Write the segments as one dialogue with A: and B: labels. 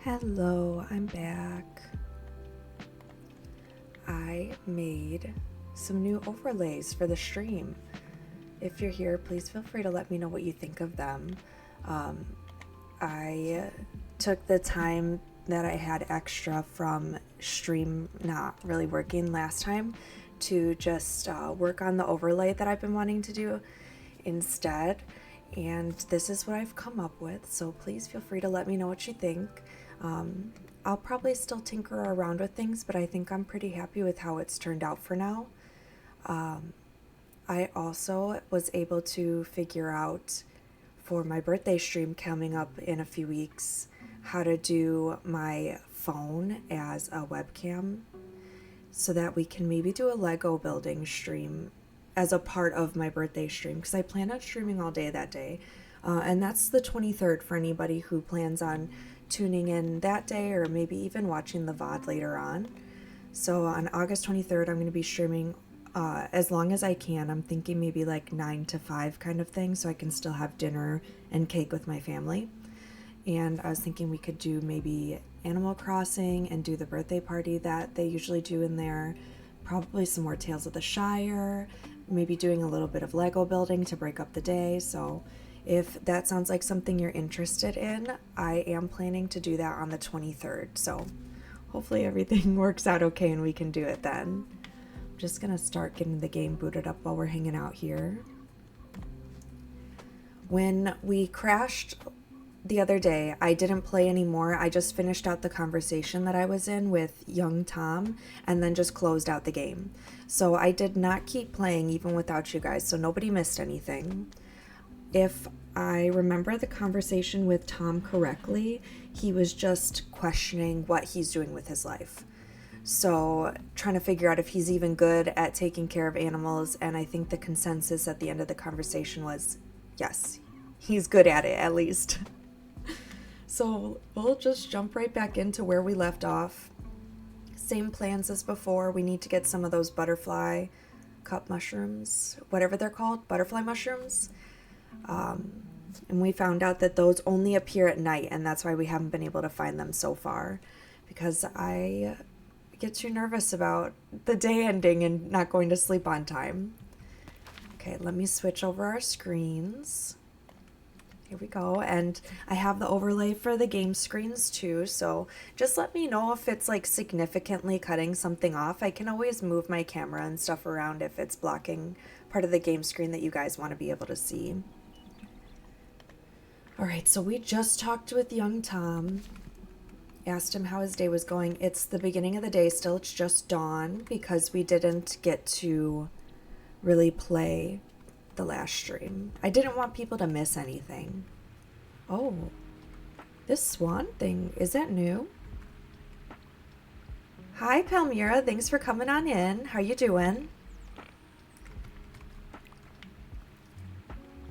A: Hello, I'm back. I made some new overlays for the stream. If you're here, please feel free to let me know what you think of them. I took the time that I had extra from stream not really working last time to just work on the overlay that I've been wanting to do instead. And this is what I've come up with, so please feel free to let me know what you think. I'll probably still tinker around with things, but I think I'm pretty happy with how it's turned out for now. I also was able to figure out for my birthday stream coming up in a few weeks how to do my phone as a webcam so that we can maybe do a Lego building stream as a part of my birthday stream, because I plan on streaming all day that day. And that's the 23rd for anybody who plans on tuning in that day or maybe even watching the VOD later on. So on August 23rd, I'm going to be streaming as long as I can. I'm thinking maybe like 9 to 5 kind of thing, so I can still have dinner and cake with my family. And I was thinking we could do maybe Animal Crossing and do the birthday party that they usually do in there. Probably some more Tales of the Shire, maybe doing a little bit of Lego building to break up the day. So if that sounds like something you're interested in, I am planning to do that on the 23rd. So hopefully everything works out okay and we can do it then. I'm just gonna start getting the game booted up while we're hanging out here. When we crashed the other day, I didn't play anymore. I just finished out the conversation that I was in with young Tom and then just closed out the game. So I did not keep playing even without you guys, so nobody missed anything. If I remember the conversation with Tom correctly, he was just questioning what he's doing with his life. So trying to figure out if he's even good at taking care of animals, and I think the consensus at the end of the conversation was, yes, he's good at it at least. So we'll just jump right back into where we left off. Same plans as before. We need to get some of those butterfly cup mushrooms, whatever they're called, butterfly mushrooms. And we found out that those only appear at night, and that's why we haven't been able to find them so far, because I get too nervous about the day ending and not going to sleep on time. Okay, let me switch over our screens. Here we go, and I have the overlay for the game screens too, so just let me know if it's like significantly cutting something off. I can always move my camera and stuff around if it's blocking part of the game screen that you guys want to be able to see. Alright, so we just talked with young Tom, asked him how his day was going. It's the beginning of the day still, it's just dawn because we didn't get to really play the last stream. I didn't want people to miss anything. Oh, this swan thing, is that new? Hi Palmyra, thanks for coming on in. How you doing?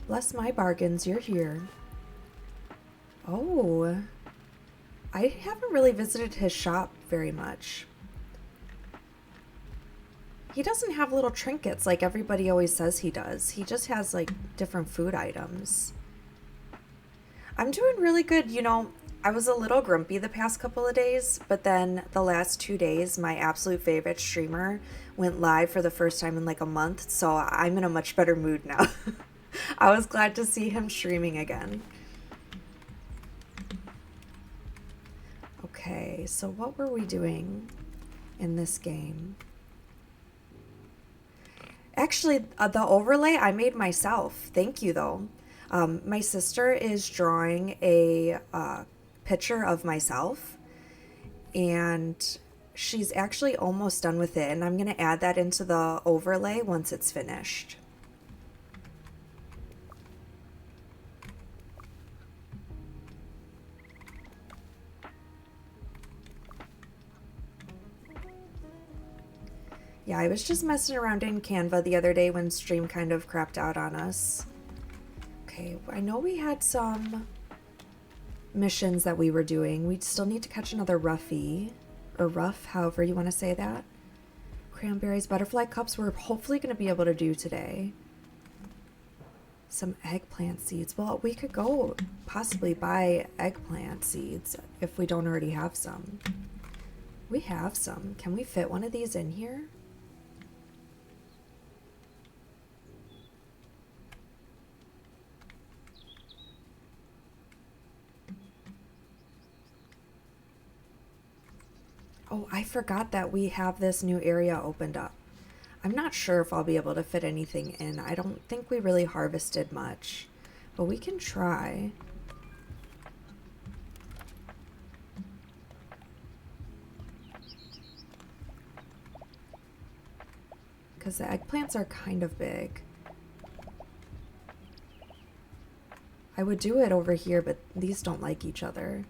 A: Bless my bargains, you're here. Oh, I haven't really visited his shop very much. He doesn't have little trinkets like everybody always says he does. He just has like different food items. I'm doing really good. You know, I was a little grumpy the past couple of days, but then the last 2 days, my absolute favorite streamer went live for the first time in like a month, so I'm in a much better mood now. I was glad to see him streaming again. Okay, so what were we doing in this game? Actually, the overlay I made myself. Thank you, though. My sister is drawing a picture of myself, and she's actually almost done with it, and I'm going to add that into the overlay once it's finished. Yeah, I was just messing around in Canva the other day when stream kind of crapped out on us. Okay, I know we had some missions that we were doing. We still need to catch another roughy, or rough, however you want to say that. Cranberries, butterfly cups, we're hopefully going to be able to do today. Some eggplant seeds. Well, we could go possibly buy eggplant seeds if we don't already have some. We have some. Can we fit one of these in here? Oh, I forgot that we have this new area opened up. I'm not sure if I'll be able to fit anything in. I don't think we really harvested much, but we can try. Because the eggplants are kind of big. I would do it over here, but these don't like each other.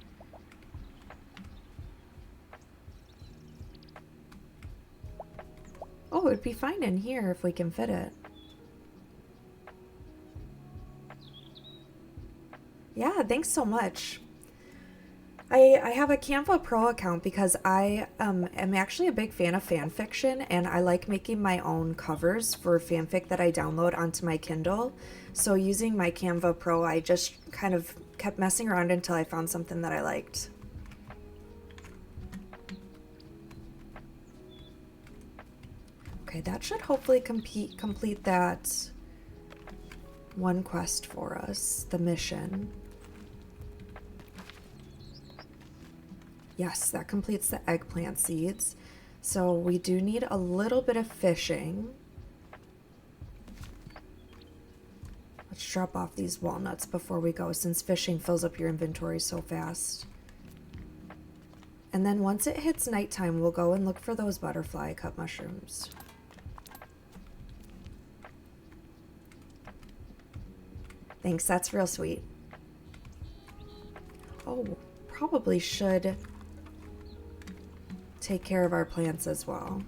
A: Oh, it'd be fine in here if we can fit it. Yeah, thanks so much. I have a Canva Pro account because I am actually a big fan of fan fiction, and I like making my own covers for fanfic that I download onto my Kindle. So using my Canva Pro, I just kind of kept messing around until I found something that I liked. Okay, that should hopefully complete that one quest for us, the mission. Yes, that completes the eggplant seeds. So we do need a little bit of fishing. Let's drop off these walnuts before we go, since fishing fills up your inventory so fast. And then once it hits nighttime, we'll go and look for those butterfly cut mushrooms. Thanks, that's real sweet. Oh, probably should take care of our plants as well.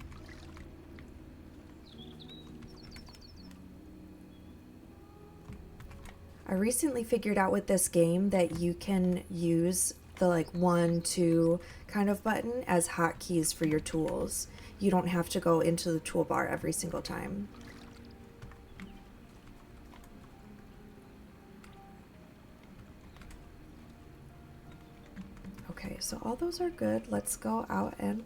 A: I recently figured out with this game that you can use the like 1, 2 kind of button as hotkeys for your tools. You don't have to go into the toolbar every single time. Okay, so all those are good. Let's go out and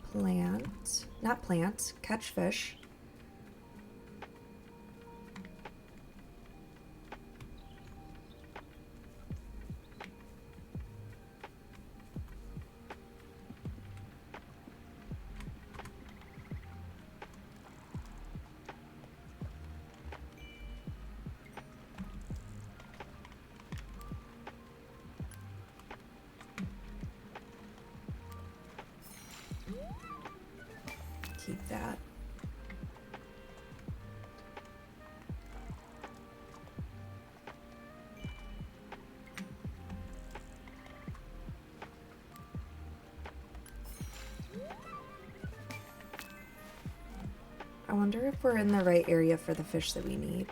A: catch fish. Keep that. I wonder if we're in the right area for the fish that we need.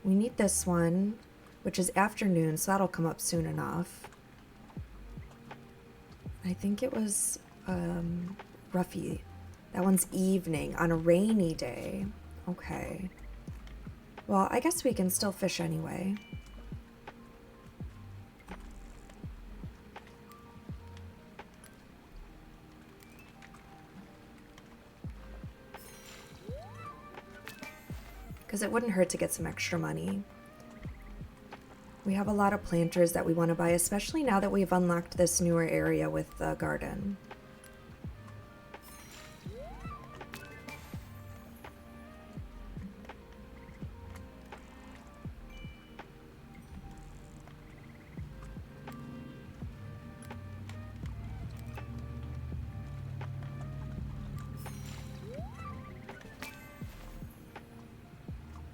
A: We need this one, which is afternoon, so that'll come up soon enough. I think it was Ruffy. That one's evening on a rainy day. Okay. Well, I guess we can still fish anyway. Because it wouldn't hurt to get some extra money. We have a lot of planters that we want to buy, especially now that we've unlocked this newer area with the garden.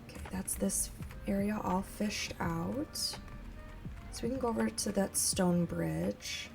A: Okay, that's this area all fished out. So we can go over to that stone bridge.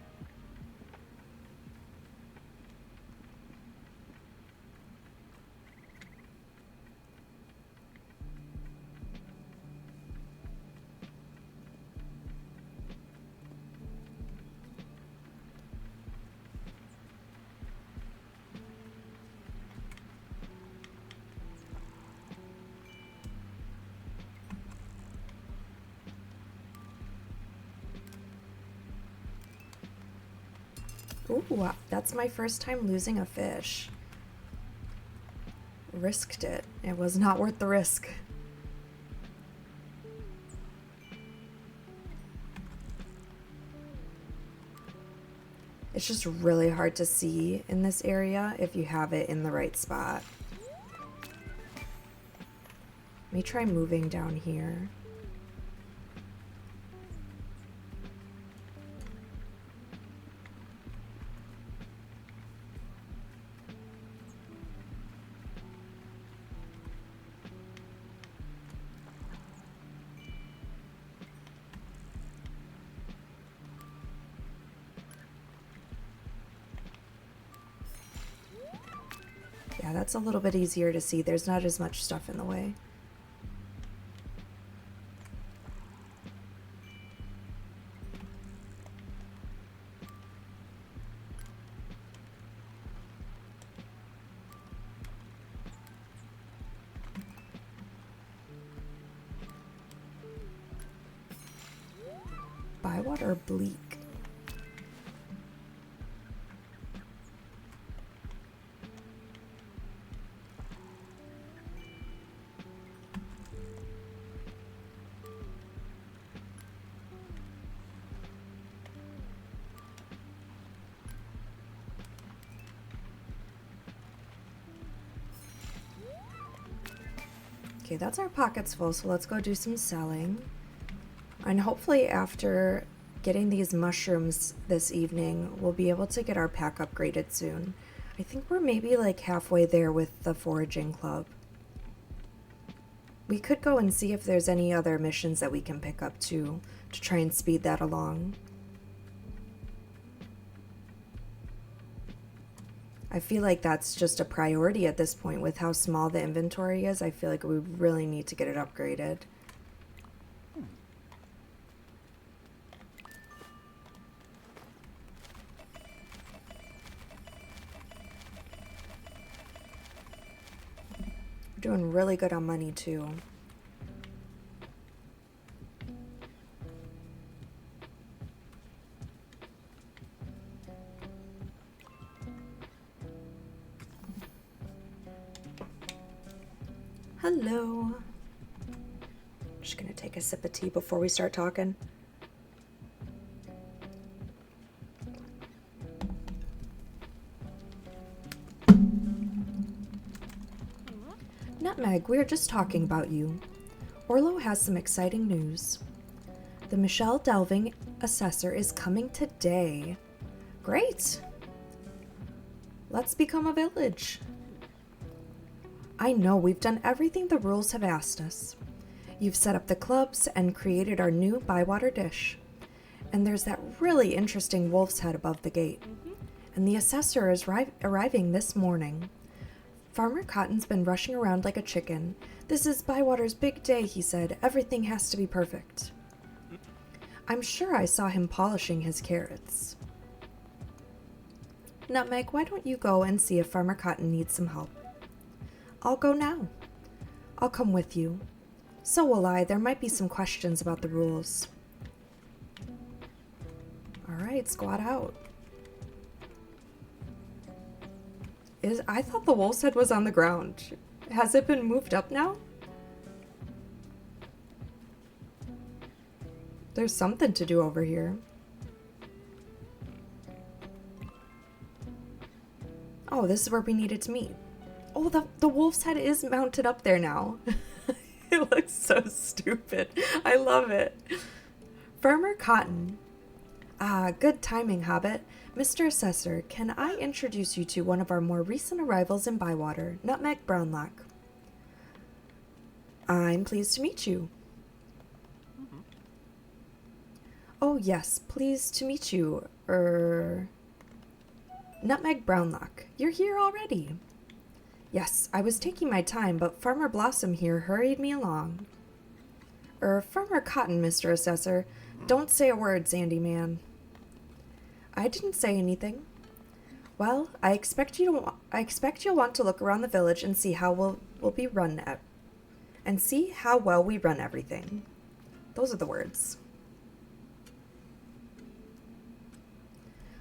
A: Ooh, that's my first time losing a fish. Risked it. It was not worth the risk. It's just really hard to see in this area if you have it in the right spot. Let me try moving down here. Yeah, that's a little bit easier to see. There's not as much stuff in the way. Bywater bleak. Okay, that's our pockets full, so let's go do some selling. And hopefully after getting these mushrooms this evening, we'll be able to get our pack upgraded soon. I think we're maybe like halfway there with the foraging club. We could go and see if there's any other missions that we can pick up too, to try and speed that along. I feel like that's just a priority at this point with how small the inventory is. I feel like we really need to get it upgraded. We're doing really good on money too. Hello. Just gonna take a sip of tea before we start talking. Nutmeg, we were just talking about you. Orlo has some exciting news. The Michelle Delving assessor is coming today. Great! Let's become a village. I know we've done everything the rules have asked us. You've set up the clubs and created our new Bywater dish. And there's that really interesting wolf's head above the gate. And the assessor is arriving this morning. Farmer Cotton's been rushing around like a chicken. This is Bywater's big day, he said. Everything has to be perfect. I'm sure I saw him polishing his carrots. Nutmeg, why don't you go and see if Farmer Cotton needs some help? I'll go now. I'll come with you. So will I. There might be some questions about the rules. All right, squat out. I thought the wolf's head was on the ground. Has it been moved up now? There's something to do over here. Oh, this is where we needed to meet. Oh, the wolf's head is mounted up there now. It looks so stupid. I love it. Farmer Cotton. Ah, good timing, Hobbit. Mr. Assessor, can I introduce you to one of our more recent arrivals in Bywater, Nutmeg Brownlock? I'm pleased to meet you. Oh, yes, pleased to meet you. Nutmeg Brownlock. You're here already. Yes, I was taking my time, but Farmer Blossom here hurried me along. Farmer Cotton, Mr. Assessor. Don't say a word, Sandy Man. I didn't say anything. Well, I expect you'll want to look around the village and see how we'll be run at, and see how well we run everything. Those are the words.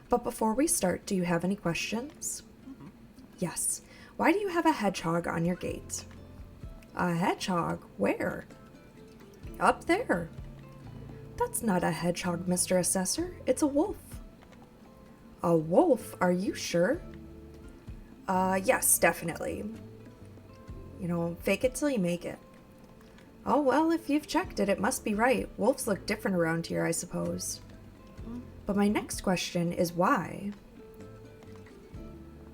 A: But before we start, do you have any questions? Yes. Why do you have a hedgehog on your gate? A hedgehog? Where? Up there. That's not a hedgehog, Mr. Assessor. It's a wolf. A wolf? Are you sure? Yes, definitely. Fake it till you make it. Oh, well, if you've checked it, it must be right. Wolves look different around here, I suppose. But my next question is why?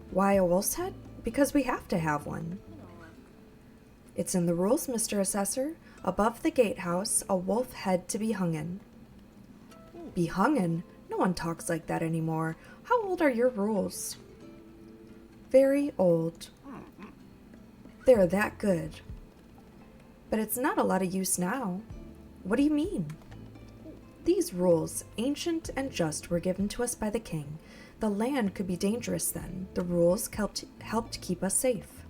A: Why a wolf's head? Because we have to have one. It's in the rules, Mr. Assessor. Above the gatehouse, a wolf head to be hungen. Be hungen? No one talks like that anymore. How old are your rules? Very old. They're that good. But it's not a lot of use now. What do you mean? These rules, ancient and just, were given to us by the king. The land could be dangerous then. The rules helped keep us safe.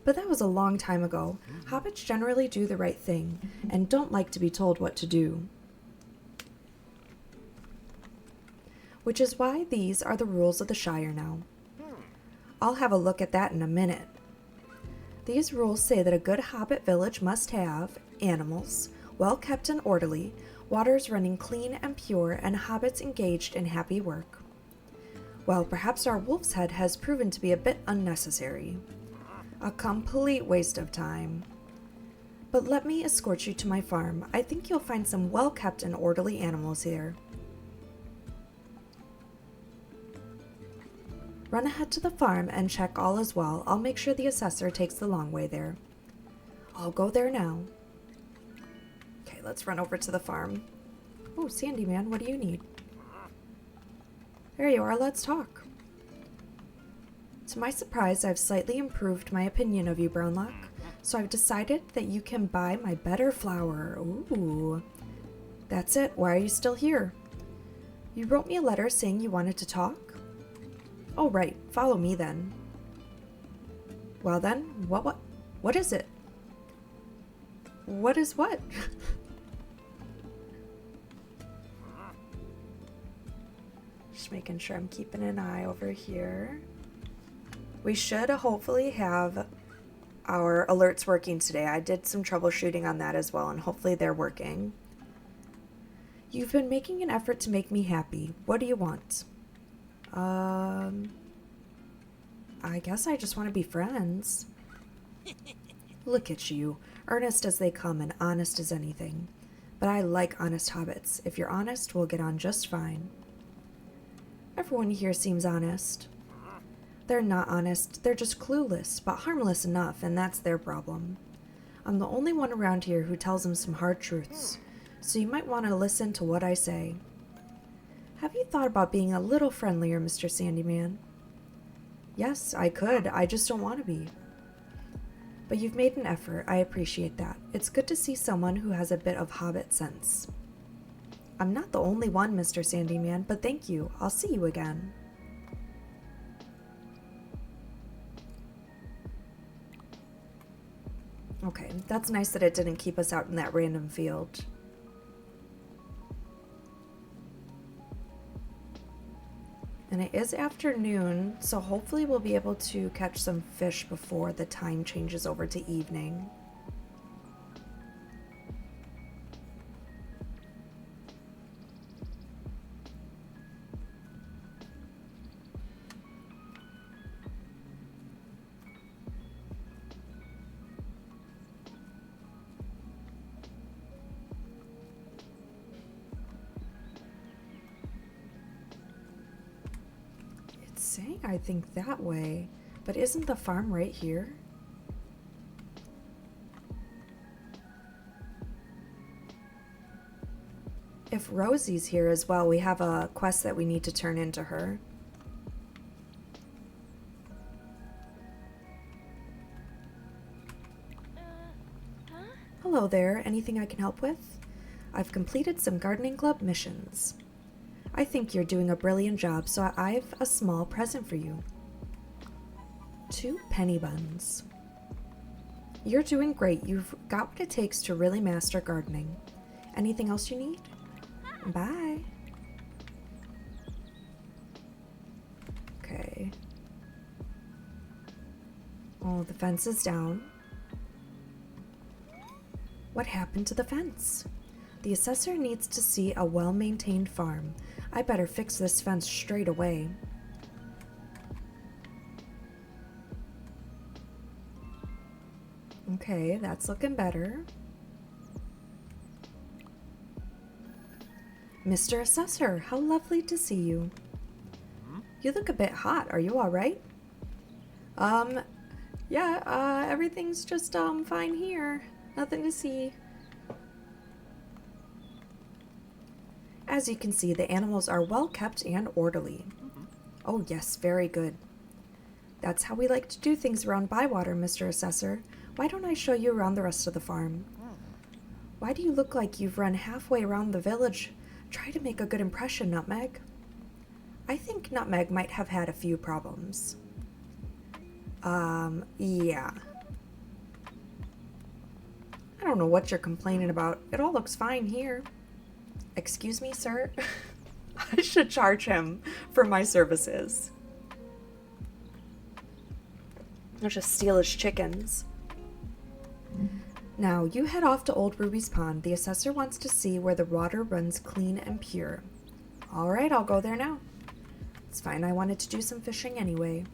A: But that was a long time ago. Hobbits generally do the right thing and don't like to be told what to do. Which is why these are the rules of the Shire now. I'll have a look at that in a minute. These rules say that a good hobbit village must have animals, well kept and orderly, waters running clean and pure, and hobbits engaged in happy work. Well, perhaps our wolf's head has proven to be a bit unnecessary. A complete waste of time. But let me escort you to my farm. I think you'll find some well kept and orderly animals here. Run ahead to the farm and check all is well. I'll make sure the assessor takes the long way there. I'll go there now. Okay, let's run over to the farm. Oh, Sandy Man, what do you need? There you are, let's talk. To my surprise, I've slightly improved my opinion of you, Brownlock. So I've decided that you can buy my better flour. Ooh. That's it. Why are you still here? You wrote me a letter saying you wanted to talk? Oh, right. Follow me then. Well then, what is it? What is what? Just making sure I'm keeping an eye over here. We should hopefully have our alerts working today. I did some troubleshooting on that as well, and hopefully they're working. You've been making an effort to make me happy. What do you want? I guess I just want to be friends. Look at you, earnest as they come and honest as anything. But I like honest hobbits. If you're honest, we'll get on just fine. Everyone here seems honest. They're not honest, they're just clueless, but harmless enough, and that's their problem. I'm the only one around here who tells them some hard truths, so you might want to listen to what I say. Have you thought about being a little friendlier, Mr. Sandyman? Yes, I could. I just don't want to be. But you've made an effort. I appreciate that. It's good to see someone who has a bit of hobbit sense. I'm not the only one, Mr. Sandyman, but thank you. I'll see you again. Okay, that's nice that it didn't keep us out in that random field. And it is afternoon, so hopefully we'll be able to catch some fish before the time changes over to evening. Saying I think that way, but isn't the farm right here? If Rosie's here as well, we have a quest that we need to turn into her. Hello there, anything I can help with? I've completed some gardening club missions. I think you're doing a brilliant job, so I've a small present for you. 2 penny buns. You're doing great. You've got what it takes to really master gardening. Anything else you need? Bye. Oh, the fence is down. What happened to the fence? The assessor needs to see a well-maintained farm. I better fix this fence straight away. Okay, that's looking better. Mr. Assessor, how lovely to see you. You look a bit hot. Are you all right? Yeah, everything's just, fine here. Nothing to see. As you can see, the animals are well kept and orderly. Oh yes, very good. That's how we like to do things around Bywater, Mr. Assessor. Why don't I show you around the rest of the farm? Why do you look like you've run halfway around the village? Try to make a good impression, Nutmeg. I think Nutmeg might have had a few problems. Yeah. I don't know what you're complaining about. It all looks fine here. Excuse me, sir? I should charge him for my services. I'll just steal his chickens. Now, you head off to Old Ruby's Pond. The assessor wants to see where the water runs clean and pure. Alright, I'll go there now. It's fine, I wanted to do some fishing anyway.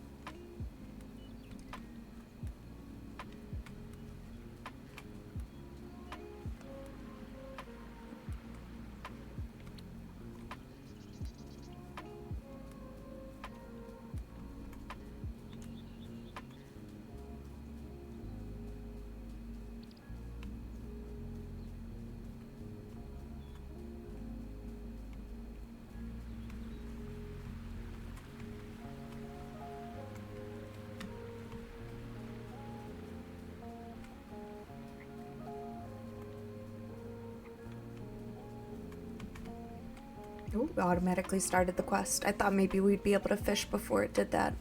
A: Oh, it automatically started the quest. I thought maybe we'd be able to fish before it did that.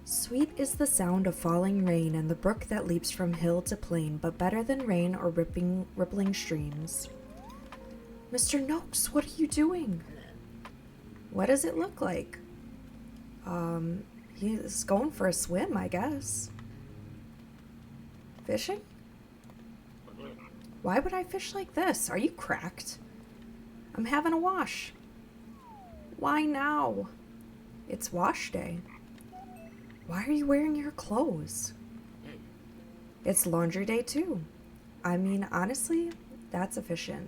A: Sweet is the sound of falling rain and the brook that leaps from hill to plain, but better than rain or rippling streams. Mr. Noakes, what are you doing? What does it look like? He's going for a swim, I guess. Fishing? Why would I fish like this? Are you cracked? I'm having a wash. Why now? It's wash day. Why are you wearing your clothes? It's laundry day too. I mean, honestly, that's efficient.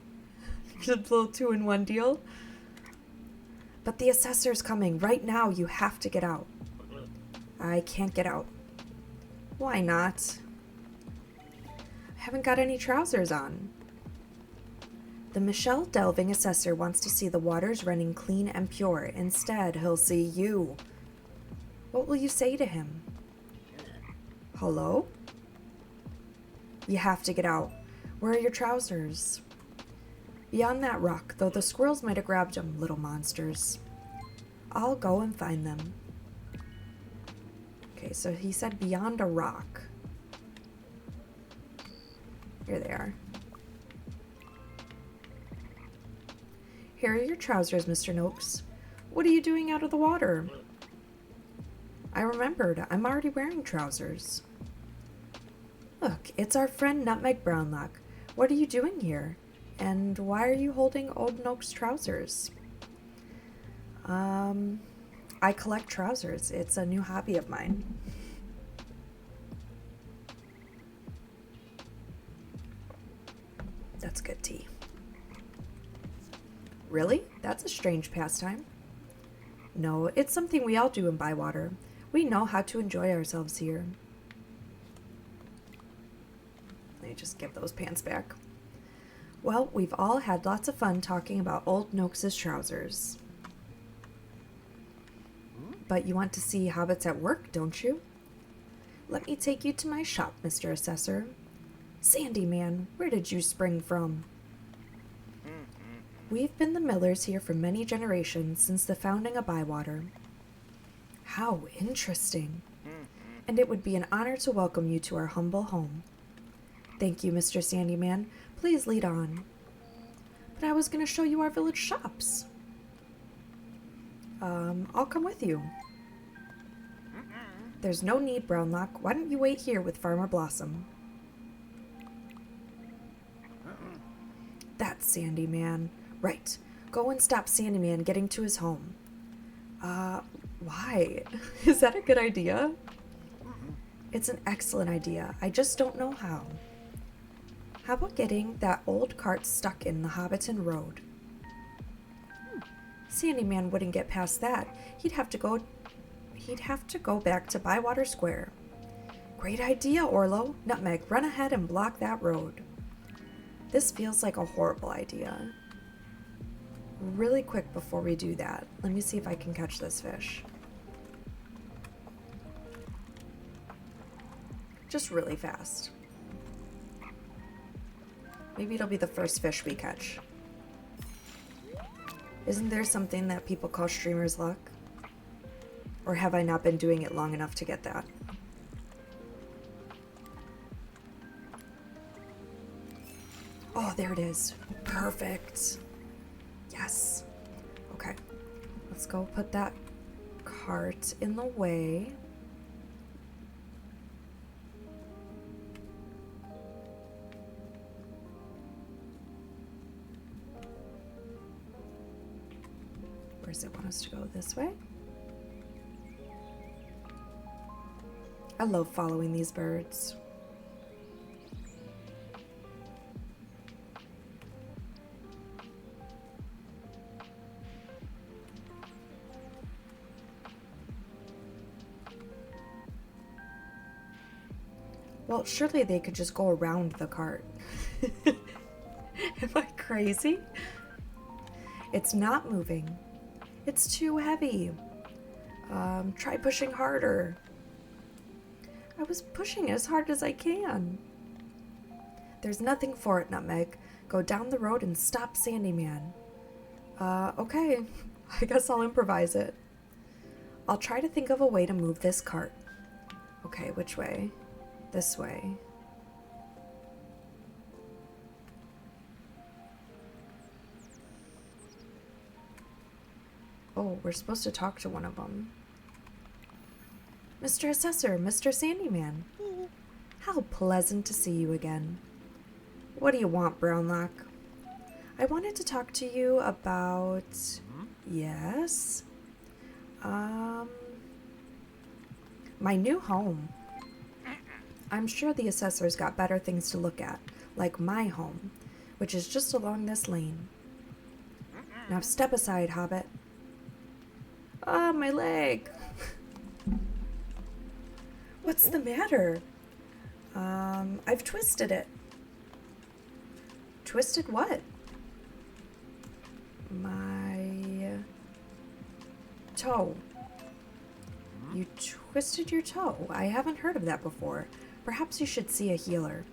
A: A little 2-in-1 deal. But the assessor's coming. Right now, you have to get out. I can't get out. Why not? I haven't got any trousers on. The Michelle Delving assessor wants to see the waters running clean and pure. Instead, he'll see you. What will you say to him? Hello? You have to get out. Where are your trousers? Beyond that rock, though the squirrels might have grabbed them, little monsters. I'll go and find them. Okay, so he said beyond a rock. Here they are. Here are your trousers, Mr. Noakes. What are you doing out of the water? I remembered. I'm already wearing trousers. Look, it's our friend Nutmeg Brownlock. What are you doing here? And why are you holding Old Noakes' trousers? I collect trousers. It's a new hobby of mine. That's good tea. Really? That's a strange pastime. No, it's something we all do in Bywater. We know how to enjoy ourselves here. Let me just give those pants back. Well, we've all had lots of fun talking about Old Noakes' trousers. But you want to see hobbits at work, don't you? Let me take you to my shop, Mr. Assessor. Sandy Man, where did you spring from? We've been the millers here for many generations since the founding of Bywater. How interesting. And it would be an honor to welcome you to our humble home. Thank you, Mr. Sandyman. Please lead on. But I was going to show you our village shops. I'll come with you. There's no need, Brownlock. Why don't you wait here with Farmer Blossom? That's Sandy Man. Right. Go and stop Sandy Man getting to his home. Why? Is that a good idea? It's an excellent idea. I just don't know how. How about getting that old cart stuck in the Hobbiton Road? Sandy Man wouldn't get past that. He'd have to go back to Bywater Square. Great idea, Orlo. Nutmeg, run ahead and block that road. This feels like a horrible idea. Really quick before we do that, let me see if I can catch this fish. Just really fast. Maybe it'll be the first fish we catch. Isn't there something that people call streamer's luck? Or have I not been doing it long enough to get that? Oh, there it is. Perfect. Yes. Okay. Let's go put that cart in the way. Where does it want us to go? This way? I love following these birds. Well, surely they could just go around the cart. Am I crazy? It's not moving. It's too heavy. Try pushing harder. I was pushing as hard as I can. There's nothing for it, Nutmeg. Go down the road and stop Sandy Man. Okay. I guess I'll improvise it. I'll try to think of a way to move this cart. Okay, which way? This way. Oh, we're supposed to talk to one of them. Mr. Assessor, Mr. Sandyman. How pleasant to see you again. What do you want, Brownlock? I wanted to talk to you about... Yes? My new home. I'm sure the assessor's got better things to look at, like my home, which is just along this lane. Now step aside, Hobbit. Ah, my leg. What's the matter? I've twisted it. Twisted what? My toe. You twisted your toe. I haven't heard of that before. Perhaps you should see a healer.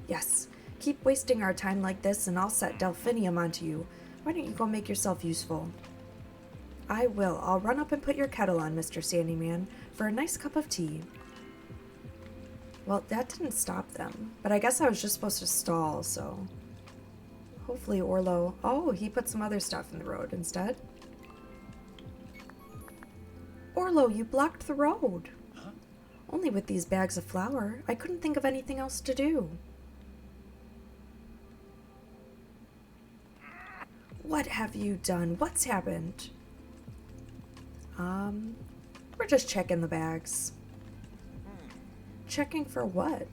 A: Yes, keep wasting our time like this and I'll set delphinium onto you. Why don't you go make yourself useful? I will. I'll run up and put your kettle on, Mr. Sandyman, for a nice cup of tea. Well, that didn't stop them, but I guess I was just supposed to stall, so... Hopefully Orlo... Oh, he put some other stuff in the road instead. Orlo, you blocked the road. Huh? Only with these bags of flour. I couldn't think of anything else to do. What have you done? What's happened? We're just checking the bags. Checking for what?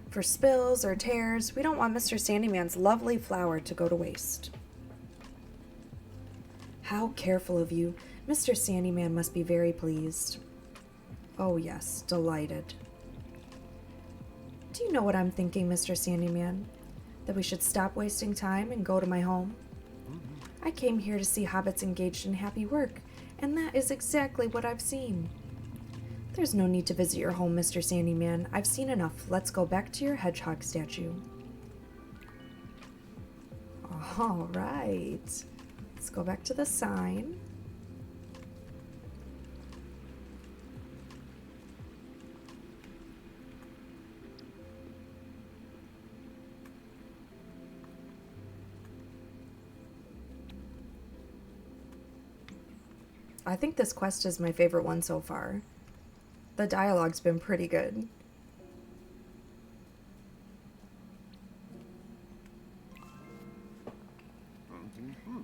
A: For spills or tears. We don't want Mr. Sandyman's lovely flour to go to waste. How careful of you. Mr. Sandyman must be very pleased. Oh yes, delighted. Do you know what I'm thinking, Mr. Sandyman? That we should stop wasting time and go to my home? I came here to see hobbits engaged in happy work, and that is exactly what I've seen. There's no need to visit your home, Mr. Sandyman. I've seen enough. Let's go back to your hedgehog statue. All right. Let's go back to the sign. I think this quest is my favorite one so far. The dialogue's been pretty good.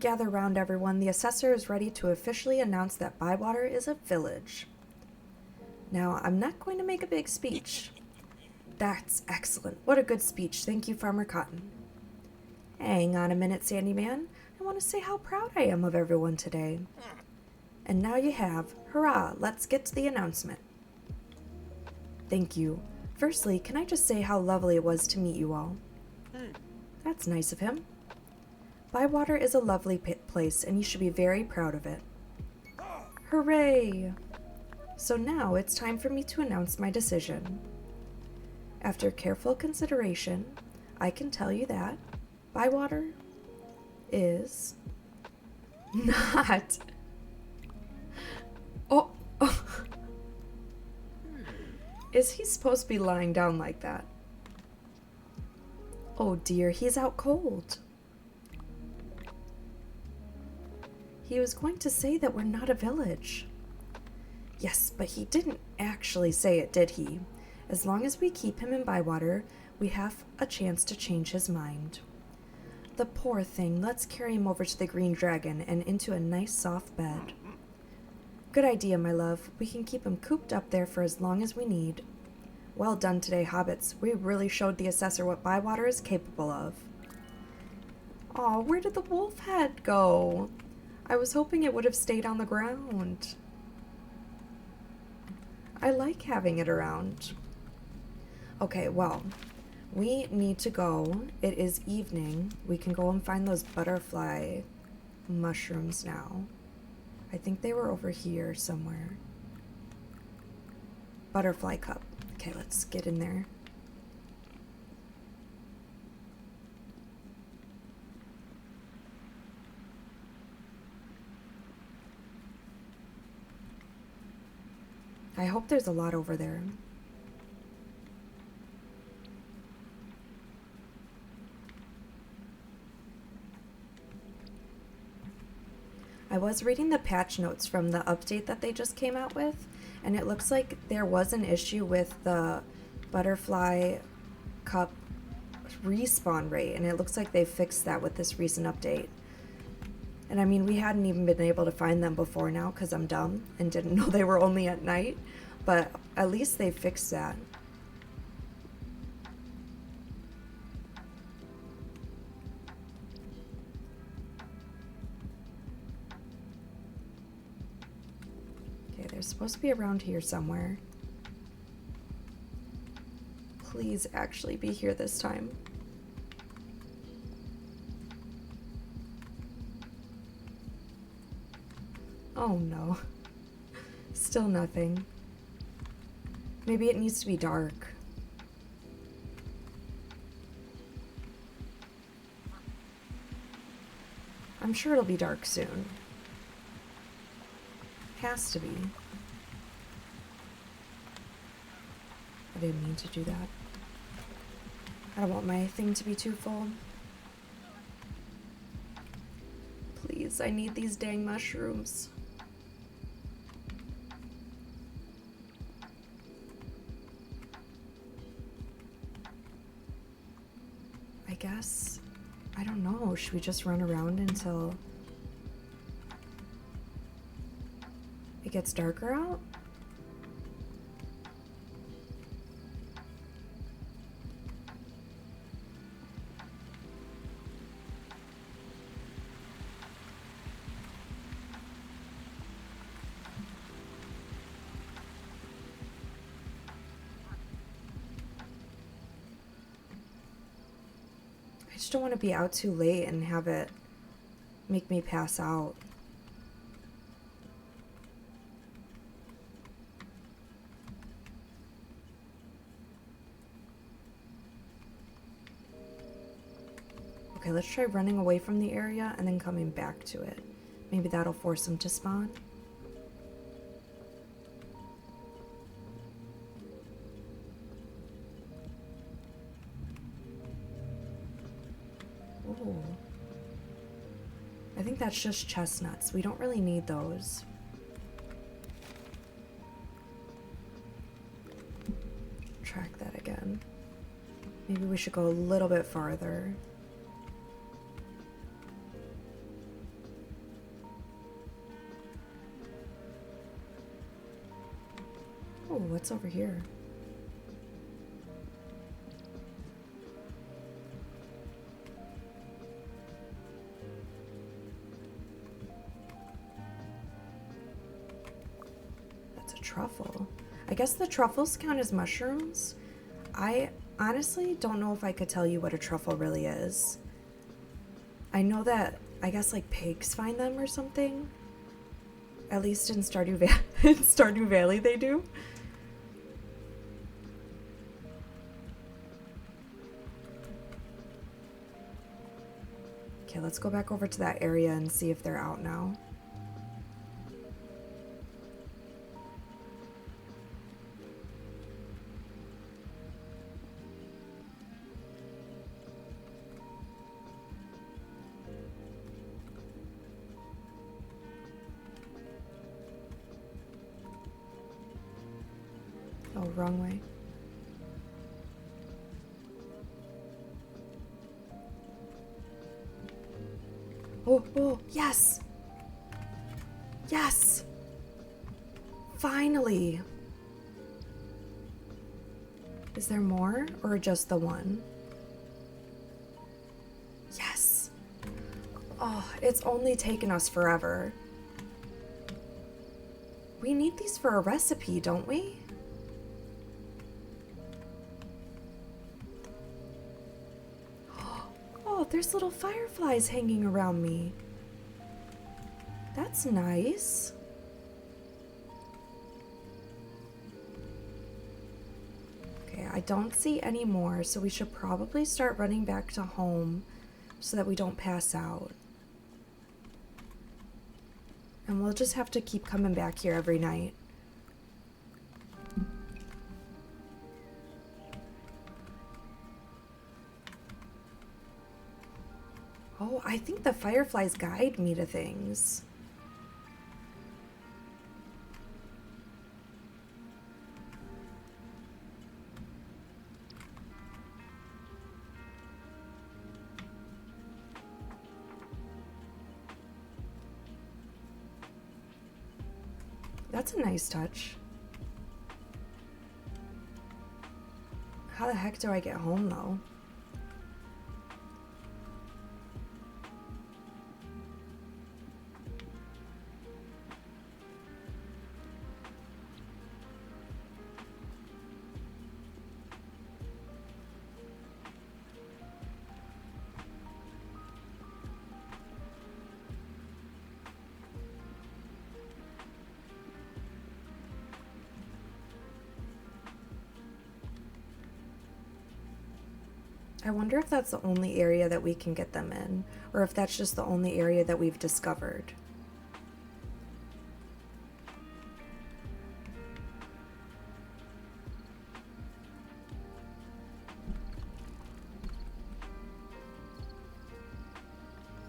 A: Gather round, everyone. The assessor is ready to officially announce that Bywater is a village. Now, I'm not going to make a big speech. That's excellent. What a good speech. Thank you, Farmer Cotton. Hang on a minute, Sandy Man. I want to say how proud I am of everyone today. And now you have. Hurrah, let's get to the announcement. Thank you. Firstly, can I just say how lovely it was to meet you all? That's nice of him. Bywater is a lovely place, and you should be very proud of it. Hooray! So now it's time for me to announce my decision. After careful consideration, I can tell you that Bywater is not... Oh! Is he supposed to be lying down like that? Oh dear, he's out cold. He was going to say that we're not a village. Yes, but he didn't actually say it, did he? As long as we keep him in Bywater, we have a chance to change his mind. The poor thing, let's carry him over to the Green Dragon and into a nice soft bed. Good idea, my love. We can keep him cooped up there for as long as we need. Well done today, hobbits. We really showed the assessor what Bywater is capable of. Aw, where did the wolf head go? I was hoping it would have stayed on the ground. I like having it around. Okay, well, we need to go. It is evening. We can go and find those butterfly mushrooms now. I think they were over here somewhere. Butterfly cup. Okay, let's get in there. I hope there's a lot over there. I was reading the patch notes from the update that they just came out with, and it looks like there was an issue with the butterfly cup respawn rate, and it looks like they fixed that with this recent update. And I mean, we hadn't even been able to find them before now because I'm dumb and didn't know they were only at night, but at least they fixed that. Okay, they're supposed to be around here somewhere. Please actually be here this time. Oh no. Still nothing. Maybe it needs to be dark. I'm sure it'll be dark soon. Has to be. I didn't mean to do that. I don't want my thing to be too full. Please, I need these dang mushrooms. I guess, I don't know, should we just run around until it gets darker out? I just don't want to be out too late and have it make me pass out. Okay, let's try running away from the area and then coming back to it. Maybe that'll force them to spawn. Ooh. I think that's just chestnuts. We don't really need those. track that again. Maybe we should go a little bit farther. Oh, what's over here? That's a truffle. I guess the truffles count as mushrooms. I honestly don't know if I could tell you what a truffle really is. I know that, I guess, like, pigs find them or something. At least in Stardew Valley they do. Okay, let's go back over to that area and see if they're out now. Oh, wrong way. Oh, yes! Yes! Finally! Is there more, or just the one? Yes! Oh, it's only taken us forever. We need these for a recipe, don't we? Oh, there's little fireflies hanging around me. That's nice. Okay, I don't see any more, so we should probably start running back to home so that we don't pass out. And we'll just have to keep coming back here every night. Oh, I think the fireflies guide me to things. That's a nice touch. How the heck do I get home, though? I wonder if that's the only area that we can get them in, or if that's just the only area that we've discovered.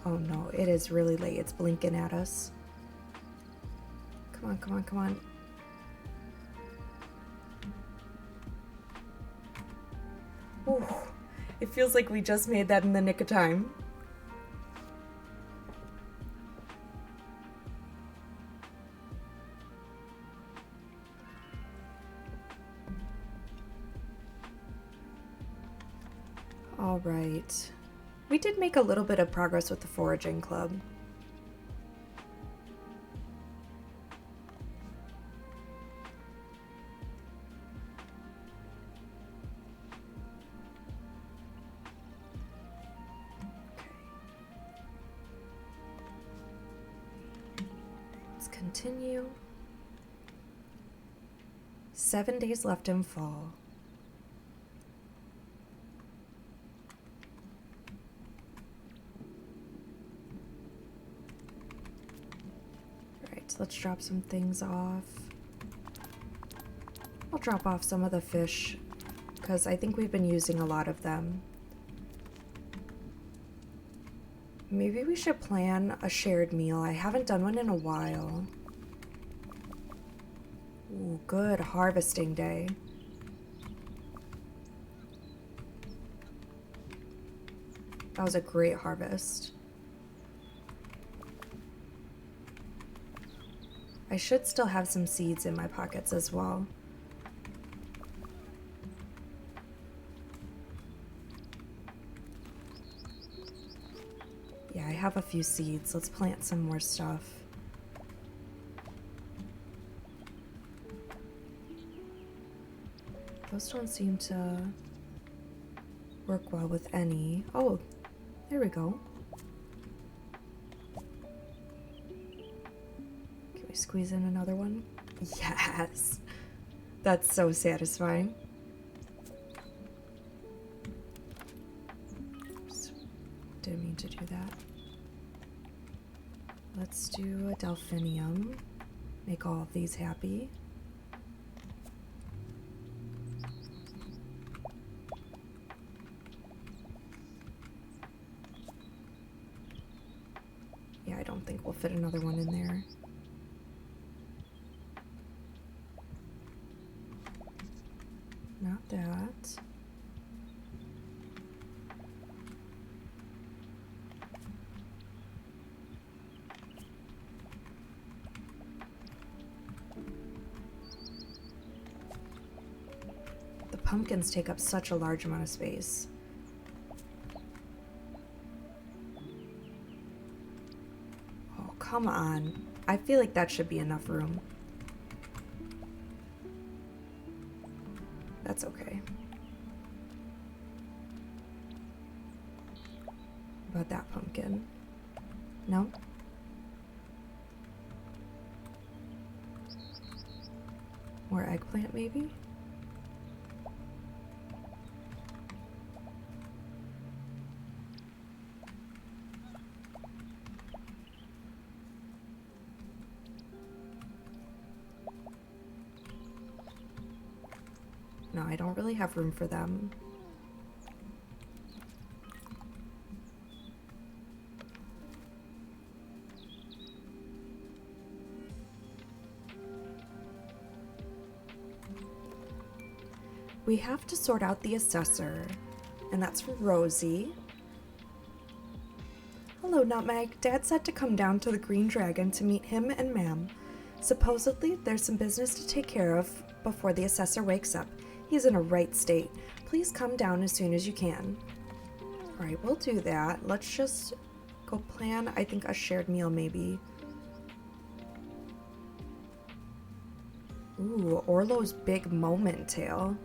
A: Oh no, it is really late. It's blinking at us. Come on, come on, come on. Ooh. It feels like we just made that in the nick of time. All right. We did make a little bit of progress with the foraging club. Continue. 7 days left in fall. Alright, so let's drop some things off. I'll drop off some of the fish because I think we've been using a lot of them. Maybe we should plan a shared meal. I haven't done one in a while. Ooh, good harvesting day. That was a great harvest. I should still have some seeds in my pockets as well. Yeah, I have a few seeds. Let's plant some more stuff. Those don't seem to work well with any. Oh, there we go. Can we squeeze in another one? Yes! That's so satisfying. Oops. Didn't mean to do that. Let's do a delphinium. Make all of these happy. Yeah, I don't think we'll fit another one in there. Not that. The pumpkins take up such a large amount of space. Oh, come on. I feel like that should be enough room. That's okay. About that pumpkin? No? More eggplant, maybe? No, I don't really have room for them. We have to sort out the assessor, and that's from Rosie. Hello, Nutmeg. Dad said to come down to the Green Dragon to meet him and Ma'am. Supposedly, there's some business to take care of before the assessor wakes up. He's in a right state. Please come down as soon as you can. Alright, we'll do that. Let's just go plan, I think, a shared meal, maybe. Ooh, Orlo's big moment tail.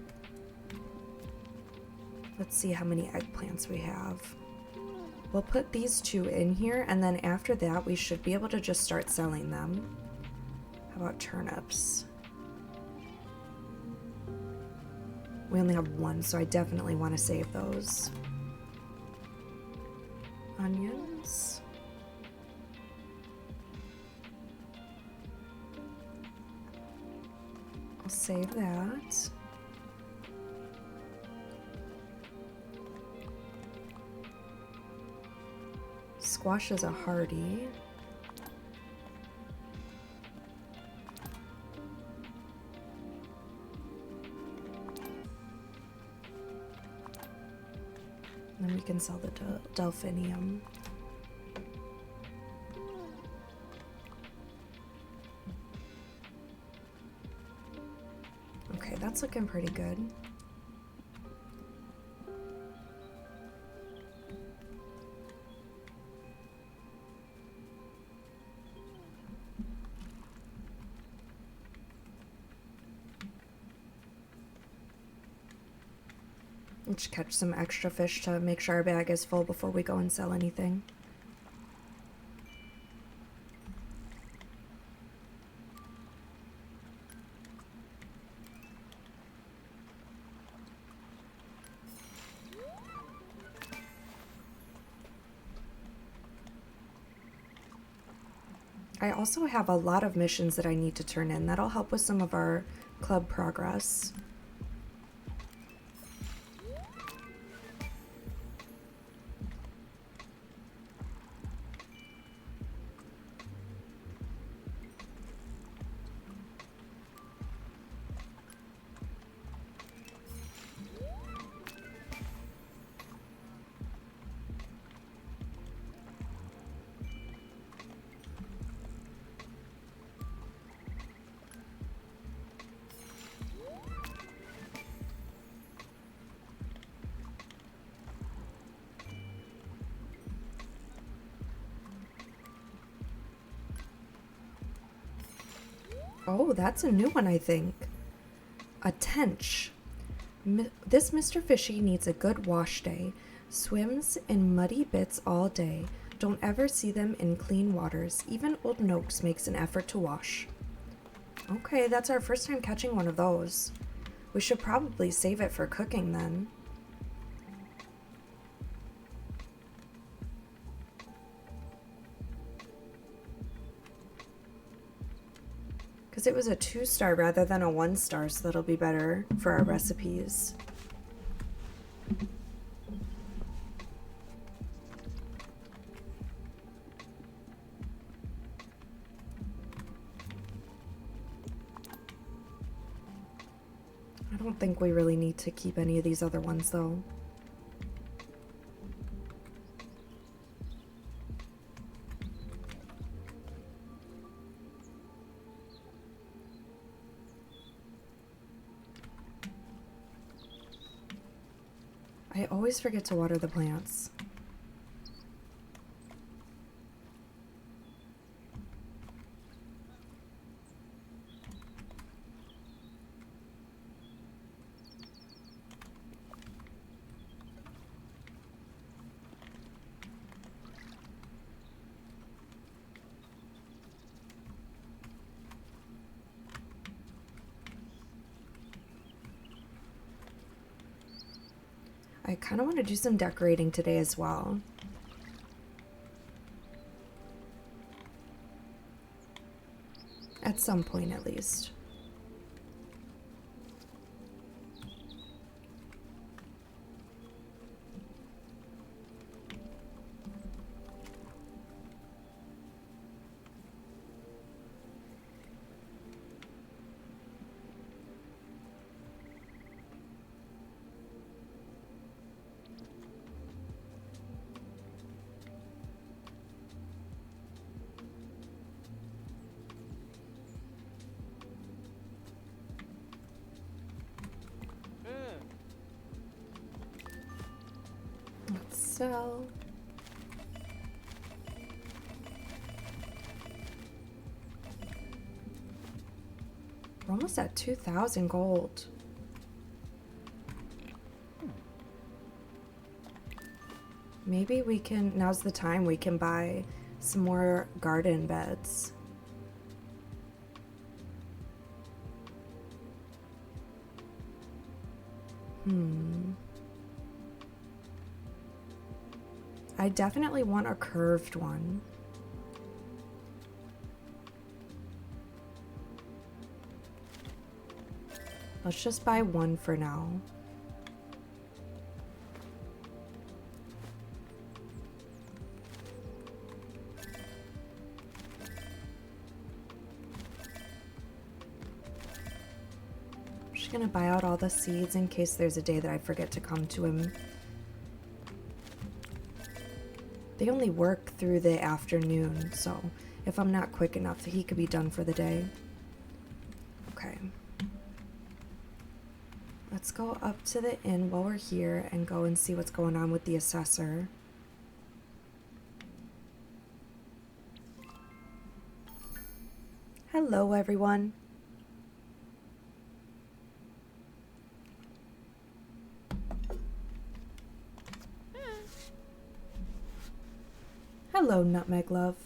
A: Let's see how many eggplants we have. We'll put these two in here, and then after that, we should be able to just start selling them. How about turnips? We only have one, so I definitely want to save those. Onions. I'll save that. Squash is a hardy. And then we can sell the delphinium. Okay, that's looking pretty good. Let's catch some extra fish to make sure our bag is full before we go and sell anything. I also have a lot of missions that I need to turn in. That'll help with some of our club progress. Oh, that's a new one, I think. A tench. This Mr. Fishy needs a good wash day. Swims in muddy bits all day. Don't ever see them in clean waters. Even old Noakes makes an effort to wash. Okay, that's our first time catching one of those. We should probably save it for cooking then. Because it was a 2-star rather than a 1-star, so that'll be better for our recipes. I don't think we really need to keep any of these other ones though. I always forget to water the plants. I kind of want to do some decorating today as well. At some point, at least. Let's sell. We're almost at 2,000 gold. Maybe we can, now's the time we can buy some more garden beds. I definitely want a curved one. Let's just buy one for now. I'm just gonna buy out all the seeds in case there's a day that I forget to come to him. They only work through the afternoon, so if I'm not quick enough, he could be done for the day. Okay. Let's go up to the inn while we're here and go and see what's going on with the assessor. Hello, everyone. Hello, Nutmeg Love.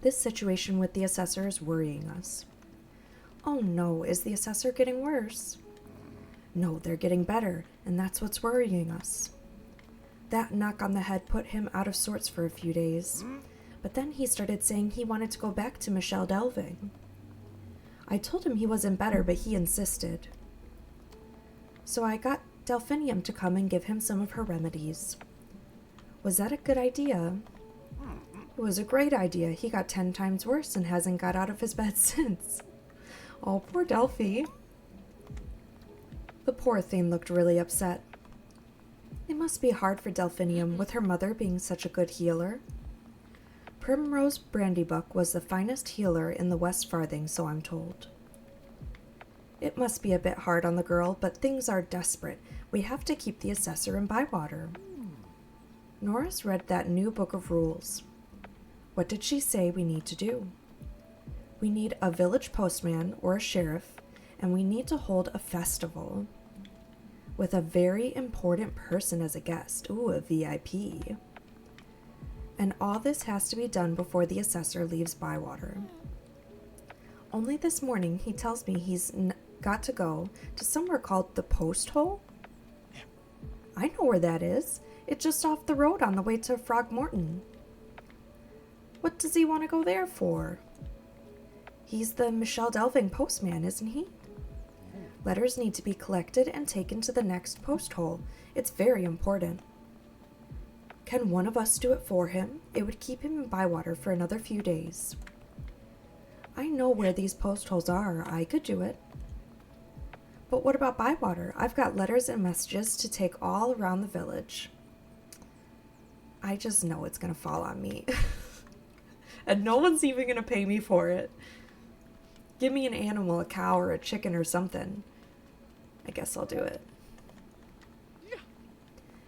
A: This situation with the assessor is worrying us. Oh no, is the assessor getting worse? No, they're getting better, and that's what's worrying us. That knock on the head put him out of sorts for a few days, but then he started saying he wanted to go back to Michelle delving. I told him he wasn't better, but he insisted. So I got Delphinium to come and give him some of her remedies. Was that a good idea? It was a great idea. He got 10 times worse and hasn't got out of his bed since. Oh, poor Delphi. The poor thing looked really upset. It must be hard for Delphinium with her mother being such a good healer. Primrose Brandybuck was the finest healer in the West Farthing, so I'm told. It must be a bit hard on the girl, but things are desperate. We have to keep the assessor in Bywater. Norris read that new book of rules. What did she say we need to do? We need a village postman or a sheriff, and we need to hold a festival with a very important person as a guest. Ooh, a VIP. And all this has to be done before the assessor leaves Bywater. Only this morning he tells me he's got to go to somewhere called the Post Hole. I know where that is. It's just off the road on the way to Frogmorton. What does he want to go there for? He's the Michelle Delving postman, isn't he? Letters need to be collected and taken to the next post hole. It's very important. Can one of us do it for him? It would keep him in Bywater for another few days. I know where these post holes are. I could do it. But what about Bywater? I've got letters and messages to take all around the village. I just know it's going to fall on me. And no one's even going to pay me for it. Give me an animal, a cow or a chicken or something. I guess I'll do it.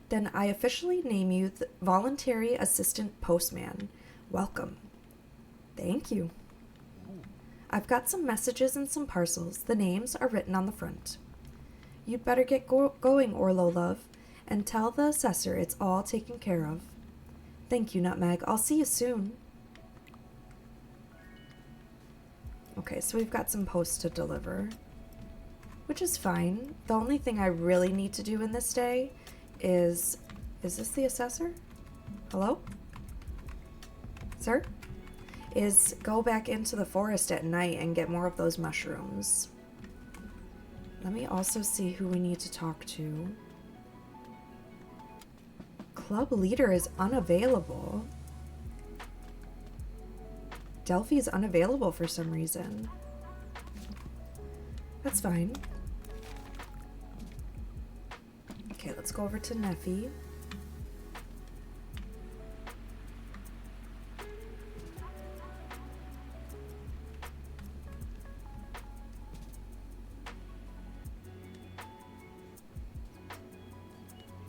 A: Then I officially name you the Voluntary Assistant Postman. Welcome. Thank you. I've got some messages and some parcels. The names are written on the front. You'd better get going, Orlo love, and tell the assessor it's all taken care of. Thank you, Nutmeg. I'll see you soon. Okay, so we've got some posts to deliver, which is fine. The only thing I really need to do in this day is this the assessor? Hello? Sir? Is go back into the forest at night and get more of those mushrooms. Let me also see who we need to talk to. Club leader is unavailable. Delphi is unavailable for some reason. That's fine. Okay, let's go over to Neffy.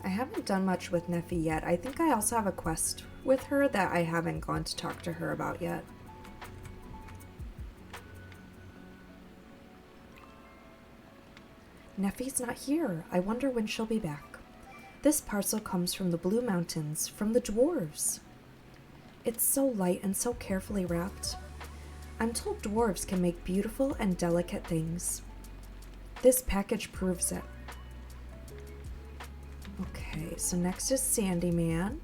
A: I haven't done much with Neffy yet. I think I also have a quest with her that I haven't gone to talk to her about yet. Neffy's not here. I wonder when she'll be back. This parcel comes from the Blue Mountains, from the dwarves. It's so light and so carefully wrapped. I'm told dwarves can make beautiful and delicate things. This package proves it. Okay, so next is Sandy Man.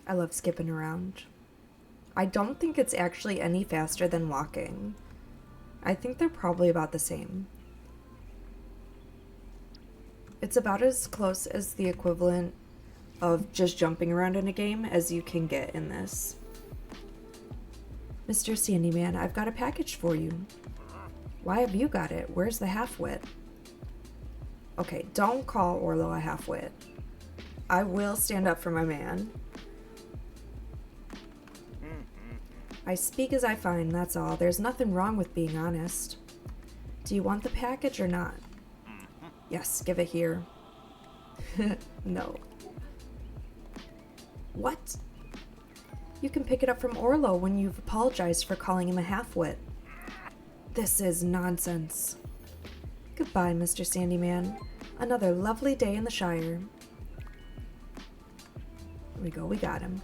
A: I love skipping around. I don't think it's actually any faster than walking. I think they're probably about the same. It's about as close as the equivalent of just jumping around in a game as you can get in this. Mr. Sandyman, I've got a package for you. Why have you got it? Where's the half-wit? Okay, don't call Orlo a half-wit. I will stand up for my man. I speak as I find, that's all. There's nothing wrong with being honest. Do you want the package or not? Yes, give it here. No. What? You can pick it up from Orlo when you've apologized for calling him a half-wit. This is nonsense. Goodbye, Mr. Sandyman. Another lovely day in the Shire. Here we go, we got him.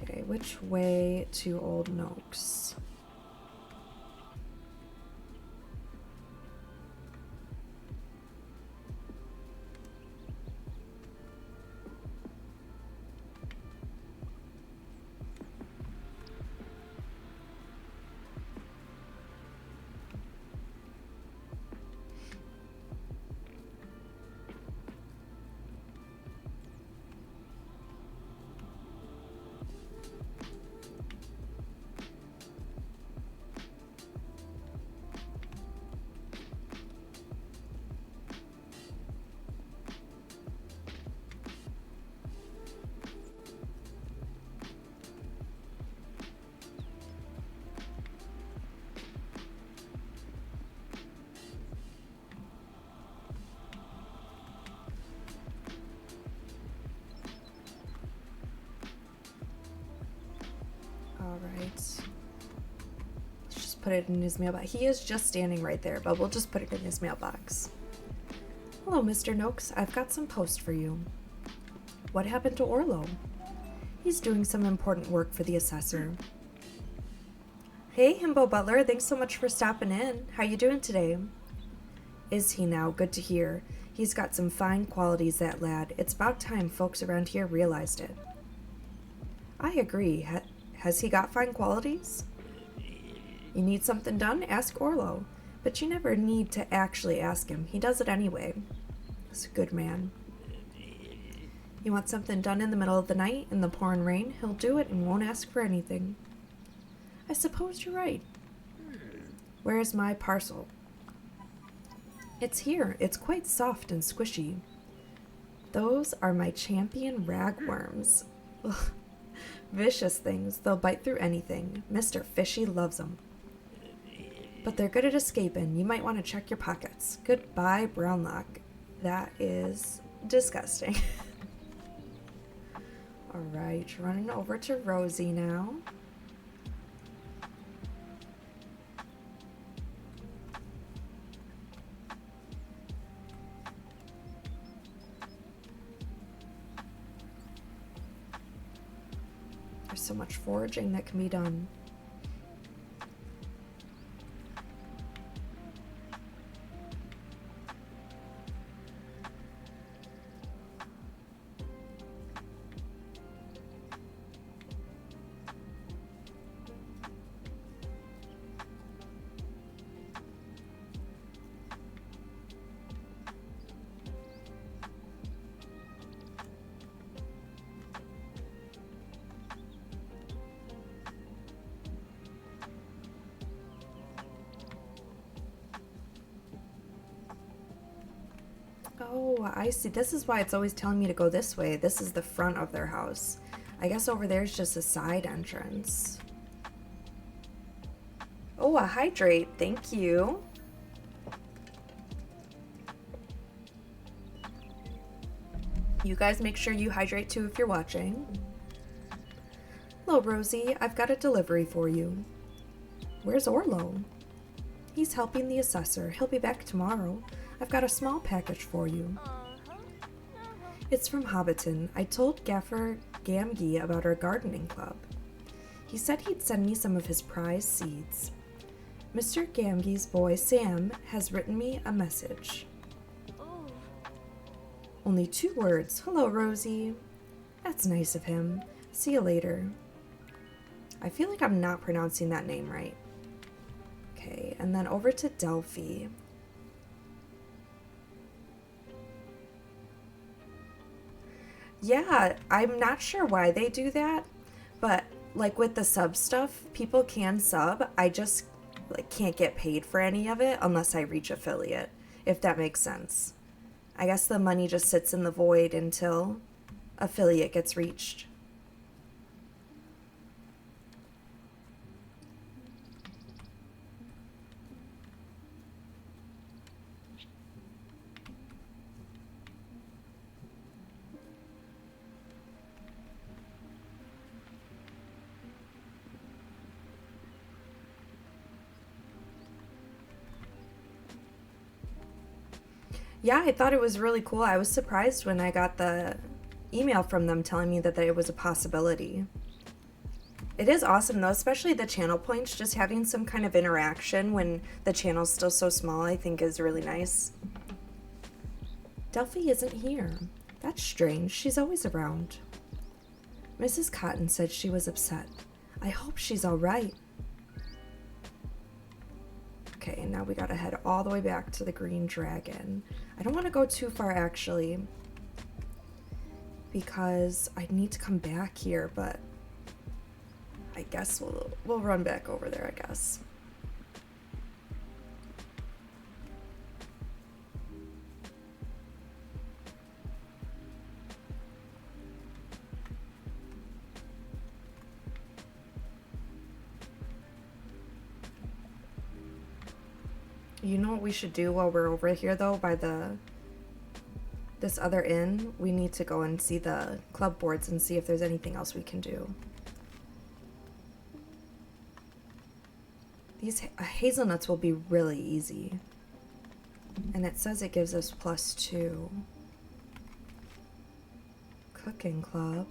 A: Okay, which way to Old Noakes? put it in his mailbox. He is just standing right there, but we'll just put it in his mailbox. Hello, Mr. Noakes. I've got some post for you. What happened to Orlo? He's doing some important work for the assessor. Hey, Himbo Butler. Thanks so much for stopping in. How you doing today? Is he now? Good to hear. He's got some fine qualities, that lad. It's about time folks around here realized it. I agree. Has he got fine qualities? You need something done? Ask Orlo. But you never need to actually ask him. He does it anyway. He's a good man. You want something done in the middle of the night, in the pouring rain? He'll do it and won't ask for anything. I suppose you're right. Where's my parcel? It's here. It's quite soft and squishy. Those are my champion ragworms. Ugh. Vicious things. They'll bite through anything. Mr. Fishy loves them. But they're good at escaping. You might want to check your pockets. Goodbye, Brownlock. That is disgusting. Alright, running over to Rosie now. There's so much foraging that can be done. Oh, I see. This is why it's always telling me to go this way. This is the front of their house. I guess over there is just a side entrance. Oh, a hydrate. Thank you. You guys make sure you hydrate too if you're watching. Hello, Rosie. I've got a delivery for you. Where's Orlo? He's helping the assessor. He'll be back tomorrow. I've got a small package for you. It's from Hobbiton. I told Gaffer Gamgee about our gardening club. He said he'd send me some of his prized seeds. Mr. Gamgee's boy Sam has written me a message. Only 2 words. Hello, Rosie. That's nice of him. See you later. I feel like I'm not pronouncing that name right. Okay, and then over to Delphi. Yeah, I'm not sure why they do that, but like with the sub stuff, people can sub. I just like can't get paid for any of it unless I reach affiliate, if that makes sense. I guess the money just sits in the void until affiliate gets reached. Yeah, I thought it was really cool. I was surprised when I got the email from them telling me that it was a possibility. It is awesome though, especially the channel points, just having some kind of interaction when the channel's still so small, I think is really nice. Delphi isn't here. That's strange. She's always around. Mrs. Cotton said she was upset. I hope she's all right. Okay, now we gotta head all the way back to the Green Dragon. I don't want to go too far actually, because I need to come back here, but I guess we'll run back over there, I guess. You know what we should do while we're over here though, by this other inn? We need to go and see the club boards and see if there's anything else we can do. These hazelnuts will be really easy. And it says it gives us +2. Cooking club.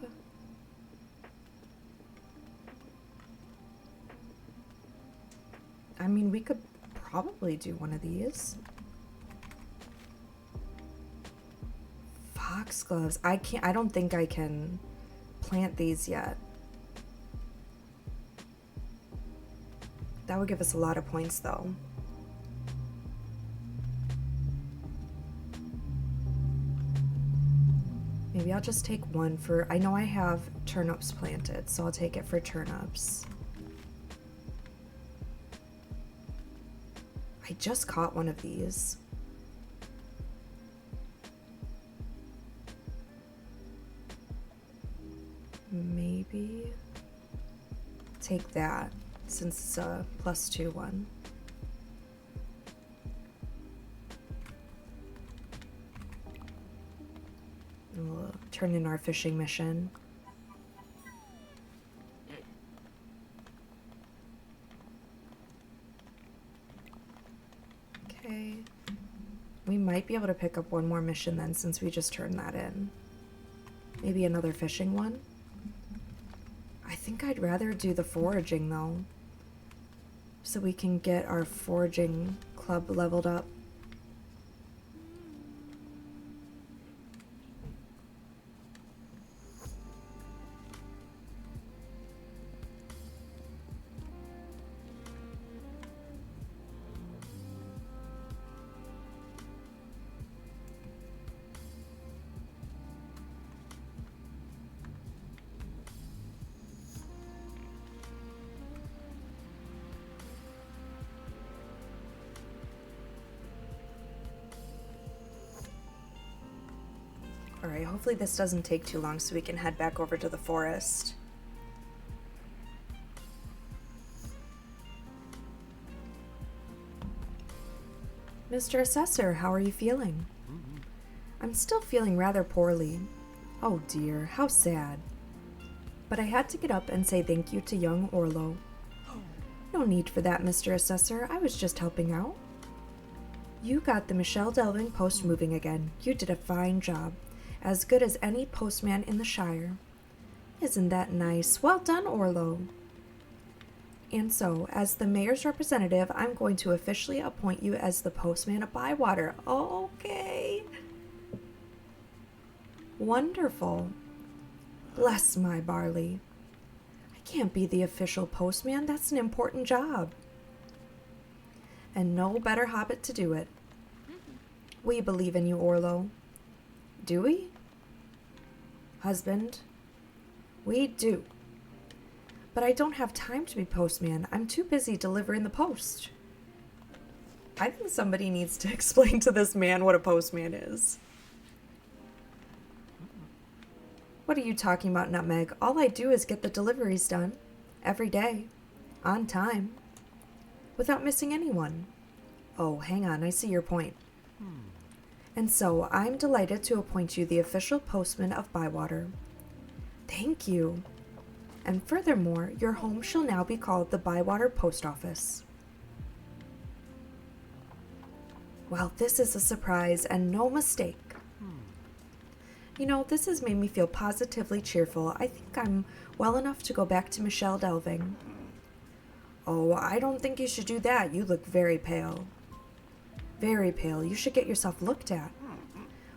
A: I mean, we could probably do one of these. Foxgloves. I don't think I can plant these yet. That would give us a lot of points though. Maybe I'll just take one for, I know I have turnips planted, so I'll take it for turnips. I just caught one of these. Maybe take that since it's a +2 one. And we'll turn in our fishing mission. Okay. We might be able to pick up one more mission then since we just turned that in. Maybe another fishing one? I think I'd rather do the foraging though, so we can get our foraging club leveled up. Alright, hopefully this doesn't take too long so we can head back over to the forest. Mr. Assessor, how are you feeling? I'm still feeling rather poorly. Oh dear, how sad. But I had to get up and say thank you to young Orlo. No need for that, Mr. Assessor. I was just helping out. You got the Michelle Delving post moving again. You did a fine job. As good as any postman in the Shire. Isn't that nice? Well done, Orlo. And so, as the mayor's representative, I'm going to officially appoint you as the postman of Bywater. Okay. Wonderful. Bless my barley. I can't be the official postman. That's an important job. And no better hobbit to do it. We believe in you, Orlo. Do we? Husband? We do. But I don't have time to be postman. I'm too busy delivering the post. I think somebody needs to explain to this man what a postman is. What are you talking about, Nutmeg? All I do is get the deliveries done. Every day. On time. Without missing anyone. Oh, hang on. I see your point. And so, I'm delighted to appoint you the official postman of Bywater. Thank you. And furthermore, your home shall now be called the Bywater Post Office. Well, this is a surprise and no mistake. You know, this has made me feel positively cheerful. I think I'm well enough to go back to Michelle Delving. Oh, I don't think you should do that. You look very pale. Very pale. You should get yourself looked at.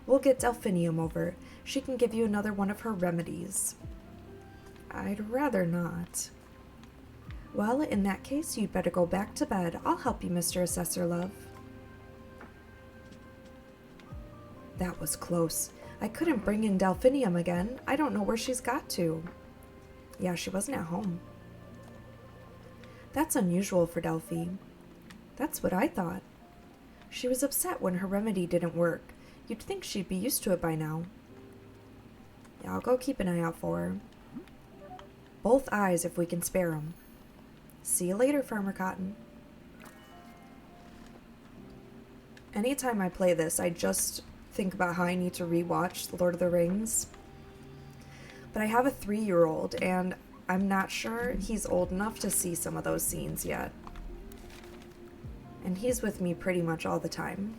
A: We'll get Delphinium over. She can give you another one of her remedies. I'd rather not. Well, in that case, you'd better go back to bed. I'll help you, Mr. Assessor, love. That was close. I couldn't bring in Delphinium again. I don't know where she's got to. Yeah, she wasn't at home. That's unusual for Delphi. That's what I thought. She was upset when her remedy didn't work. You'd think she'd be used to it by now. Yeah, I'll go keep an eye out for her. Both eyes if we can spare 'em. See you later, Farmer Cotton. Anytime I play this, I just think about how I need to rewatch The Lord of the Rings. But I have a 3-year-old, and I'm not sure he's old enough to see some of those scenes yet. And he's with me pretty much all the time.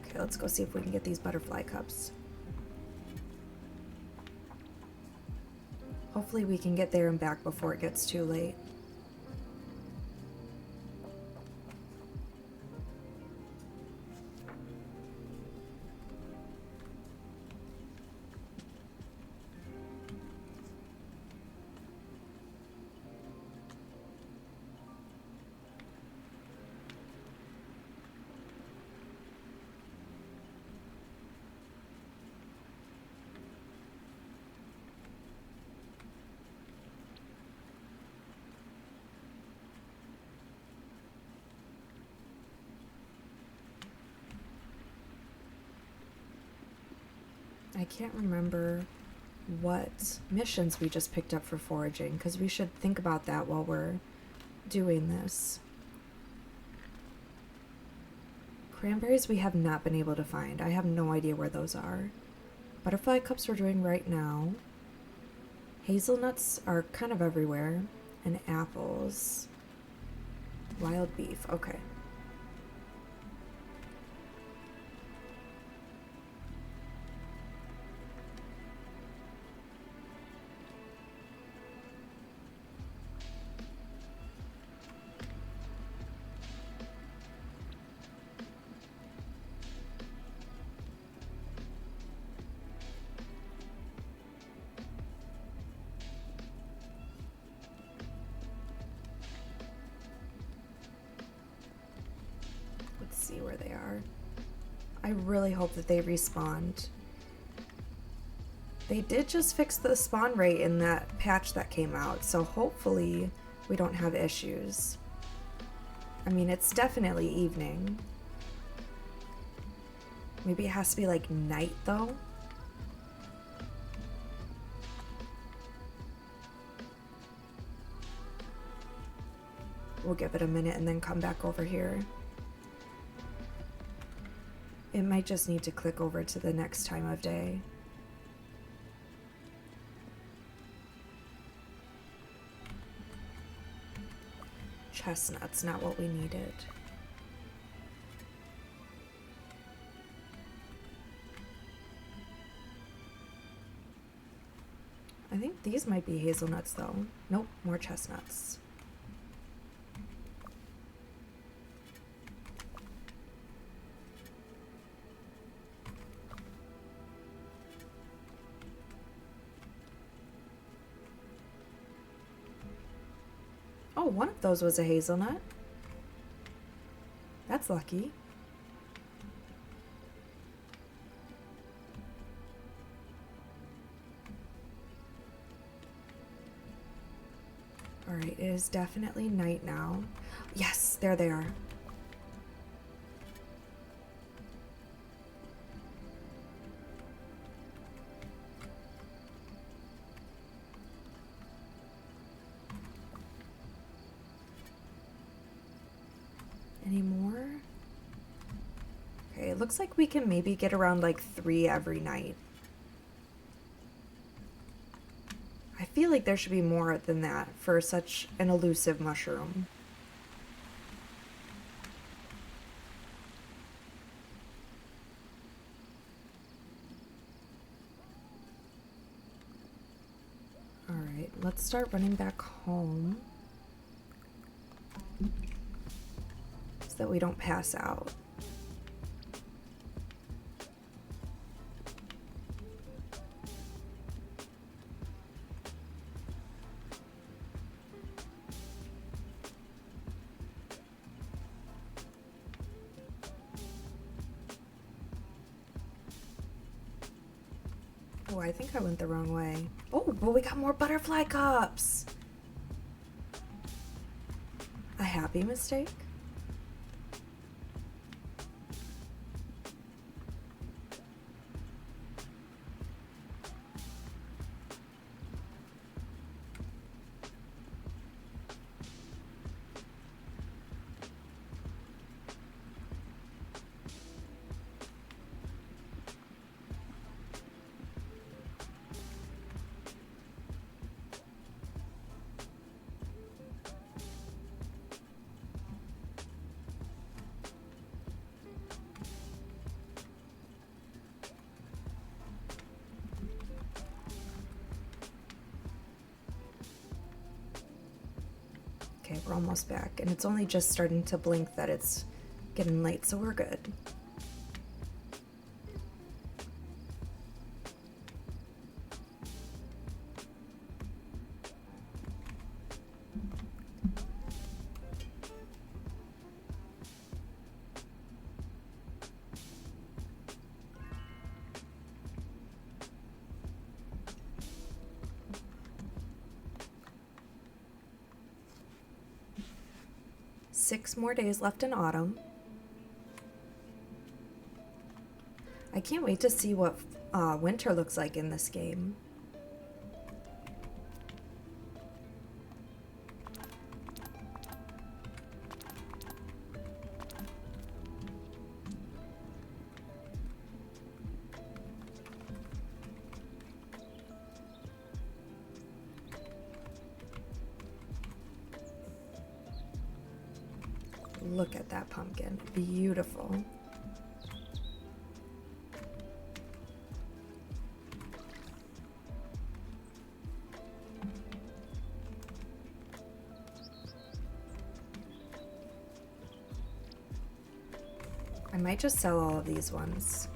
A: Okay, let's go see if we can get these butterfly cups. Hopefully we can get there and back before it gets too late. I can't remember what missions we just picked up for foraging, because we should think about that while we're doing this. Cranberries we have not been able to find. I have no idea where those are. Butterfly cups we're doing right now. Hazelnuts are kind of everywhere. And apples. Wild beef, okay. See where they are. I really hope that they respawned. They did just fix the spawn rate in that patch that came out, so hopefully we don't have issues. I mean, it's definitely evening. Maybe it has to be like night though. We'll give it a minute and then come back over here. It might just need to click over to the next time of day. Chestnuts, not what we needed. I think these might be hazelnuts though. Nope, more chestnuts. Oh, one of those was a hazelnut. That's lucky. All right, it is definitely night now. Yes, there they are. Any more? Okay, it looks like we can maybe get around like 3 every night. I feel like there should be more than that for such an elusive mushroom. Alright, let's start running back home so that we don't pass out. Oh, I think I went the wrong way. Oh, but we got more butterfly cups! A happy mistake? we're almost back. And it's only just starting to blink that it's getting late, so we're good. Six more days left in autumn. I can't wait to see what winter looks like in this game. Look at that pumpkin. Beautiful. I might just sell all of these ones.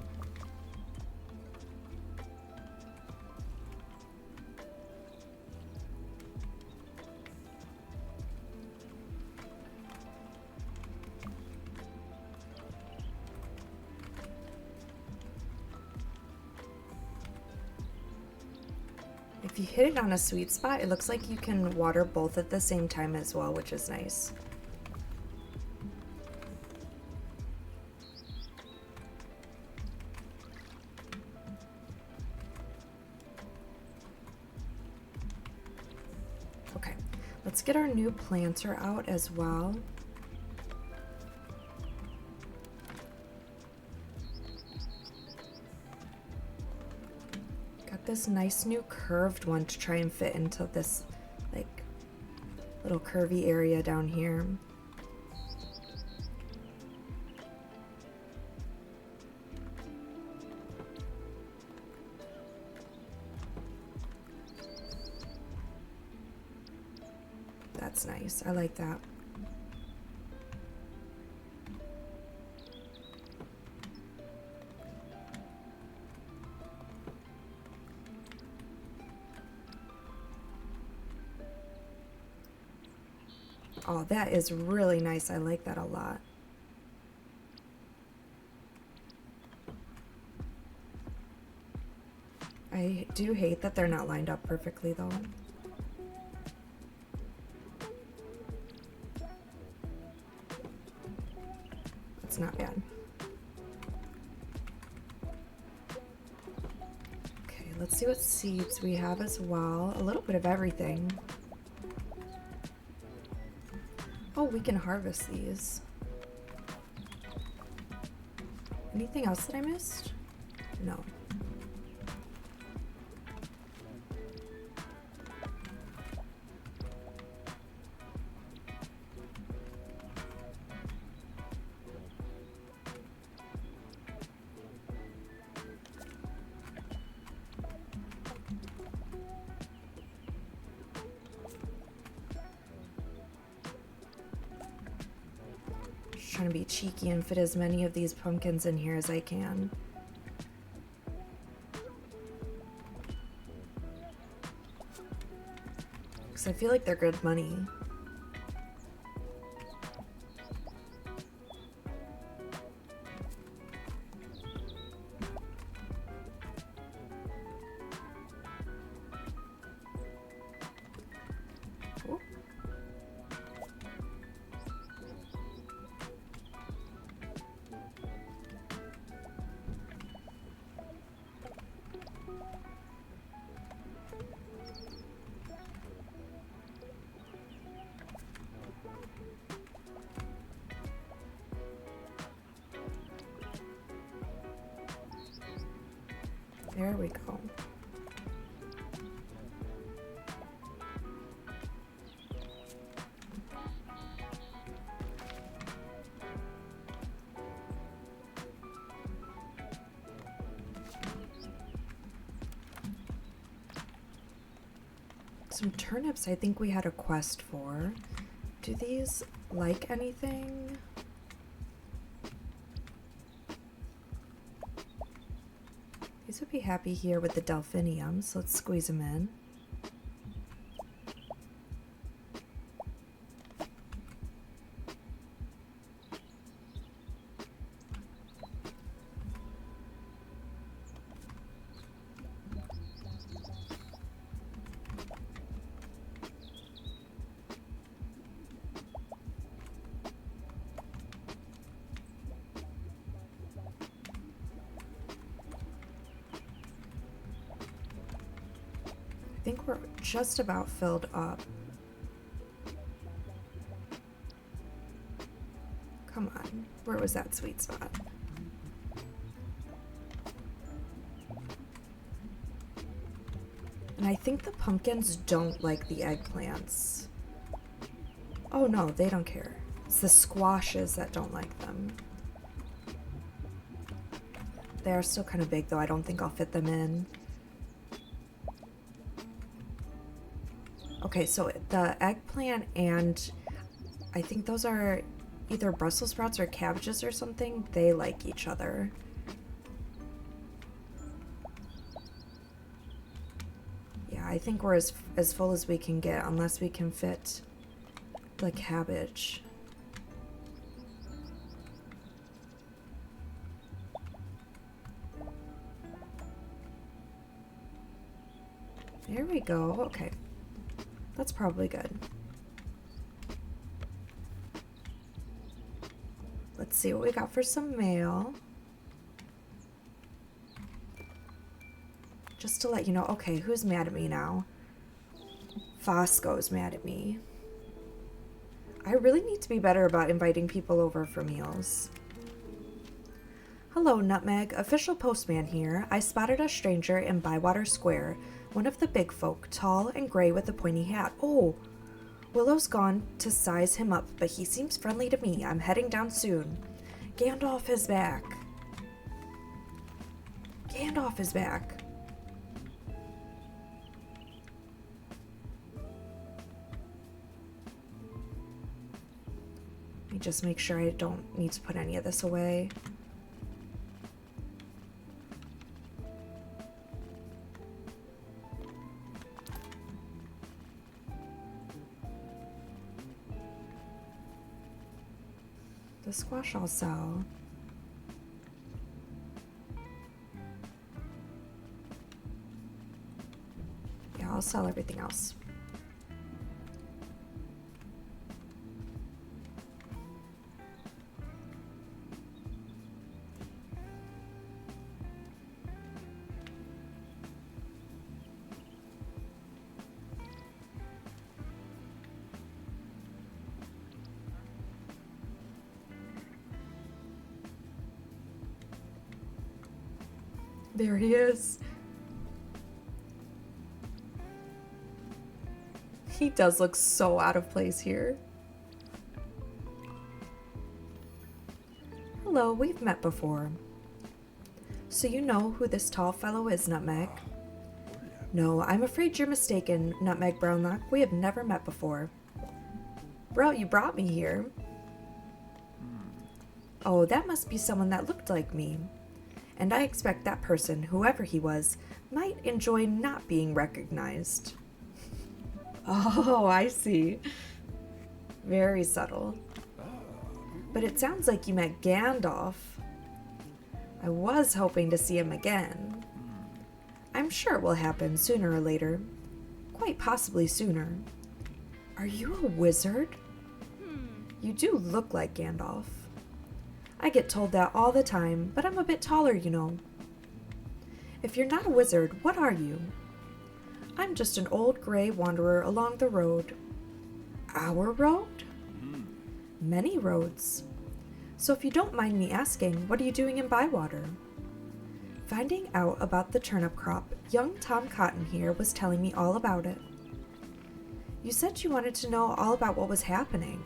A: If you hit it on a sweet spot, it looks like you can water both at the same time as well, which is nice. Okay, let's get our new planter out as well. This nice new curved one to try and fit into this like little curvy area down here. That's nice. I like that. Oh, that is really nice. I like that a lot. I do hate that they're not lined up perfectly though. It's not bad. Okay, let's see what seeds we have as well. A little bit of everything. Oh, we can harvest these. Anything else that I missed? No. Trying to be cheeky and fit as many of these pumpkins in here as I can. Because I feel like they're good money. Ooh. There we go. Some turnips I think we had a quest for. Do these like anything? These would be happy here with the delphiniums. Let's squeeze them in. I think we're just about filled up. Come on, where was that sweet spot? And I think the pumpkins don't like the eggplants. Oh no, they don't care. It's the squashes that don't like them. They are still kind of big though. I don't think I'll fit them in. Okay, so the eggplant and I think those are either Brussels sprouts or cabbages or something. They like each other. Yeah, I think we're as full as we can get unless we can fit the cabbage. There we go. Okay. That's probably good. Let's see what we got for some mail. Just to let you know, okay, who's mad at me now? Fosco's mad at me. I really need to be better about inviting people over for meals. Hello, Nutmeg. Official postman here. I spotted a stranger in Bywater Square. One of the big folk, tall and gray with a pointy hat. Oh, Willow's gone to size him up, but he seems friendly to me. I'm heading down soon. Gandalf is back. Gandalf is back. Let me just make sure I don't need to put any of this away. The squash I'll sell. Yeah, I'll sell everything else. There he is. He does look so out of place here. Hello, we've met before. So you know who this tall fellow is, Nutmeg? No, I'm afraid you're mistaken, Nutmeg Brownlock. We have never met before. Bro, you brought me here. Oh, that must be someone that looked like me. And I expect that person, whoever he was, might enjoy not being recognized. Oh, I see. Very subtle. But it sounds like you met Gandalf. I was hoping to see him again. I'm sure it will happen sooner or later. Quite possibly sooner. Are you a wizard? You do look like Gandalf. I get told that all the time, but I'm a bit taller, you know. If you're not a wizard, what are you? I'm just an old gray wanderer along the road. Our road? Many roads. So if you don't mind me asking, what are you doing in Bywater? Finding out about the turnip crop, young Tom Cotton here was telling me all about it. You said you wanted to know all about what was happening.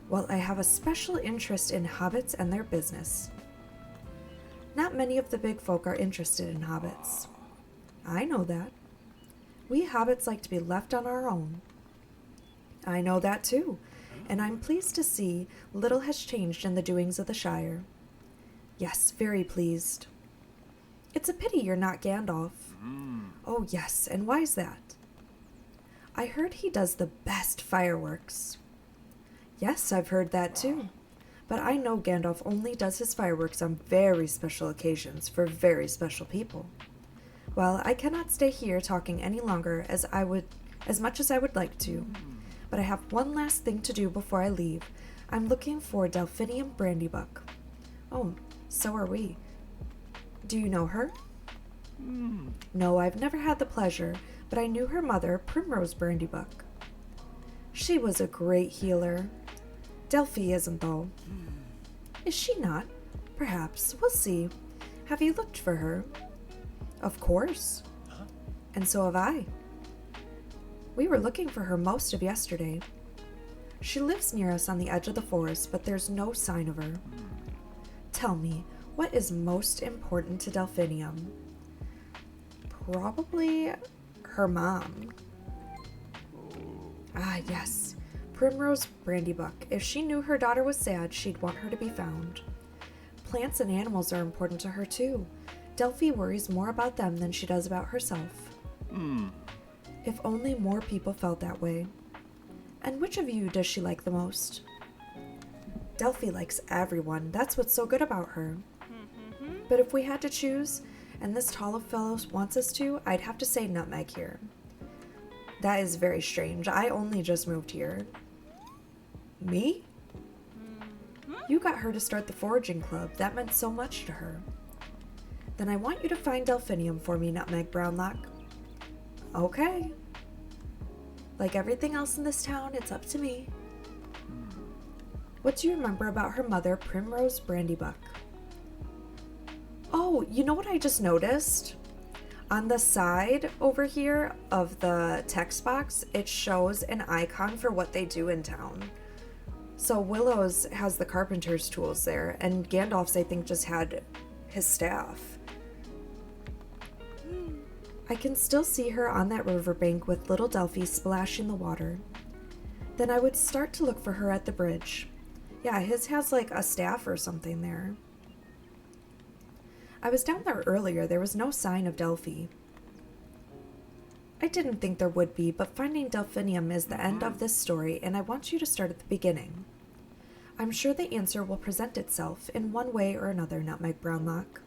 A: Well, I have a special interest in hobbits and their business. Not many of the big folk are interested in hobbits. I know that. We hobbits like to be left on our own. I know that too, and I'm pleased to see little has changed in the doings of the Shire. Yes, very pleased. It's a pity you're not Gandalf. Oh, yes, and why's that? I heard he does the best fireworks. Yes, I've heard that too. But I know Gandalf only does his fireworks on very special occasions for very special people. Well, I cannot stay here talking any longer as much as I would like to. But I have one last thing to do before I leave. I'm looking for Delphinium Brandybuck. Oh, so are we. Do you know her? No, I've never had the pleasure, but I knew her mother, Primrose Brandybuck. She was a great healer. Delphi isn't, though. Is she not? Perhaps. We'll see. Have you looked for her? Of course. And so have I. We were looking for her most of yesterday. She lives near us on the edge of the forest, but there's no sign of her. Tell me, what is most important to Delphinium? Probably her mom. Ah, yes. Primrose Brandybuck. If she knew her daughter was sad, she'd want her to be found. Plants and animals are important to her, too. Delphi worries more about them than she does about herself. If only more people felt that way. And which of you does she like the most? Delphi likes everyone. That's what's so good about her. But if we had to choose, and this tall fellow wants us to, I'd have to say Nutmeg here. That is very strange. I only just moved here. Me? You got her to start the foraging club. That meant so much to her. Then I want you to find Delphinium for me, Nutmeg Brownlock. Okay. Like everything else in this town, it's up to me. What do you remember about her mother, Primrose Brandybuck? Oh, you know what I just noticed? On the side over here of the text box, it shows an icon for what they do in town. So Willow's has the carpenter's tools there, and Gandalf's, I think, just had his staff. I can still see her on that riverbank with little Delphi splashing the water. Then I would start to look for her at the bridge. Yeah, his has like a staff or something there. I was down there earlier. There was no sign of Delphi. I didn't think there would be, but finding Delphinium is the end of this story, and I want you to start at the beginning. I'm sure the answer will present itself in one way or another, Nutmeg Brownlock.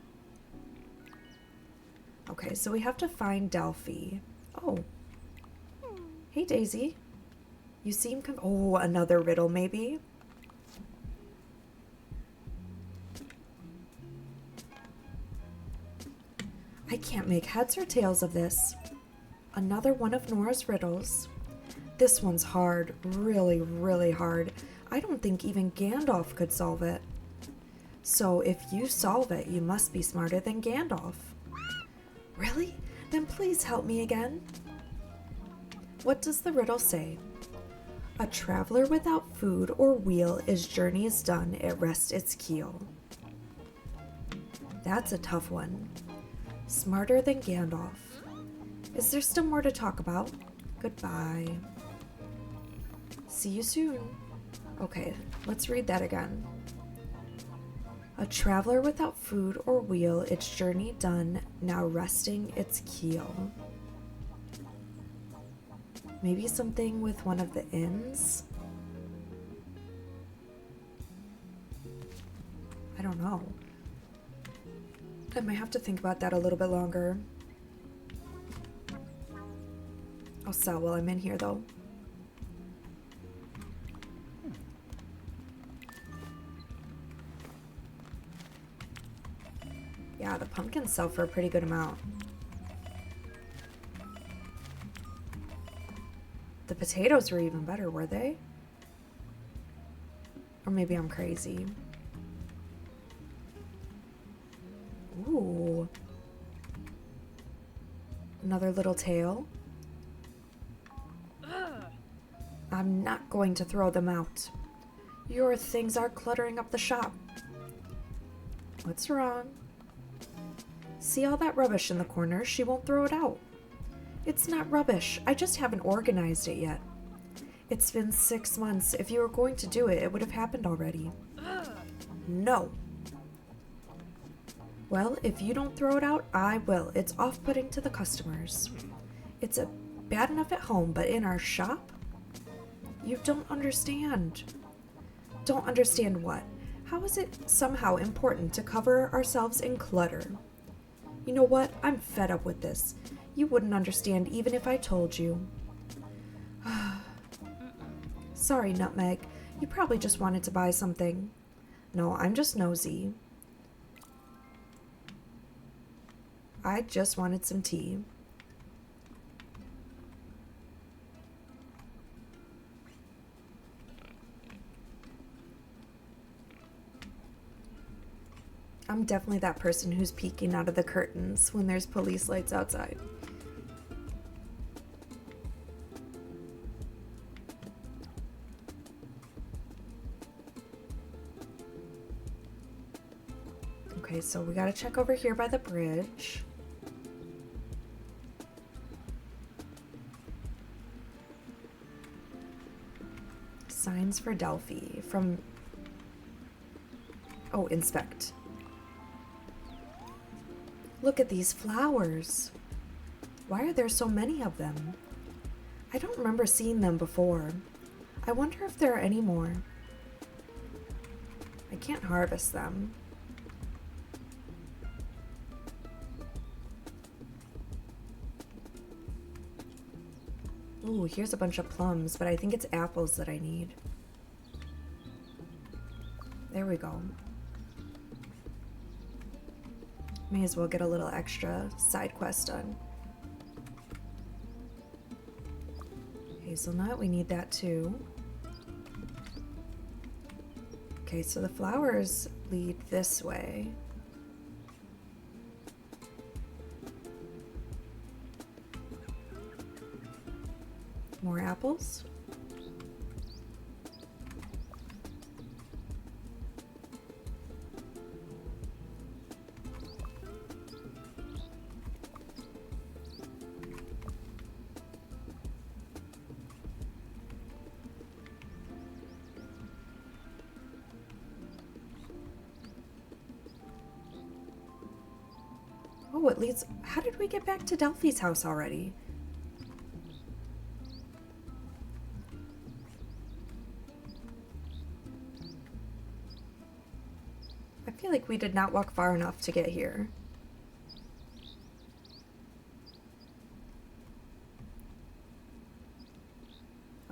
A: Okay, so we have to find Delphi. Oh. Hey, Daisy. You seem oh, another riddle, maybe? I can't make heads or tails of this. Another one of Nora's riddles. This one's hard, really, really hard. I don't think even Gandalf could solve it. So if you solve it, you must be smarter than Gandalf. Really? Then please help me again. What does the riddle say? A traveler without food or wheel, his journey is done, it rests its keel. That's a tough one. Smarter than Gandalf. Is there still more to talk about? Goodbye. See you soon. Okay, let's read that again. A traveler without food or wheel, its journey done, now resting its keel. Maybe something with one of the inns? I don't know. I might have to think about that a little bit longer. I'll sell while I'm in here, though. Yeah, the pumpkins sell for a pretty good amount. The potatoes were even better, were they? Or maybe I'm crazy. Ooh. Another little tail. I'm not going to throw them out. Your things are cluttering up the shop. What's wrong? See all that rubbish in the corner? She won't throw it out. It's not rubbish. I just haven't organized it yet. It's been 6 months. If you were going to do it, it would have happened already. No. Well, if you don't throw it out, I will. It's off-putting to the customers. It's bad enough at home, but in our shop? You don't understand. Don't understand what? How is it somehow important to cover ourselves in clutter? You know what? I'm fed up with this. You wouldn't understand even if I told you. Sorry, Nutmeg. You probably just wanted to buy something. No, I'm just nosy. I just wanted some tea. I'm definitely that person who's peeking out of the curtains when there's police lights outside. Okay, so we gotta check over here by the bridge. Signs for Delphi from... Oh, inspect. Look at these flowers. Why are there so many of them? I don't remember seeing them before. I wonder if there are any more. I can't harvest them. Ooh, here's a bunch of plums, but I think it's apples that I need. There we go. May as well get a little extra side quest done. Hazelnut, we need that too. Okay, so the flowers lead this way. More apples. Oh, it leads... How did we get back to Delphi's house already? I feel like we did not walk far enough to get here.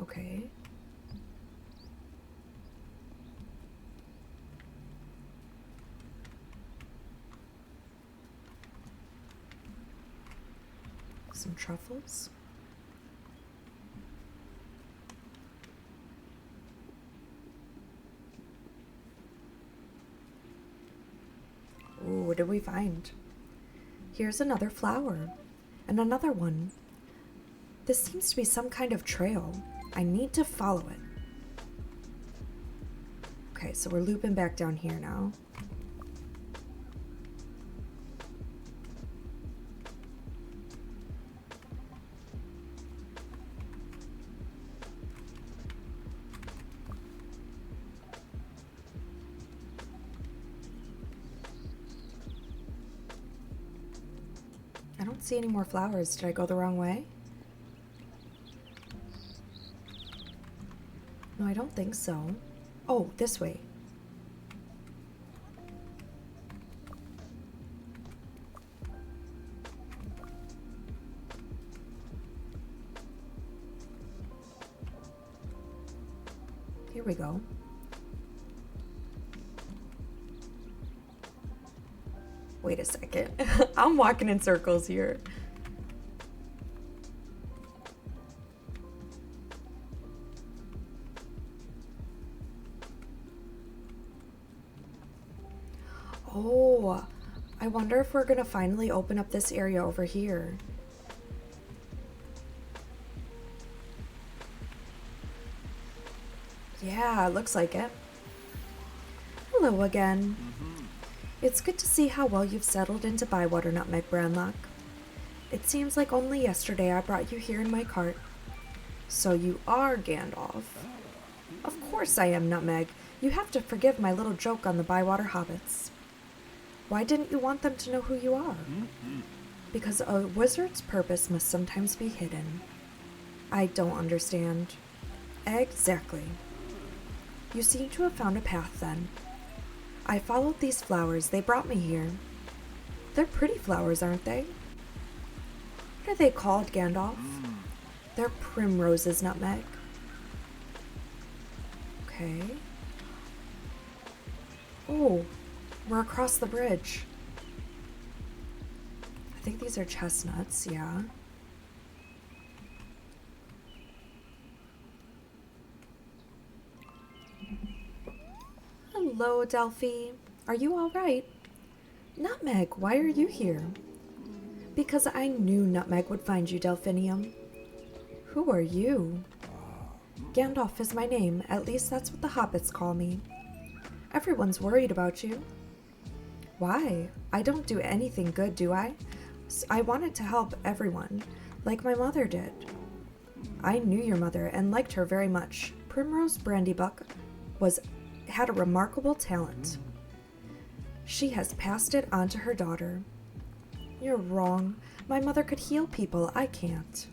A: Okay. Some truffles. Ooh, what did we find? Here's another flower. And another one. This seems to be some kind of trail. I need to follow it. Okay, so we're looping back down here now. I don't see any more flowers. Did I go the wrong way? No, I don't think so. Oh, this way. Here we go. Wait a second. I'm walking in circles here. Oh, I wonder if we're gonna finally open up this area over here. Yeah, looks like it. Hello again. It's good to see how well you've settled into Bywater, Nutmeg Branlock. It seems like only yesterday I brought you here in my cart. So you are Gandalf. Of course I am, Nutmeg. You have to forgive my little joke on the Bywater hobbits. Why didn't you want them to know who you are? Because a wizard's purpose must sometimes be hidden. I don't understand. Exactly. You seem to have found a path then. I followed these flowers. They brought me here. They're pretty flowers, aren't they? What are they called, Gandalf? They're primroses, Nutmeg. Okay. Oh, we're across the bridge. I think these are chestnuts, yeah. Hello, Delphi. Are you all right? Nutmeg, why are you here? Because I knew Nutmeg would find you, Delphinium. Who are you? Gandalf is my name. At least that's what the hobbits call me. Everyone's worried about you. Why? I don't do anything good, do I? I wanted to help everyone, like my mother did. I knew your mother and liked her very much. Primrose Brandybuck had a remarkable talent. She has passed it on to her daughter. You're wrong. My mother could heal people. I can't.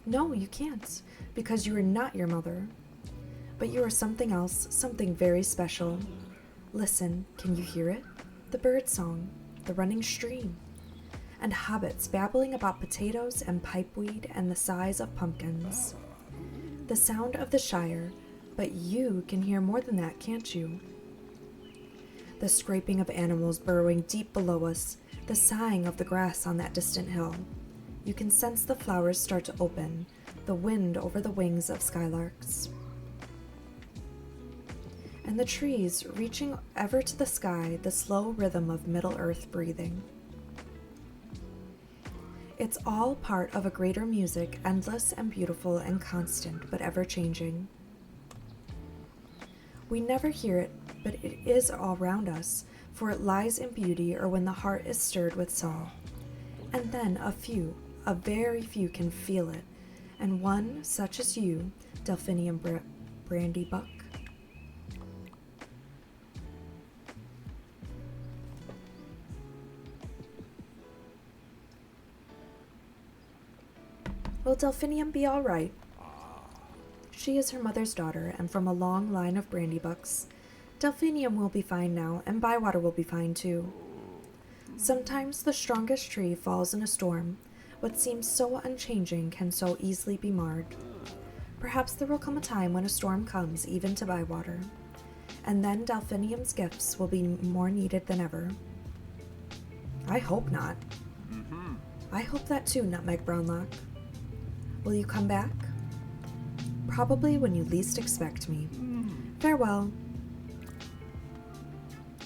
A: No, you can't, because you are not your mother. But you are something else, something very special. Listen, can you hear it? The bird song, the running stream, and hobbits babbling about potatoes and pipeweed and the size of pumpkins. The sound of the Shire, but you can hear more than that, can't you? The scraping of animals burrowing deep below us, the sighing of the grass on that distant hill. You can sense the flowers start to open, the wind over the wings of skylarks. And the trees reaching ever to the sky, the slow rhythm of Middle-earth breathing. It's all part of a greater music, endless and beautiful and constant, but ever-changing. We never hear it, but it is all round us, for it lies in beauty or when the heart is stirred with song. And then a very few can feel it, and one such as you, Delphinium Brandybuck. Will Delphinium be all right? She is her mother's daughter, and from a long line of Brandybucks. Delphinium will be fine now, and Bywater will be fine too. Sometimes the strongest tree falls in a storm. What seems so unchanging can so easily be marred. Perhaps there will come a time when a storm comes even to Bywater, and then Delphinium's gifts will be more needed than ever. I hope not. I hope that too, Nutmeg Brownlock. Will you come back? Probably when you least expect me. Farewell.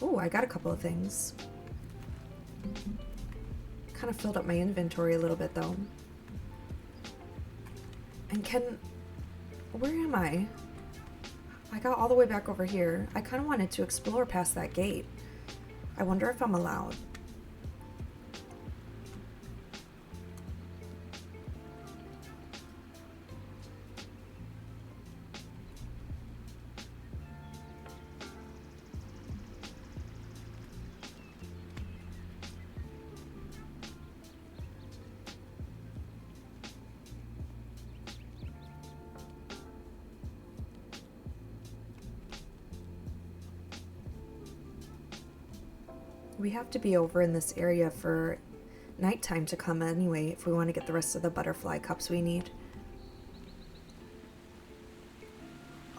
A: Oh, I got a couple of things. Kind of filled up my inventory a little bit though. And where am I? I got all the way back over here. I kind of wanted to explore past that gate. I wonder if I'm allowed. We have to be over in this area for nighttime to come anyway if we want to get the rest of the butterfly cups we need.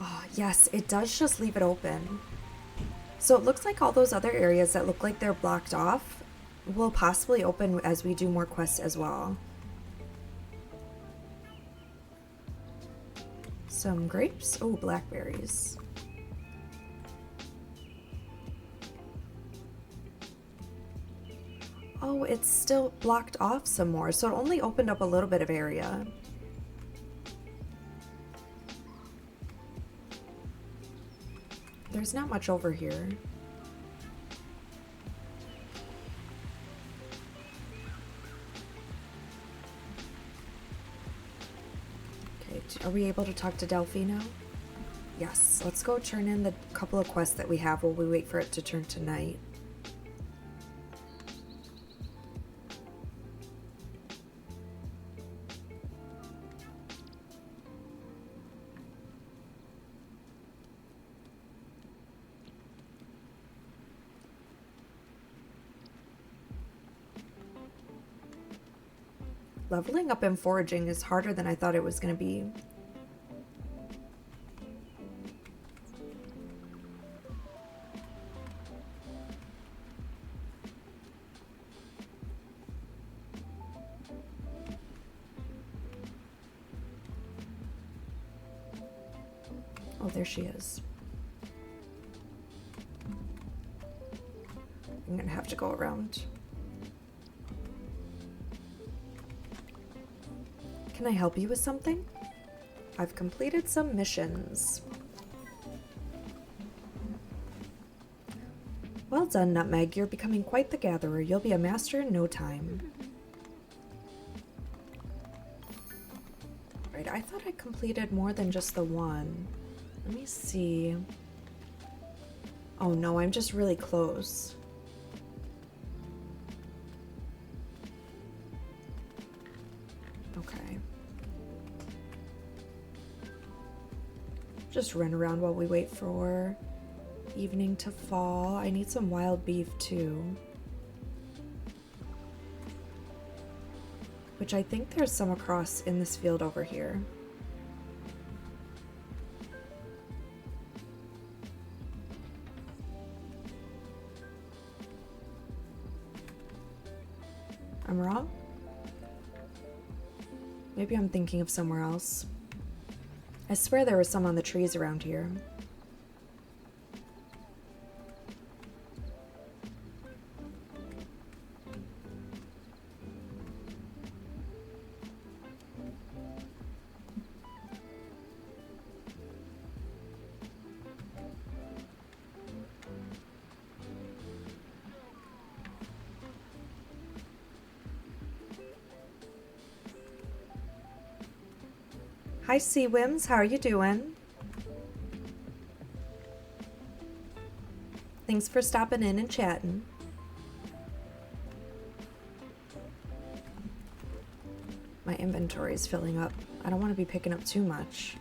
A: Oh, yes, it does just leave it open. So it looks like all those other areas that look like they're blocked off will possibly open as we do more quests as well. Some grapes. Oh, blackberries. Oh, it's still blocked off some more, so it only opened up a little bit of area. There's not much over here. Okay, Are we able to talk to Delphino? Yes, let's go turn in the couple of quests that we have while we wait for it to turn to night. Leveling up and foraging is harder than I thought it was going to be. Oh, there she is. I'm going to have to go around. Can I help you with something? I've completed some missions. Well done, Nutmeg. You're becoming quite the gatherer. You'll be a master in no time. Right, I thought I completed more than just the one. Let me see. Oh no, I'm just really close. Okay. Just run around while we wait for evening to fall. I need some wild beef too. Which I think there's some across in this field over here. I'm wrong? Maybe I'm thinking of somewhere else. I swear there was some on the trees around here. Hi, Seawims. How are you doing? Thanks for stopping in and chatting. My inventory is filling up. I don't want to be picking up too much.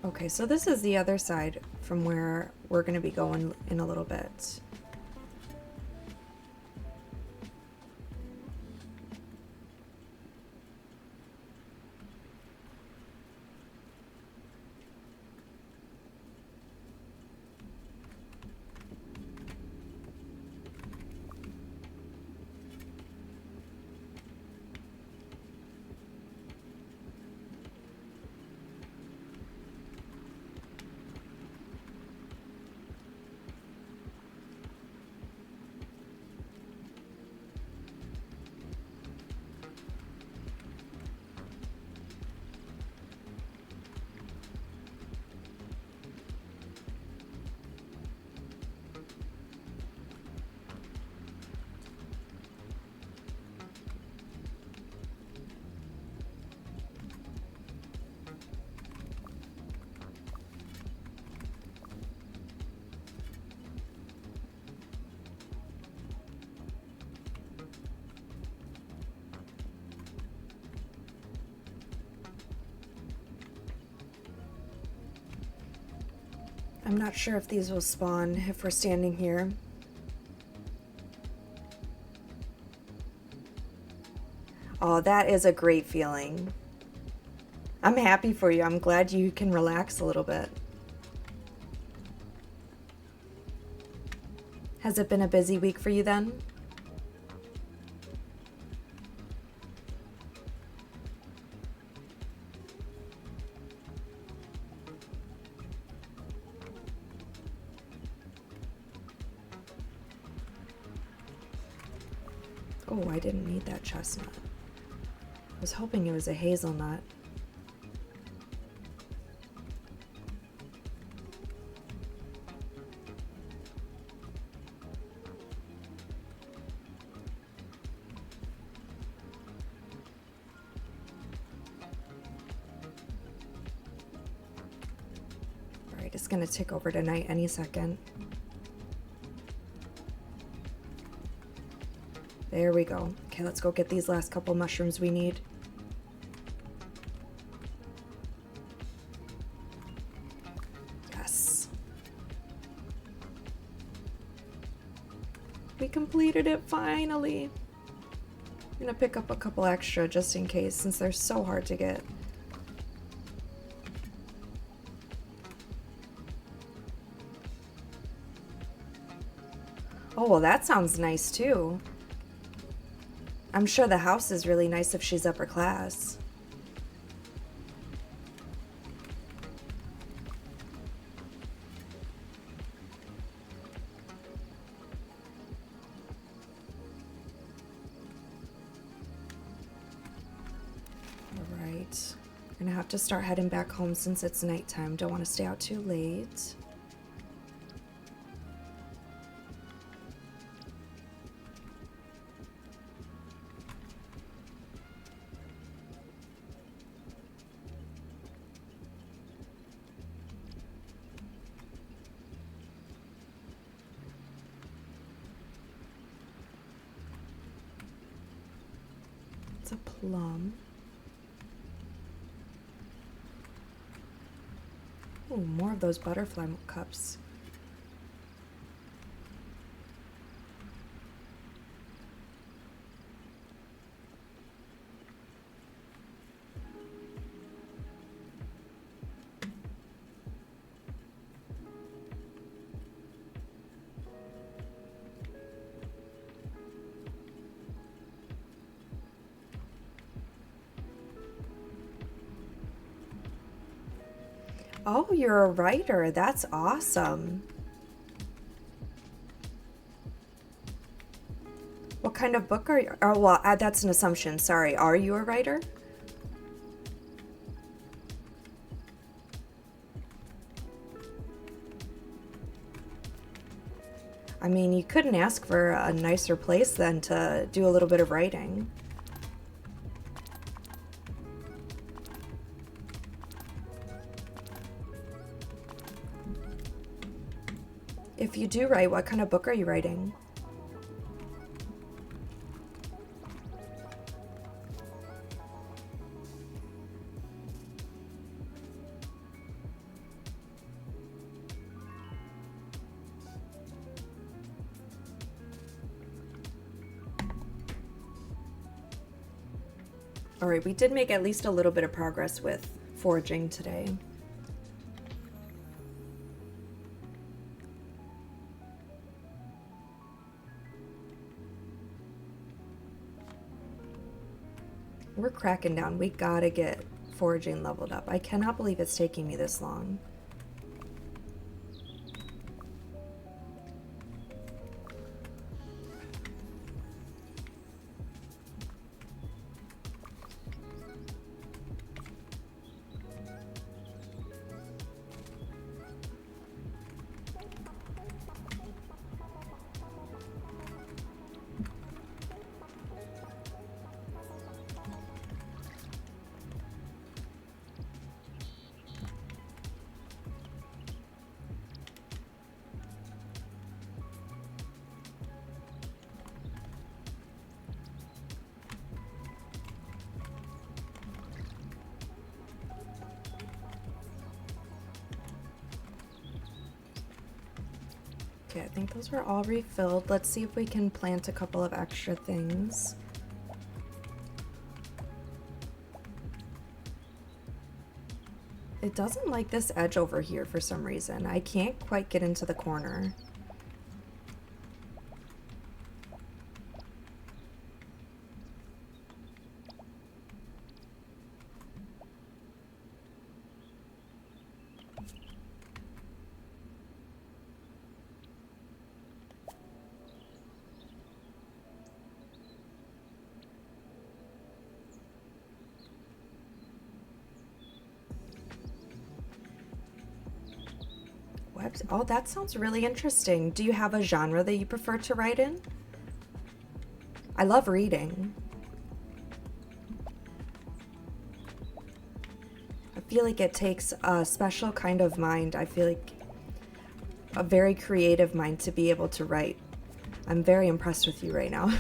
A: Okay, so this is the other side from where we're going to be going in a little bit. I'm not sure if these will spawn if we're standing here. Oh, that is a great feeling. I'm happy for you. I'm glad you can relax a little bit. Has it been a busy week for you then? Oh, I didn't need that chestnut. I was hoping it was a hazelnut. It's gonna tick over tonight any second. There we go. Okay, let's go get these last couple mushrooms we need. Yes. We completed it finally. I'm gonna pick up a couple extra just in case, since they're so hard to get. Oh, well, that sounds nice too. I'm sure the house is really nice if she's upper class. All right. I'm gonna have to start heading back home since it's nighttime. Don't want to stay out too late. It's a plum. Oh, more of those butterfly cups. Oh, you're a writer. That's awesome. What kind of book are you? Oh, well, that's an assumption. Sorry. Are you a writer? I mean, you couldn't ask for a nicer place than to do a little bit of writing. If you do write, what kind of book are you writing? All right, we did make at least a little bit of progress with foraging today. We're cracking down. We gotta get foraging leveled up. I cannot believe it's taking me this long. Okay, I think those are all refilled. Let's see if we can plant a couple of extra things. It doesn't like this edge over here for some reason. I can't quite get into the corner. Oh, that sounds really interesting. Do you have a genre that you prefer to write in? I love reading. I feel like it takes a special kind of mind. I feel like a very creative mind to be able to write. I'm very impressed with you right now.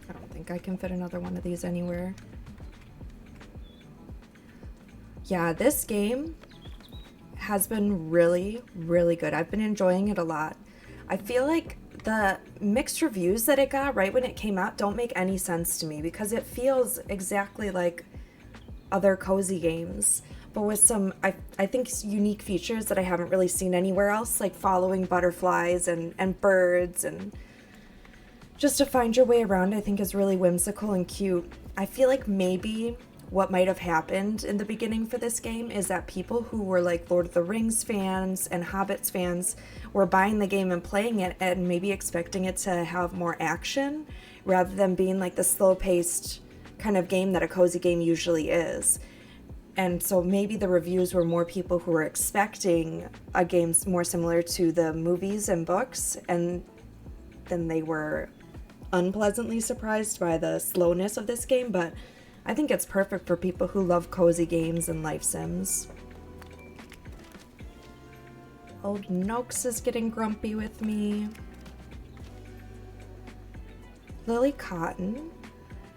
A: I don't think I can fit another one of these anywhere. Yeah, this game has been really, really good. I've been enjoying it a lot. I feel like the mixed reviews that it got right when it came out don't make any sense to me because it feels exactly like other cozy games, but with some, I think, unique features that I haven't really seen anywhere else, like following butterflies and birds, and just to find your way around, I think is really whimsical and cute. I feel like maybe what might have happened in the beginning for this game is that people who were like Lord of the Rings fans and Hobbits fans were buying the game and playing it and maybe expecting it to have more action rather than being like the slow-paced kind of game that a cozy game usually is. And so maybe the reviews were more people who were expecting a game more similar to the movies and books, and then they were unpleasantly surprised by the slowness of this game. But I think it's perfect for people who love cozy games and life sims. Old Noakes is getting grumpy with me. Lily Cotton,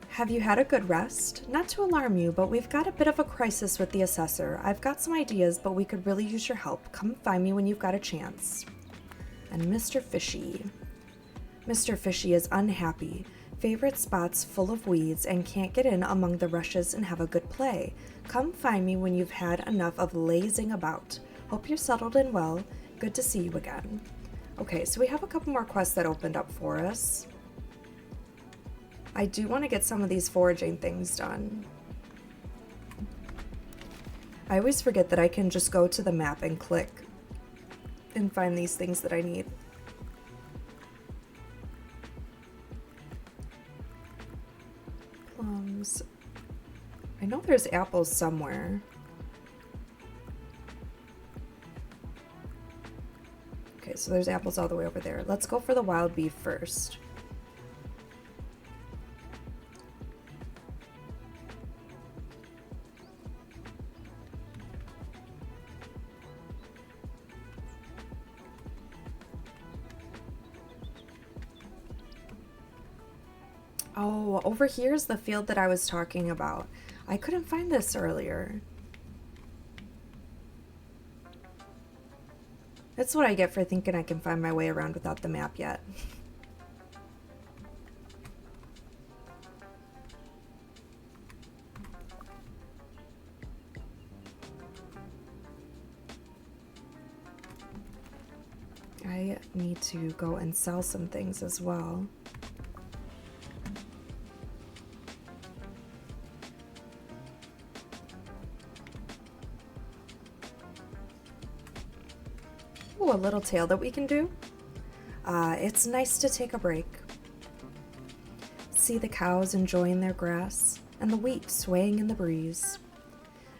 A: have you had a good rest? Not to alarm you, but we've got a bit of a crisis with the assessor. I've got some ideas, but we could really use your help. Come find me when you've got a chance. And Mr. Fishy. Mr. Fishy is unhappy. Favorite spots full of weeds and can't get in among the rushes and have a good play. Come find me when you've had enough of lazing about. Hope you're settled in well. Good to see you again. Okay, so we have a couple more quests that opened up for us. I do want to get some of these foraging things done. I always forget that I can just go to the map and click and find these things that I need. Plums. I know there's apples somewhere. Okay, so there's apples all the way over there. Let's go for the wild beef first. Oh, over here's the field that I was talking about. I couldn't find this earlier. That's what I get for thinking I can find my way around without the map yet. I need to go and sell some things as well. Ooh, a little tale that we can do. It's nice to take a break. See the cows enjoying their grass and the wheat swaying in the breeze.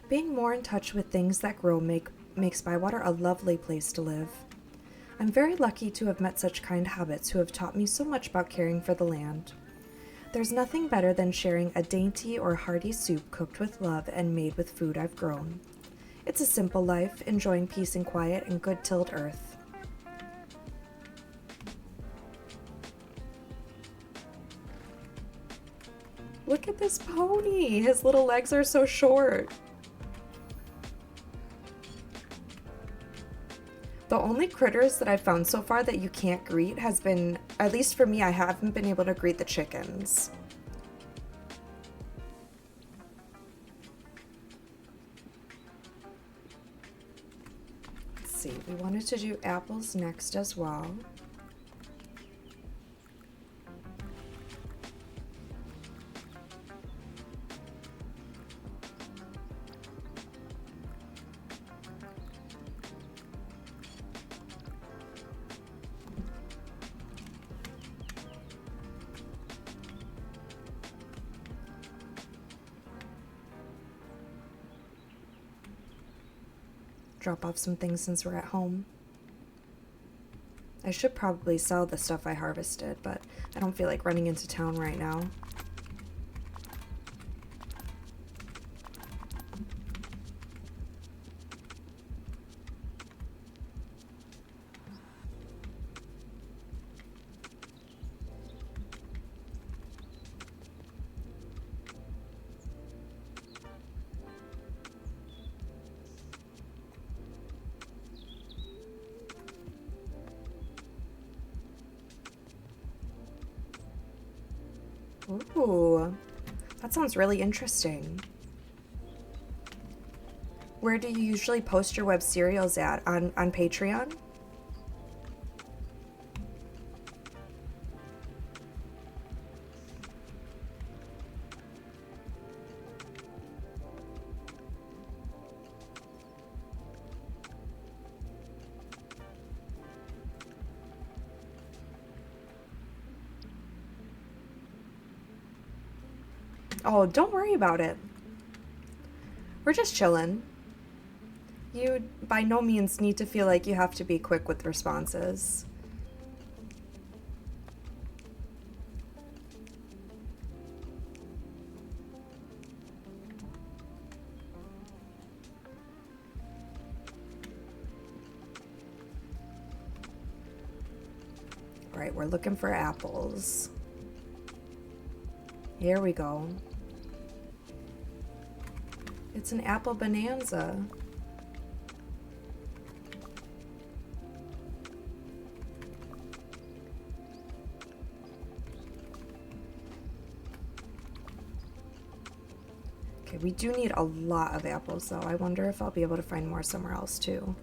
A: Being more in touch with things that grow makes Bywater a lovely place to live. I'm very lucky to have met such kind hobbits who have taught me so much about caring for the land. There's nothing better than sharing a dainty or hearty soup cooked with love and made with food I've grown. It's a simple life, enjoying peace and quiet and good tilled earth. Look at this pony! His little legs are so short. The only critters that I've found so far that you can't greet has been, at least for me, I haven't been able to greet the chickens. Let's see, we wanted to do apples next as well. drop off some things since we're at home. I should probably sell the stuff I harvested, but I don't feel like running into town right now. Ooh, that sounds really interesting. Where do you usually post your web serials at? On Patreon? Oh, don't worry about it. We're just chilling. You by no means need to feel like you have to be quick with responses. All right, we're looking for apples. Here we go. It's an apple bonanza. Okay, we do need a lot of apples though. I wonder if I'll be able to find more somewhere else too.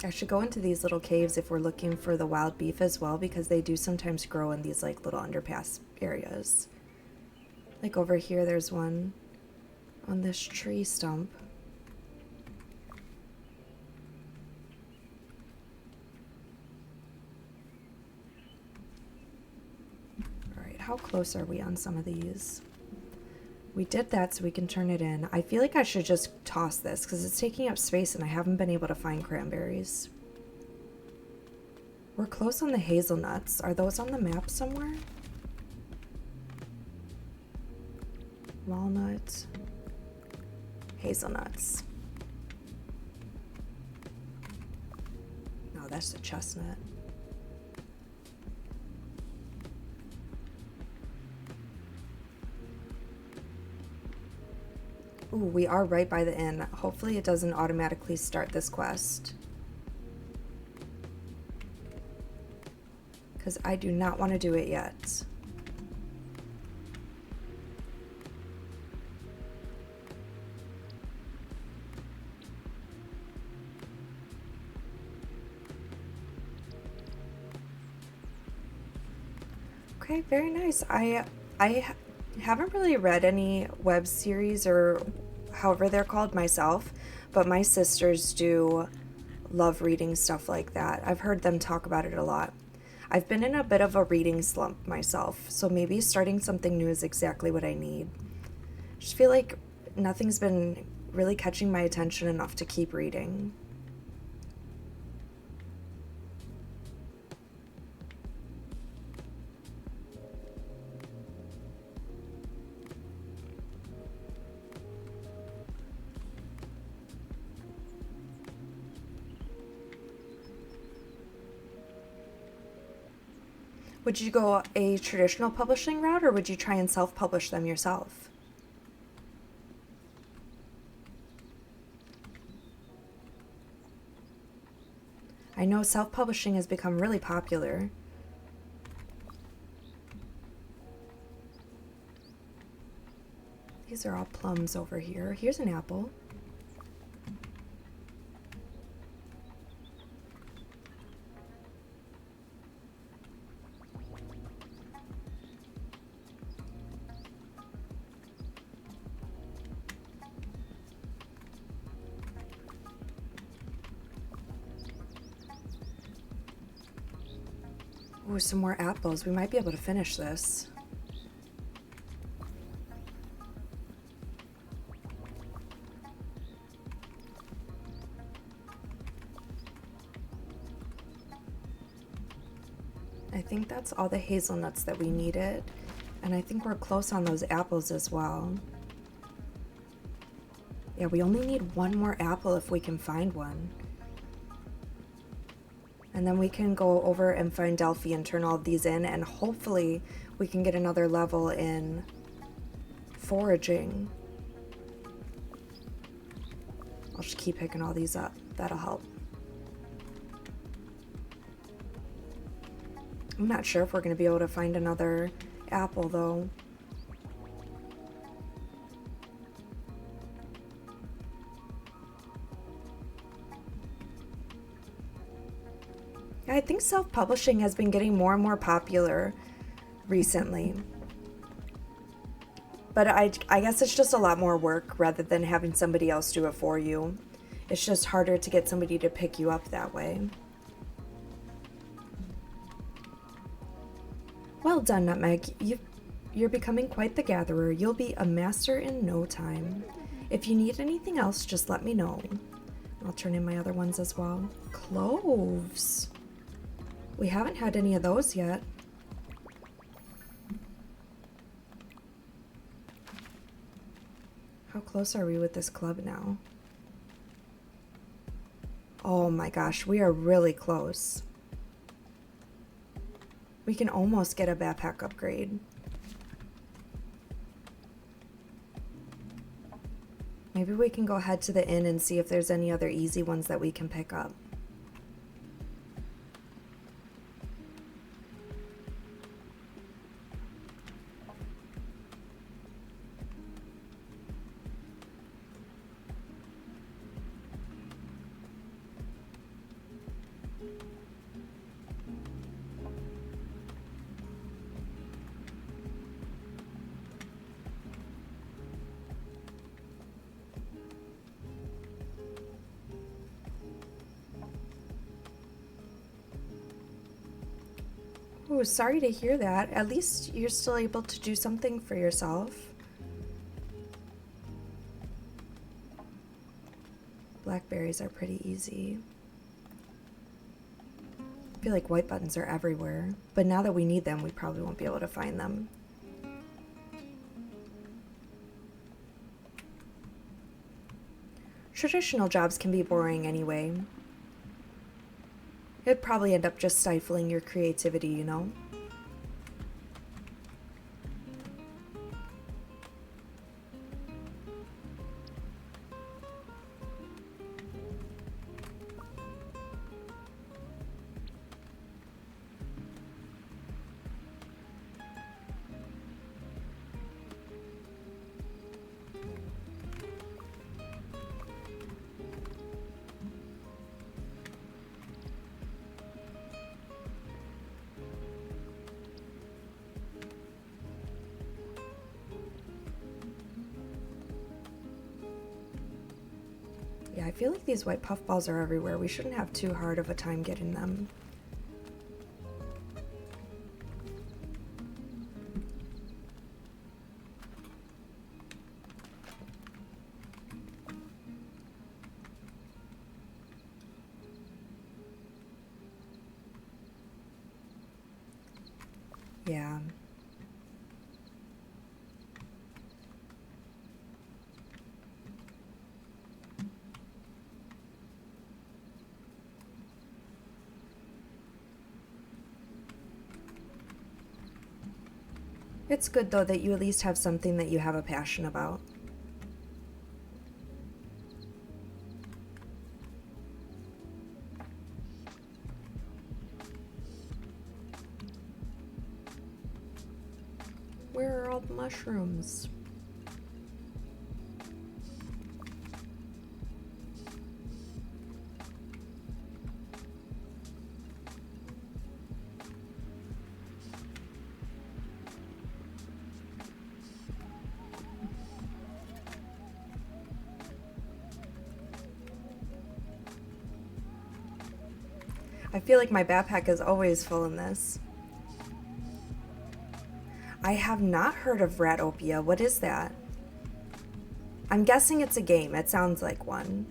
A: I should go into these little caves if we're looking for the wild beef as well, because they do sometimes grow in these like little underpass areas. Like over here, there's one on this tree stump. All right, how close are we on some of these? We did that so we can turn it in. I feel like I should just toss this because it's taking up space and I haven't been able to find cranberries. We're close on the hazelnuts. Are those on the map somewhere? Walnut. Hazelnuts. No, that's the chestnut. Ooh, we are right by the inn. Hopefully it doesn't automatically start this quest. Because I do not want to do it yet. Okay, very nice. I haven't really read any web series or however they're called myself, but my sisters do love reading stuff like that. I've heard them talk about it a lot. I've been in a bit of a reading slump myself, so maybe starting something new is exactly what I need. I just feel like nothing's been really catching my attention enough to keep reading. Would you go a traditional publishing route or would you try and self-publish them yourself? I know self-publishing has become really popular. These are all plums over here. Here's an apple. Ooh, some more apples. We might be able to finish this. I think that's all the hazelnuts that we needed. And I think we're close on those apples as well. Yeah, we only need one more apple if we can find one. And then we can go over and find Delphi and turn all of these in, and hopefully we can get another level in foraging. I'll just keep picking all these up. That'll help. I'm not sure if we're going to be able to find another apple though. I think self-publishing has been getting more and more popular recently. But I guess it's just a lot more work rather than having somebody else do it for you. It's just harder to get somebody to pick you up that way. Well done, Nutmeg. You're becoming quite the gatherer. You'll be a master in no time. If you need anything else, just let me know. I'll turn in my other ones as well. Cloves. We haven't had any of those yet. How close are we with this club now? Oh my gosh, we are really close. We can almost get a backpack upgrade. Maybe we can go head to the inn and see if there's any other easy ones that we can pick up. Oh, sorry to hear that. At least you're still able to do something for yourself. Blackberries are pretty easy. I feel like white buttons are everywhere, but now that we need them, we probably won't be able to find them. Traditional jobs can be boring anyway. It'd probably end up just stifling your creativity, you know? Yeah, I feel like these white puffballs are everywhere. We shouldn't have too hard of a time getting them. Yeah. It's good though that you at least have something that you have a passion about. Where are all the mushrooms? I feel like my backpack is always full in this. I have not heard of Ratopia. What is that? I'm guessing it's a game. It sounds like one.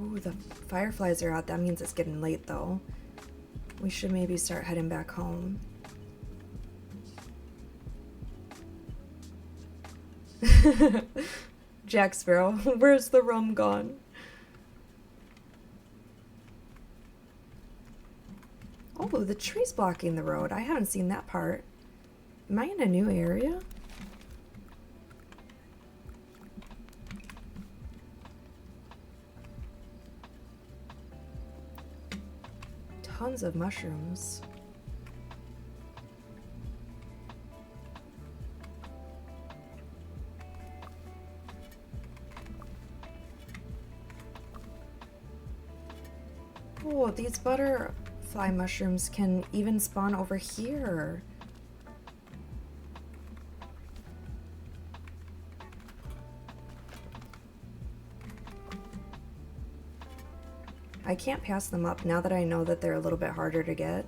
A: Ooh, the fireflies are out. That means it's getting late, though. We should maybe start heading back home. Jack Sparrow, where's the rum gone? Oh, the tree's blocking the road. I haven't seen that part. Am I in a new area? Tons of mushrooms. Oh, these butterfly mushrooms can even spawn over here. I can't pass them up now that I know that they're a little bit harder to get.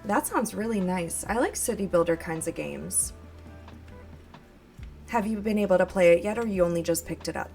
A: That sounds really nice. I like city builder kinds of games. Have you been able to play it yet, or you only just picked it up?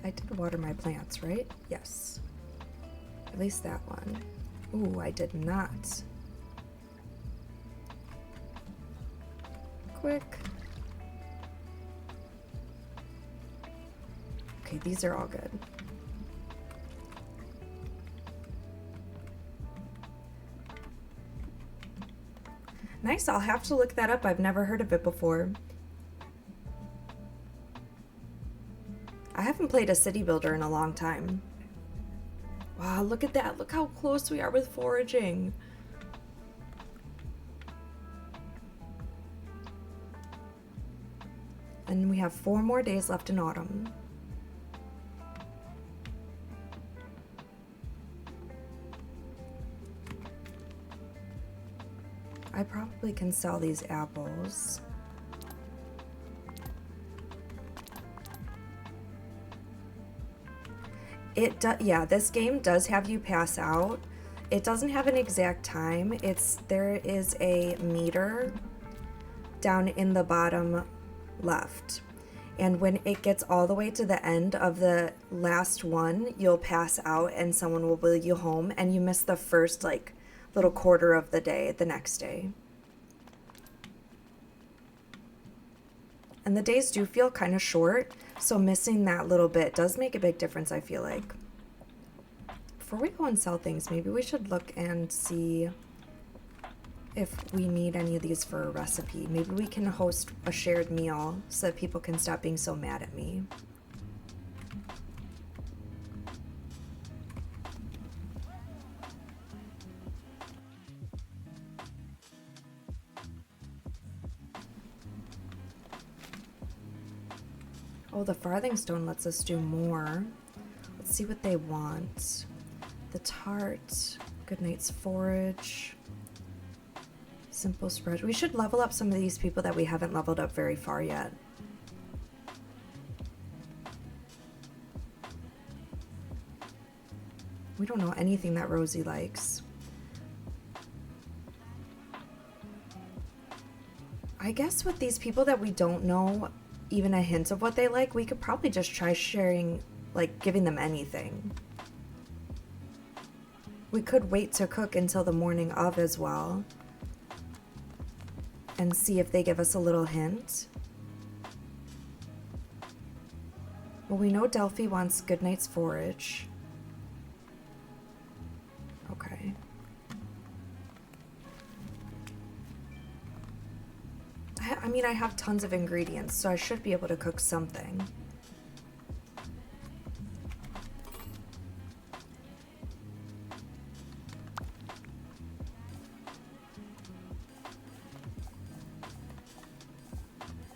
A: I did water my plants, right? Yes. At least that one. Ooh, I did not. Quick. Okay, these are all good. Nice, I'll have to look that up. I've never heard of it before. I haven't played a city builder in a long time. Wow, look at that. Look how close we are with foraging. And we have 4 more days left in autumn. I probably can sell these apples. Yeah, this game does have you pass out. It doesn't have an exact time. There is a meter down in the bottom left. And when it gets all the way to the end of the last one, you'll pass out and someone will wheel you home, and you miss the first like little quarter of the day the next day. And the days do feel kind of short, so missing that little bit does make a big difference, I feel like. Before we go and sell things, maybe we should look and see if we need any of these for a recipe. Maybe we can host a shared meal so that people can stop being so mad at me. Oh, the farthing stone lets us do more. Let's see what they want. The tart. Good night's forage. Simple spread. We should level up some of these people that we haven't leveled up very far yet. We don't know anything that Rosie likes. I guess with these people that we don't know even a hint of what they like, we could probably just try sharing, like giving them anything. We could wait to cook until the morning of as well and see if they give us a little hint. Well, we know Delphi wants good night's forage. Okay. I mean, I have tons of ingredients, so I should be able to cook something.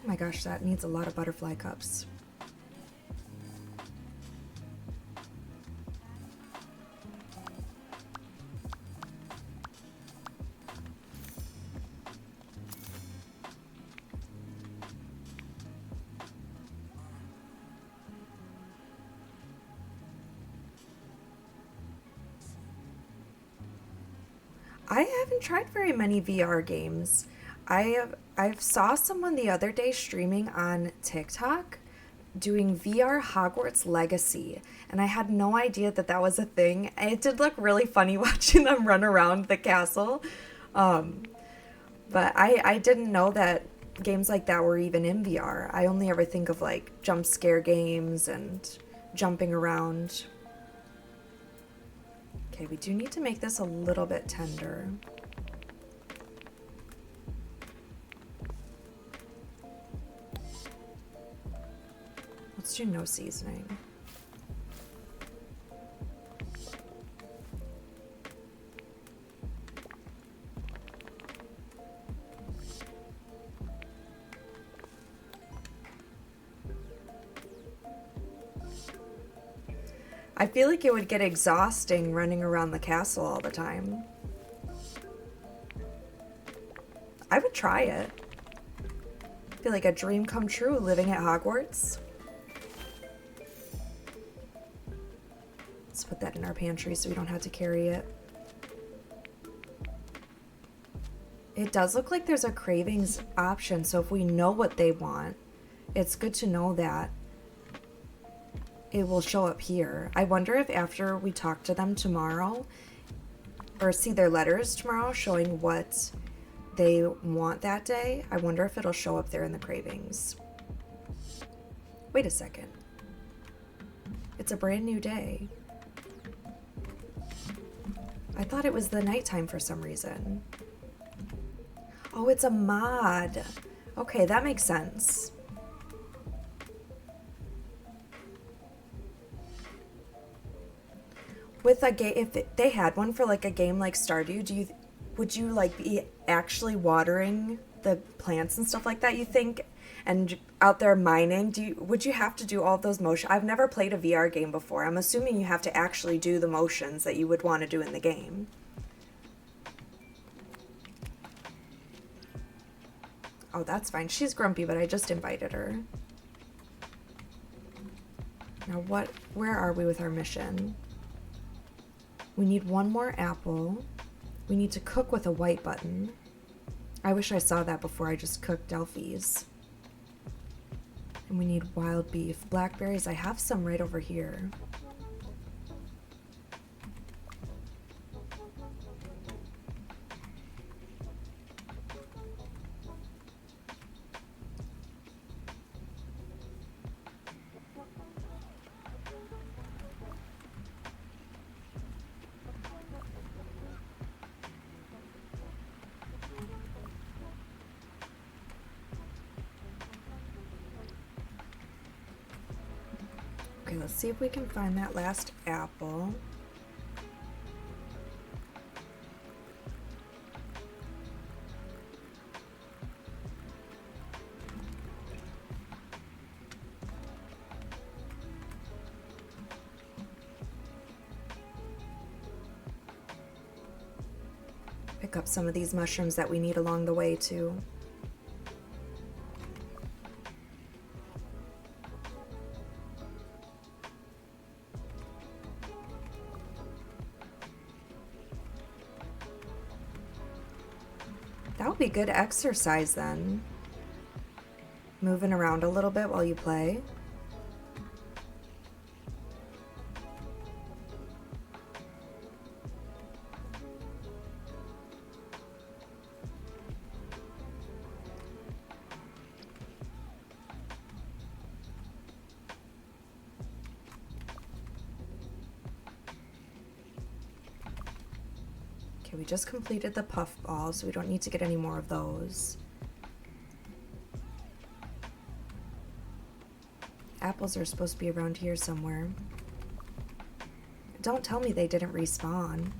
A: Oh my gosh, that needs a lot of butterfly cups. I haven't tried very many VR games. I've saw someone the other day streaming on TikTok doing VR Hogwarts Legacy, and I had no idea that that was a thing. And it did look really funny watching them run around the castle. But I didn't know that games like that were even in VR. I only ever think of like jump scare games and jumping around. Okay, we do need to make this a little bit tender. Let's do no seasoning. I feel like it would get exhausting running around the castle all the time. I would try it. I feel like a dream come true living at Hogwarts. Let's put that in our pantry so we don't have to carry it. It does look like there's a cravings option, so if we know what they want, it's good to know that it will show up here. I wonder if after we talk to them tomorrow, or see their letters tomorrow showing what they want that day, I wonder if it'll show up there in the cravings. Wait a second. It's a brand new day. I thought it was the nighttime for some reason. Oh, it's a mod. Okay, that makes sense. With a game, if they had one for like a game like Stardew, would you like be actually watering the plants and stuff like that, you think, and out there mining? Would you have to do all those motions? I've never played a VR game before. I'm assuming you have to actually do the motions that you would want to do in the game. Oh, that's fine. She's grumpy, but I just invited her. Now where are we with our mission? We need one more apple. We need to cook with a white button. I wish I saw that before I just cooked Delphi's. And we need wild beef. Blackberries, I have some right over here. Okay, let's see if we can find that last apple. pick up some of these mushrooms that we need along the way too. That would be good exercise then. Moving around a little bit while you play. Okay, we just completed the puff ball, so we don't need to get any more of those. Apples are supposed to be around here somewhere. Don't tell me they didn't respawn.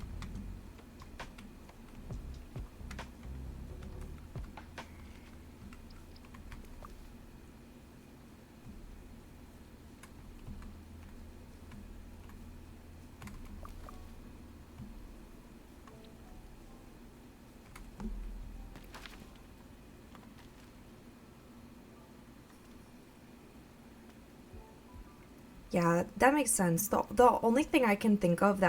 A: Yeah, that makes sense. The only thing I can think of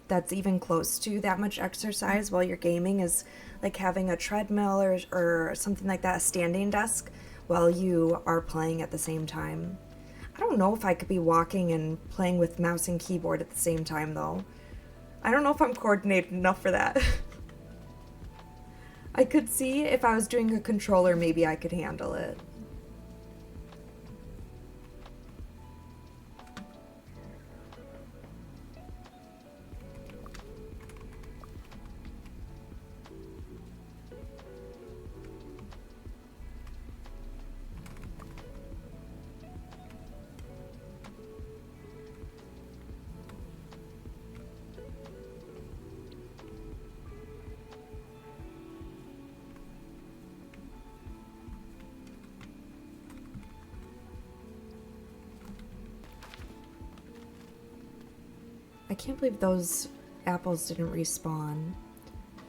A: that's even close to that much exercise while you're gaming is like having a treadmill or something like that, a standing desk while you are playing at the same time. I don't know if I could be walking and playing with mouse and keyboard at the same time though. I don't know if I'm coordinated enough for that. I could see if I was doing a controller, maybe I could handle it. I can't believe those apples didn't respawn.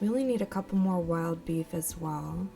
A: We only need a couple more wild beef as well.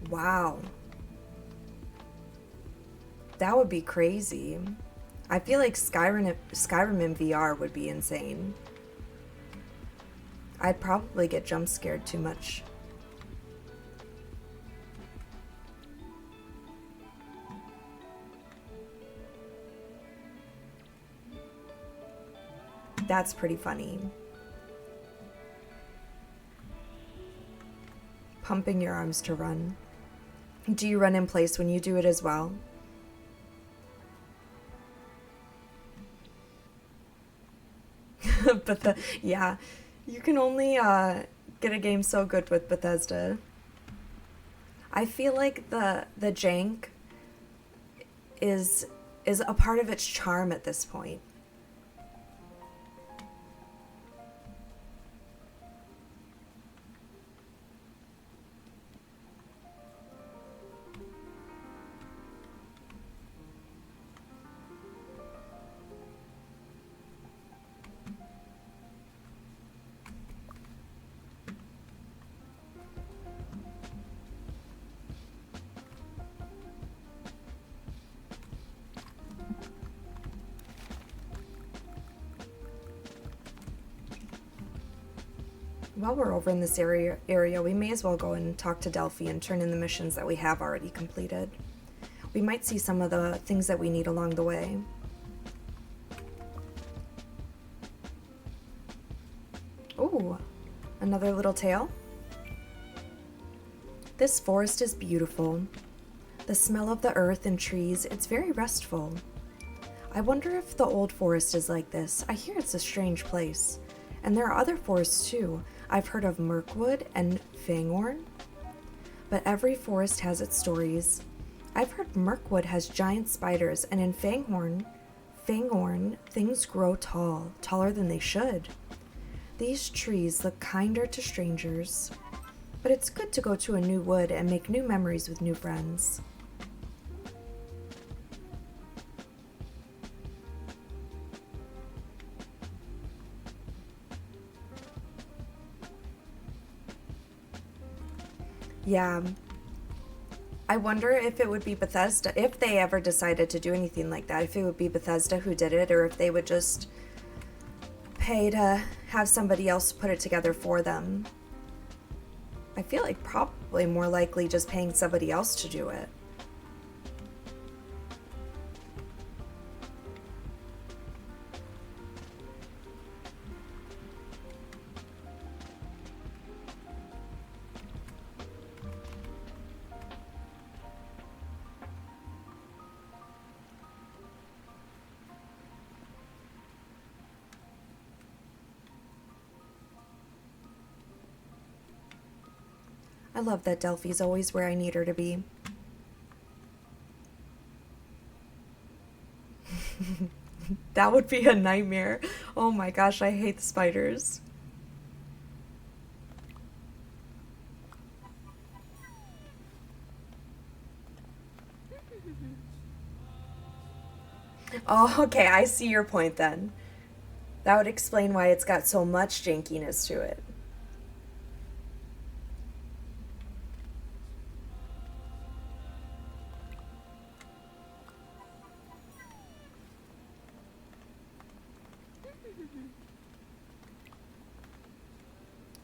A: Wow. That would be crazy. I feel like Skyrim in VR would be insane. I'd probably get jump scared too much. That's pretty funny. Pumping your arms to run. Do you run in place when you do it as well? But yeah, you can only get a game so good with Bethesda. I feel like the jank is a part of its charm at this point. While we're over in this area, we may as well go and talk to Delphi and turn in the missions that we have already completed. We might see some of the things that we need along the way. Ooh, another little tail. This forest is beautiful. The smell of the earth and trees, it's very restful. I wonder if the old forest is like this. I hear it's a strange place. And there are other forests too. I've heard of Mirkwood and Fangorn. But every forest has its stories. I've heard Mirkwood has giant spiders, and in Fangorn, things grow tall, taller than they should. These trees look kinder to strangers. But it's good to go to a new wood and make new memories with new friends. Yeah. I wonder if it would be Bethesda, if they ever decided to do anything like that, if it would be Bethesda who did it, or if they would just pay to have somebody else put it together for them. I feel like probably more likely just paying somebody else to do it. I love that Delphi's always where I need her to be. That would be a nightmare. Oh my gosh, I hate the spiders. Oh, okay, I see your point then. That would explain why it's got so much jankiness to it.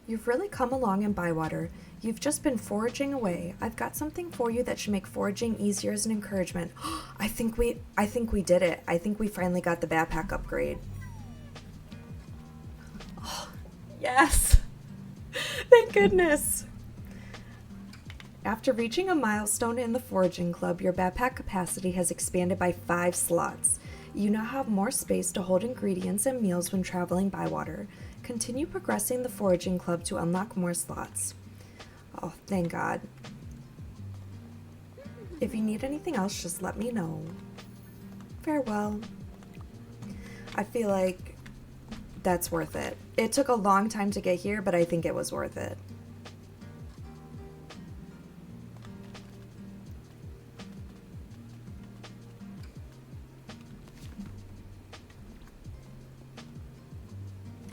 A: You've really come along in Bywater. You've just been foraging away. I've got something for you that should make foraging easier as an encouragement. I think we did it. I think we finally got the backpack upgrade. Oh, yes. Thank goodness. After reaching a milestone in the foraging club, your backpack capacity has expanded by 5 slots. You now have more space to hold ingredients and meals when traveling by water. Continue progressing the foraging club to unlock more slots. Oh, thank God. If you need anything else, just let me know. Farewell. I feel like that's worth it. It took a long time to get here, but I think it was worth it.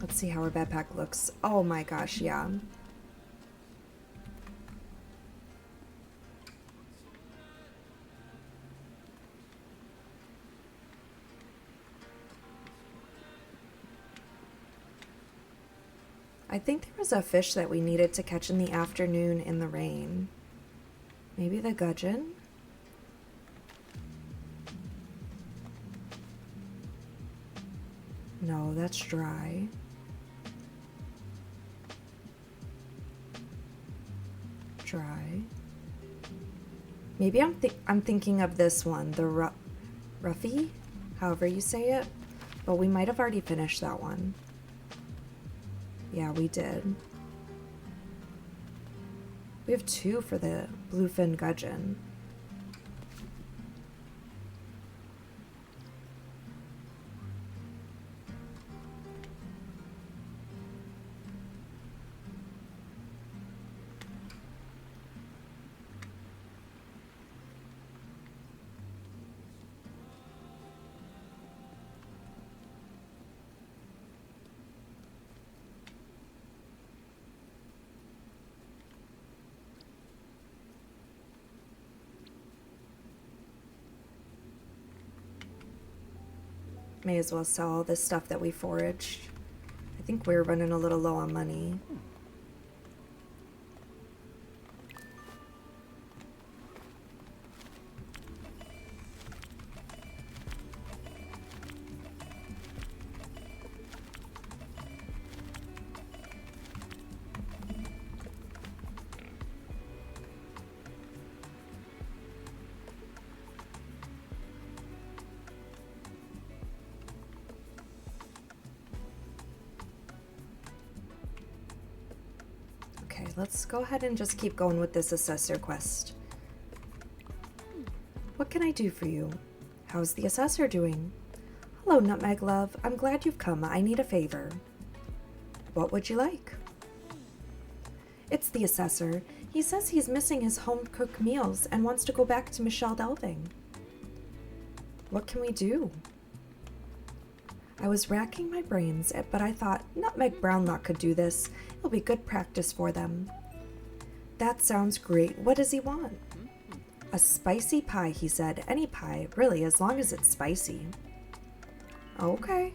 A: Let's see how her backpack looks. Oh my gosh, yeah. I think there was a fish that we needed to catch in the afternoon in the rain. Maybe the gudgeon? No, that's dry. Dry. Maybe I'm thinking of this one, the Ruffy, however you say it. But we might have already finished that one. Yeah, we did. We have 2 for the bluefin gudgeon. May as well sell all this stuff that we foraged. I think we're running a little low on money. let's go ahead and just keep going with this assessor quest. What can I do for you? How's the assessor doing? Hello, Nutmeg Love. I'm glad you've come. I need a favor. What would you like? It's the assessor. He says he's missing his home-cooked meals and wants to go back to Michelle Delving. What can we do? I was racking my brains, but I thought Nutmeg Brownlock could do this. It'll be good practice for them. That sounds great. What does he want? A spicy pie, he said. Any pie, really, as long as it's spicy. Okay.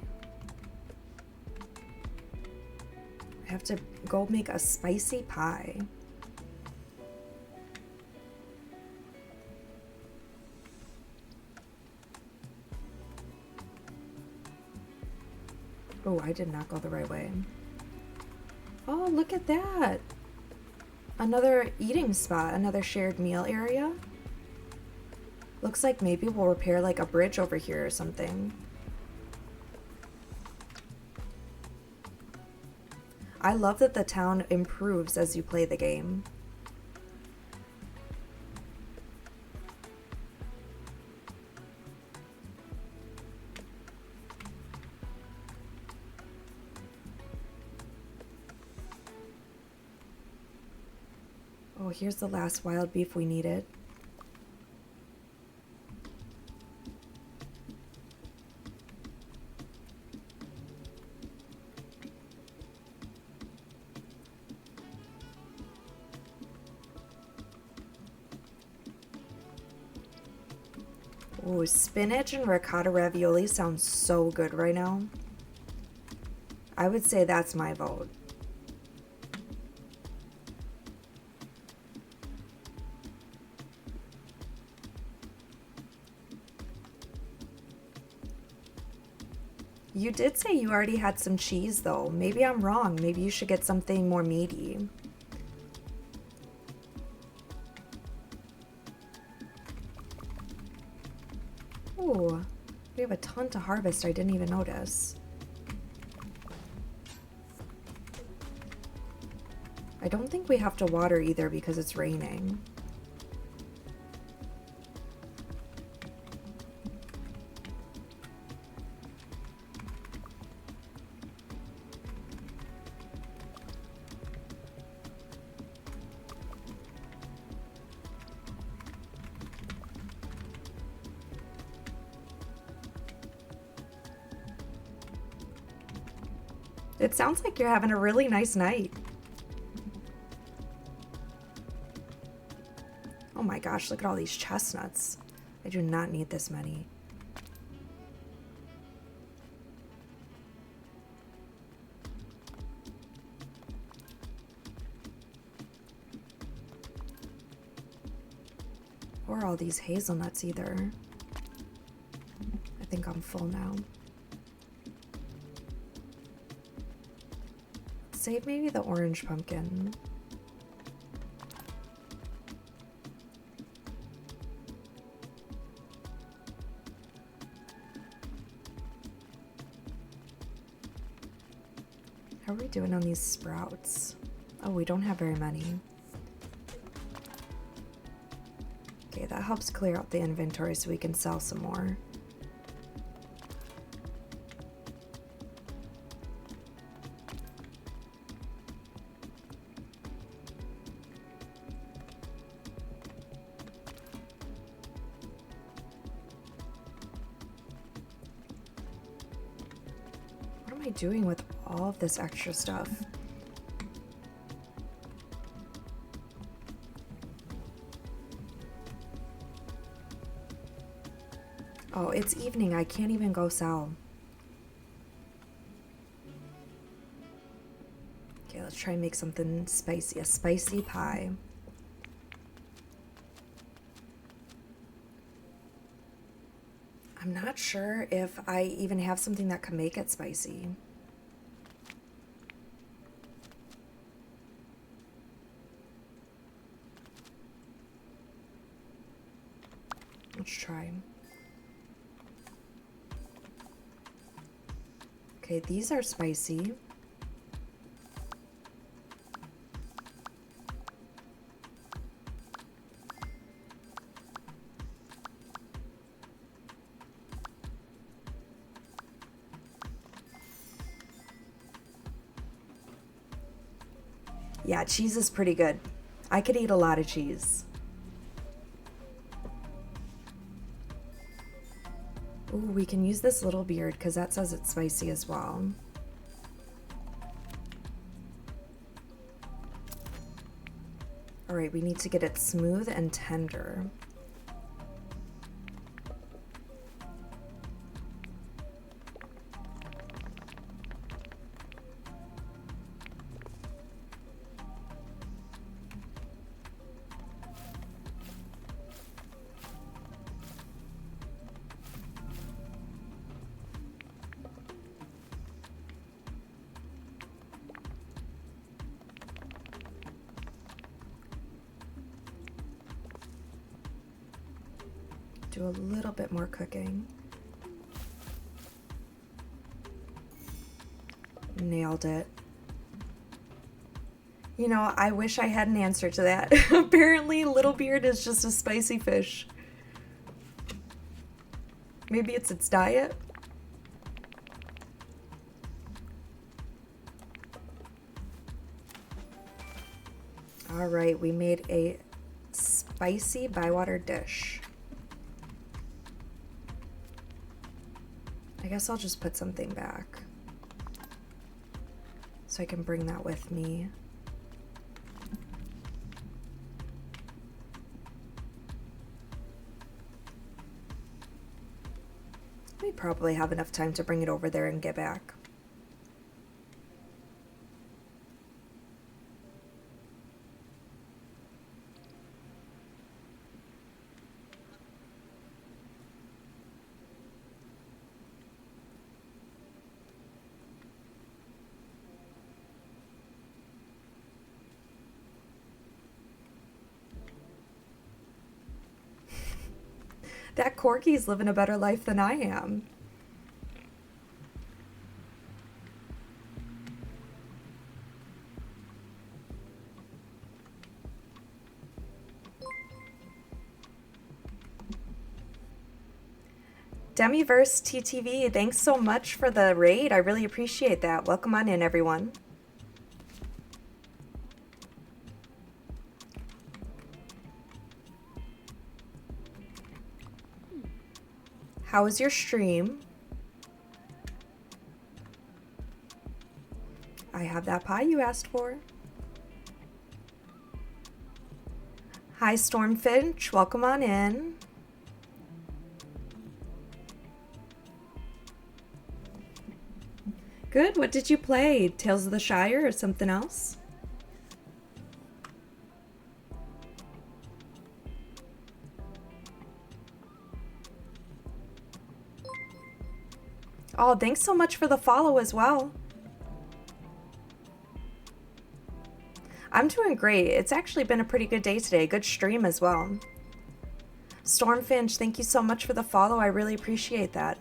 A: I have to go make a spicy pie. Oh, I did not go the right way. Oh, look at that. Another eating spot, another shared meal area. Looks like maybe we'll repair like a bridge over here or something. I love that the town improves as you play the game. Oh, here's the last wild beef we needed. Ooh, spinach and ricotta ravioli sounds so good right now. I would say that's my vote. You did say you already had some cheese, though. Maybe I'm wrong. Maybe you should get something more meaty. Ooh, we have a ton to harvest. I didn't even notice. I don't think we have to water either because it's raining. It sounds like you're having a really nice night. Oh my gosh, look at all these chestnuts. I do not need this many. Or all these hazelnuts either. I think I'm full now. Save maybe the orange pumpkin. How are we doing on these sprouts? Oh, we don't have very many. Okay, that helps clear out the inventory so we can sell some more. What am I doing with all of this extra stuff? Oh, it's evening. I can't even go sell. Okay, let's try and make something spicy. A spicy pie. I'm not sure if I even have something that can make it spicy. Let's try. Okay, these are spicy. Yeah, cheese is pretty good. I could eat a lot of cheese. Ooh, we can use this little beard because that says it's spicy as well. All right, we need to get it smooth and tender. Do a little bit more cooking. Nailed it. You know, I wish I had an answer to that. Apparently, Little Beard is just a spicy fish. Maybe it's its diet? All right, we made a spicy bywater dish. I guess I'll just put something back so I can bring that with me. We probably have enough time to bring it over there and get back. That corgi's living a better life than I am. Demiverse TTV, thanks so much for the raid. I really appreciate that. Welcome on in, everyone. How was your stream? I have that pie you asked for. Hi, Stormfinch. Welcome on in. Good. What did you play? Tales of the Shire or something else? Oh, thanks so much for the follow as well. I'm doing great. It's actually been a pretty good day today. Good stream as well. Stormfinch, thank you so much for the follow. I really appreciate that.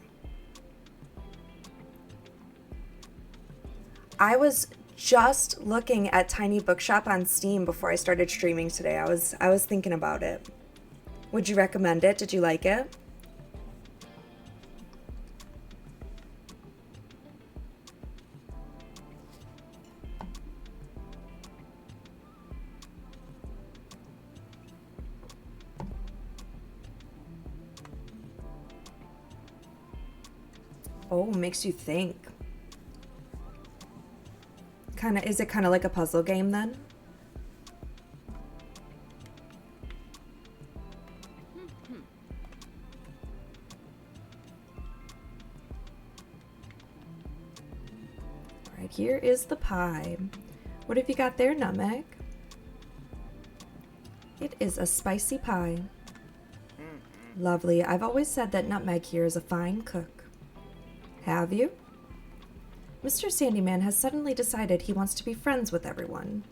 A: I was just looking at Tiny Bookshop on Steam before I started streaming today. I was thinking about it. Would you recommend it? Did you like it? Oh, makes you think. Is it kind of like a puzzle game then? All right, here is the pie. What have you got there, Nutmeg? It is a spicy pie. Lovely. I've always said that Nutmeg here is a fine cook. Have you? Mr. Sandyman has suddenly decided he wants to be friends with everyone.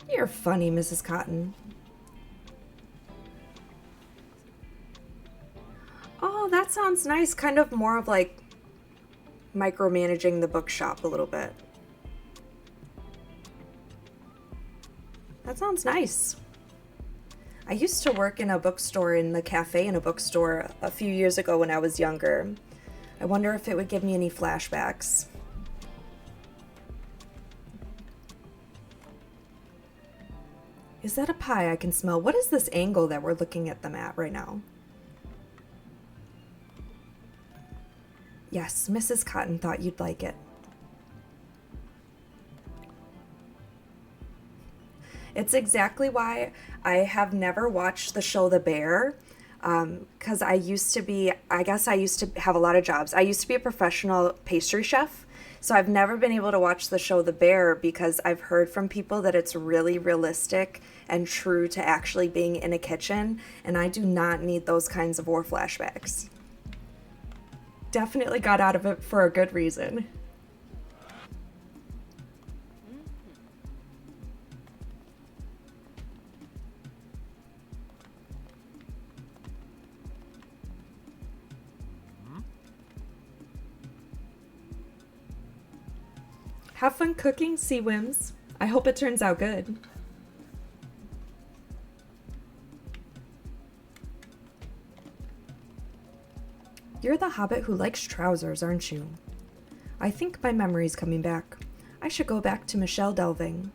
A: You're funny, Mrs. Cotton. Oh, that sounds nice. Kind of more of like micromanaging the bookshop a little bit. That sounds nice. I used to work in a bookstore, in the cafe in a bookstore a few years ago when I was younger. I wonder if it would give me any flashbacks. Is that a pie I can smell? What is this angle that we're looking at them at right now? Yes, Mrs. Cotton thought you'd like it. It's exactly why I have never watched the show The Bear. Because I used to have a lot of jobs. I used to be a professional pastry chef. So I've never been able to watch the show The Bear because I've heard from people that it's really realistic and true to actually being in a kitchen. And I do not need those kinds of war flashbacks. Definitely got out of it for a good reason. Have fun cooking, Sea Whims. I hope it turns out good. You're the hobbit who likes trousers, aren't you? I think my memory's coming back. I should go back to Michelle Delving.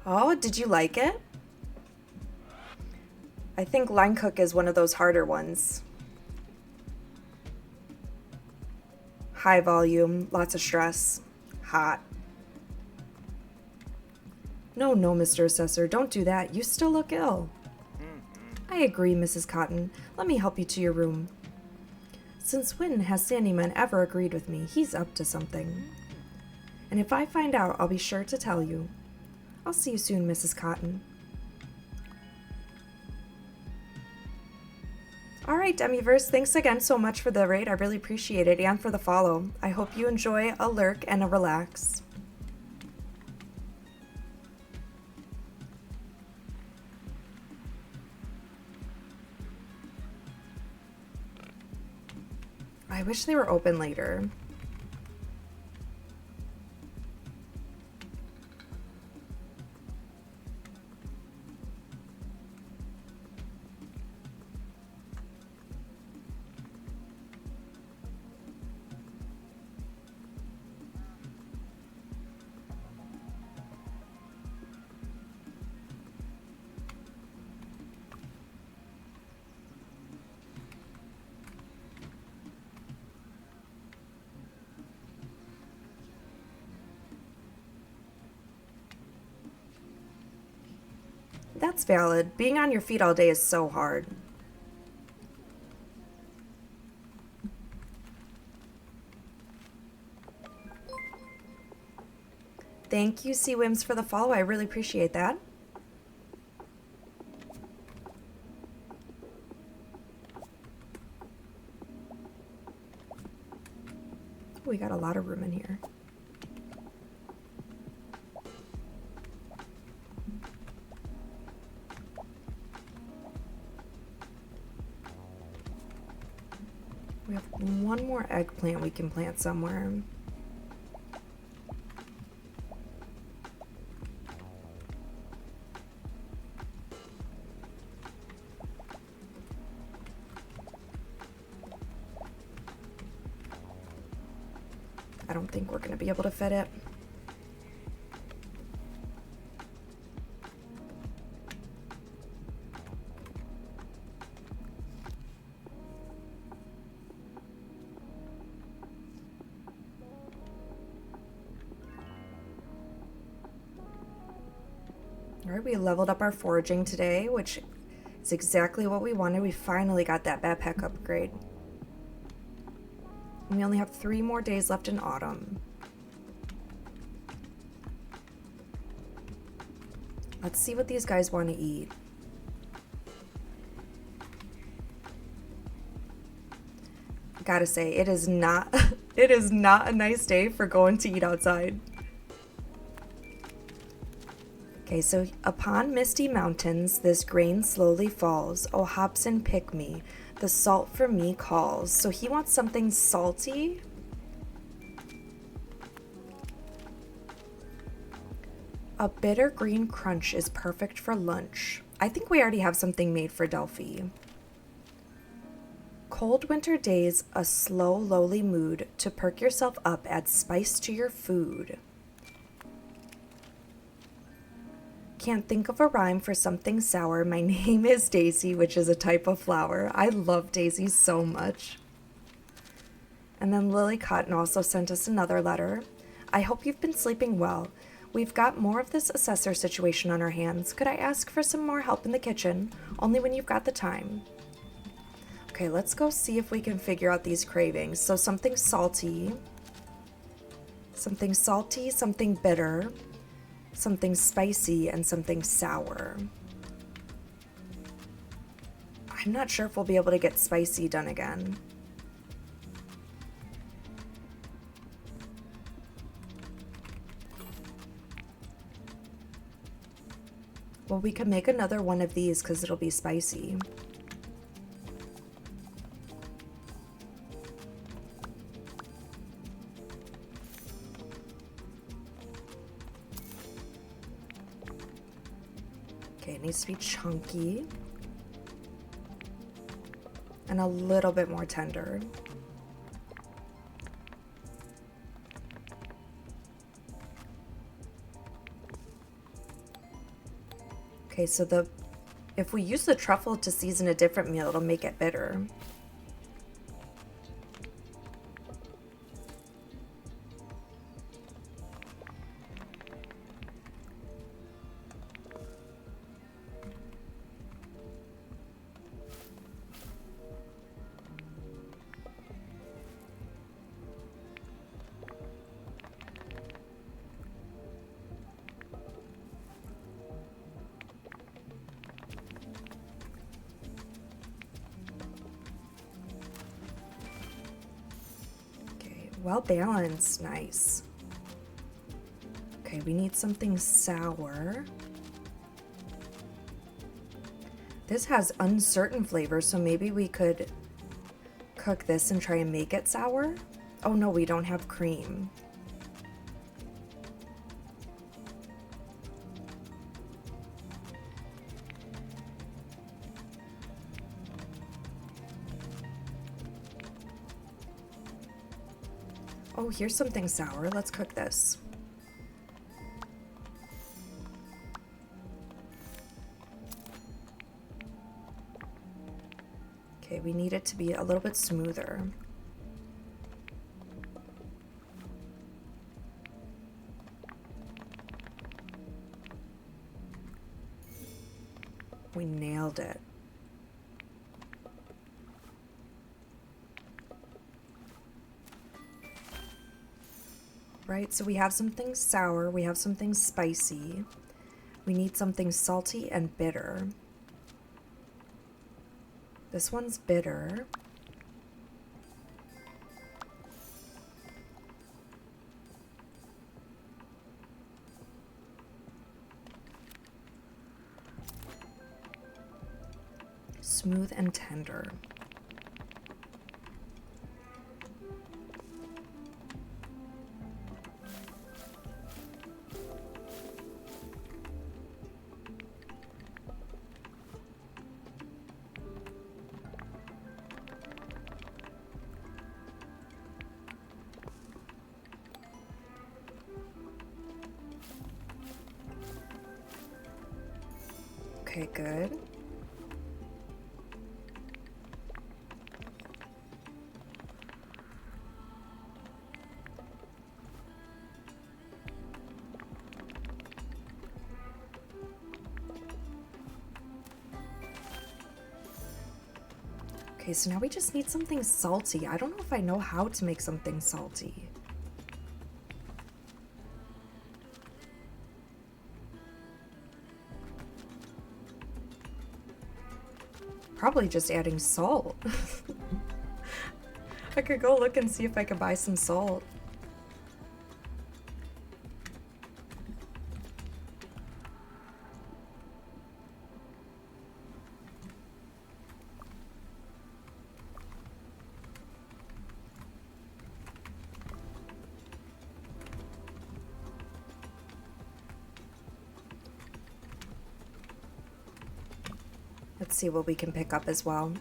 A: Oh, did you like it? I think line cook is one of those harder ones. High volume, lots of stress, hot. No, Mr. Assessor, don't do that. You still look ill. I agree, Mrs. Cotton. Let me help you to your room. Since when has Sandyman ever agreed with me? He's up to something. And if I find out, I'll be sure to tell you. I'll see you soon, Mrs. Cotton. All right, Demiverse, thanks again so much for the raid. I really appreciate it, and for the follow. I hope you enjoy a lurk and a relax. I wish they were open later. That's valid. Being on your feet all day is so hard. Thank you, Sea Whims, for the follow. I really appreciate that. We got a lot of room in here. We have one more eggplant we can plant somewhere. I don't think we're going to be able to fit it. All right, we leveled up our foraging today, which is exactly what we wanted. We finally got that backpack upgrade. And we only have 3 more days left in autumn. Let's see what these guys want to eat. Gotta say, it is not a nice day for going to eat outside. Okay, so upon misty mountains, this grain slowly falls. Oh, Hobson, pick me. The salt for me calls. So he wants something salty. A bitter green crunch is perfect for lunch. I think we already have something made for Delphi. Cold winter days, a slow, lowly mood. To perk yourself up, add spice to your food. Can't think of a rhyme for something sour. My name is Daisy, which is a type of flower. I love daisies so much. And then Lily Cotton also sent us another letter. I hope you've been sleeping well. We've got more of this assessor situation on our hands. Could I ask for some more help in the kitchen? Only when you've got the time. Okay, let's go see if we can figure out these cravings. So something salty, something bitter, something spicy, and something sour. I'm not sure if we'll be able to get spicy done again. Well, we can make another one of these because it'll be spicy. Okay, it needs to be chunky and a little bit more tender. Okay, so if we use the truffle to season a different meal, it'll make it bitter. Well balanced, nice. Okay, we need something sour. This has uncertain flavor, so maybe we could cook this and try and make it sour. Oh no, we don't have cream. Oh, here's something sour. Let's cook this. Okay, we need it to be a little bit smoother. We nailed it. Right, so we have something sour, we have something spicy, we need something salty and bitter. This one's bitter. Smooth and tender. Okay, good. Okay, so now we just need something salty. I don't know if I know how to make something salty. Probably just adding salt. I could go look and see if I could buy some salt. Let's see what we can pick up as well.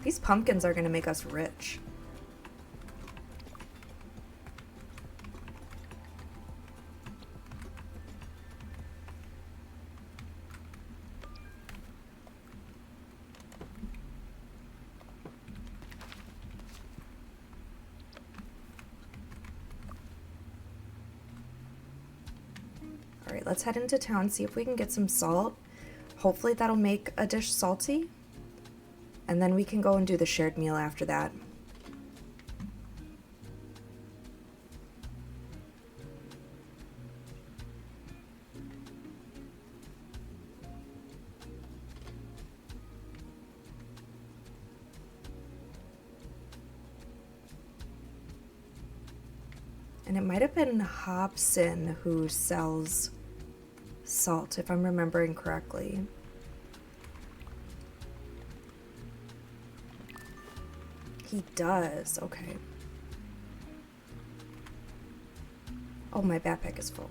A: These pumpkins are going to make us rich. right, let's head into town, see if we can get some salt. Hopefully that'll make a dish salty. And then we can go and do the shared meal after that. And it might have been Hobson who sells salt, if I'm remembering correctly. He does, okay. Oh, my backpack is full.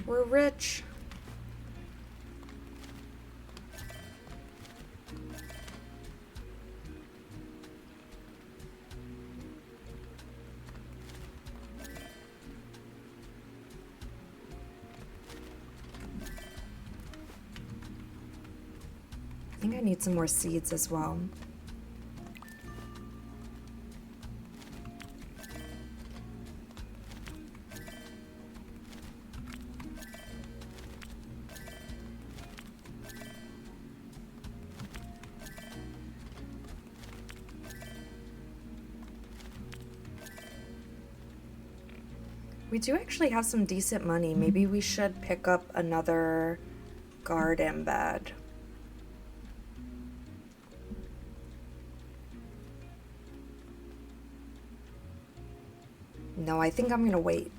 A: We're rich. I think I need some more seeds as well. We do actually have some decent money. Maybe we should pick up another garden bed. No, I think I'm gonna wait.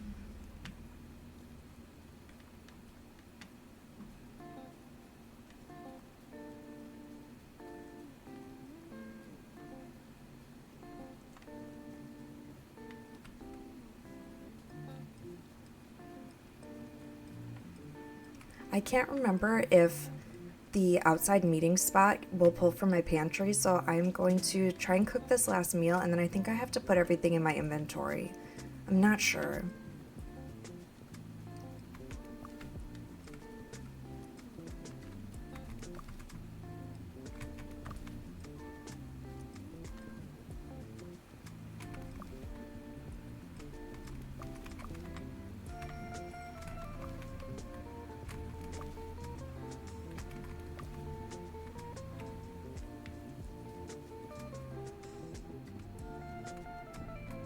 A: I can't remember if the outside meeting spot will pull from my pantry, so I'm going to try and cook this last meal, and then I think I have to put everything in my inventory. I'm not sure.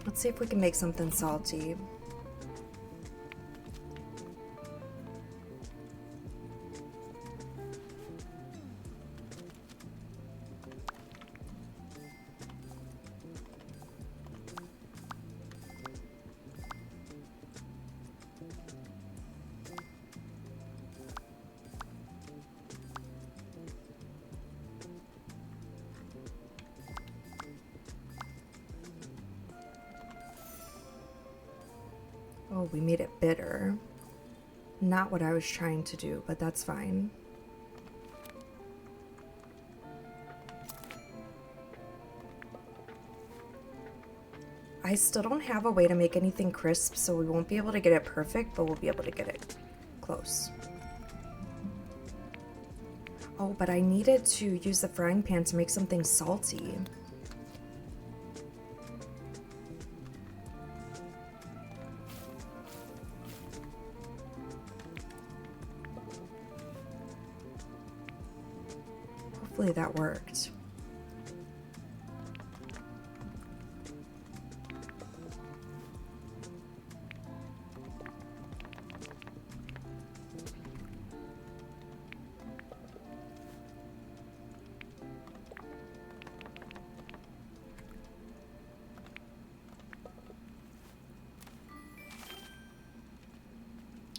A: Let's see if we can make something salty. Oh, we made it bitter. Not what I was trying to do, but that's fine. I still don't have a way to make anything crisp, so we won't be able to get it perfect, but we'll be able to get it close. Oh, but I needed to use the frying pan to make something salty. Hopefully that worked.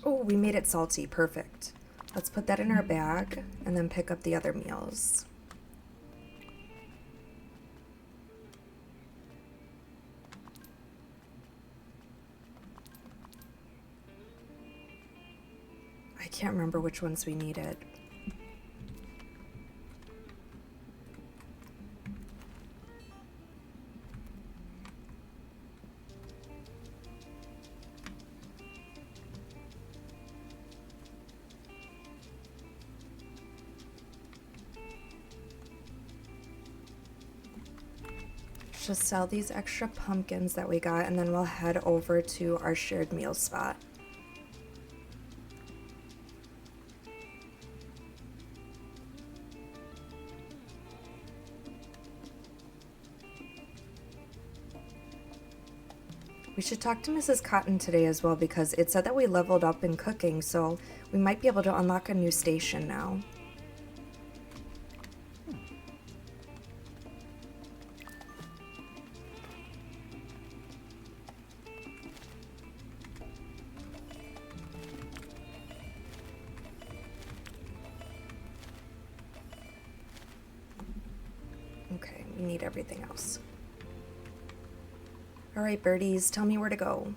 A: Oh, we made it salty. Perfect. Let's put that in our bag and then pick up the other meals. I can't remember which ones we needed. to sell these extra pumpkins that we got, and then we'll head over to our shared meal spot. We should talk to Mrs. Cotton today as well, because it said that we leveled up in cooking, so we might be able to unlock a new station now. Okay, we need everything else. All right, birdies, tell me where to go.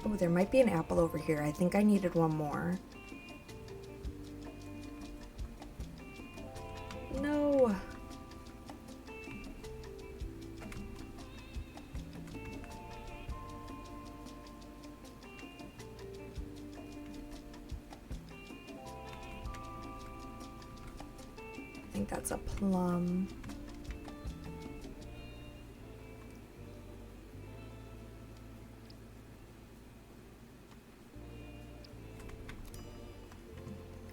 A: Oh, there might be an apple over here. I think I needed one more. No. I think that's a plum.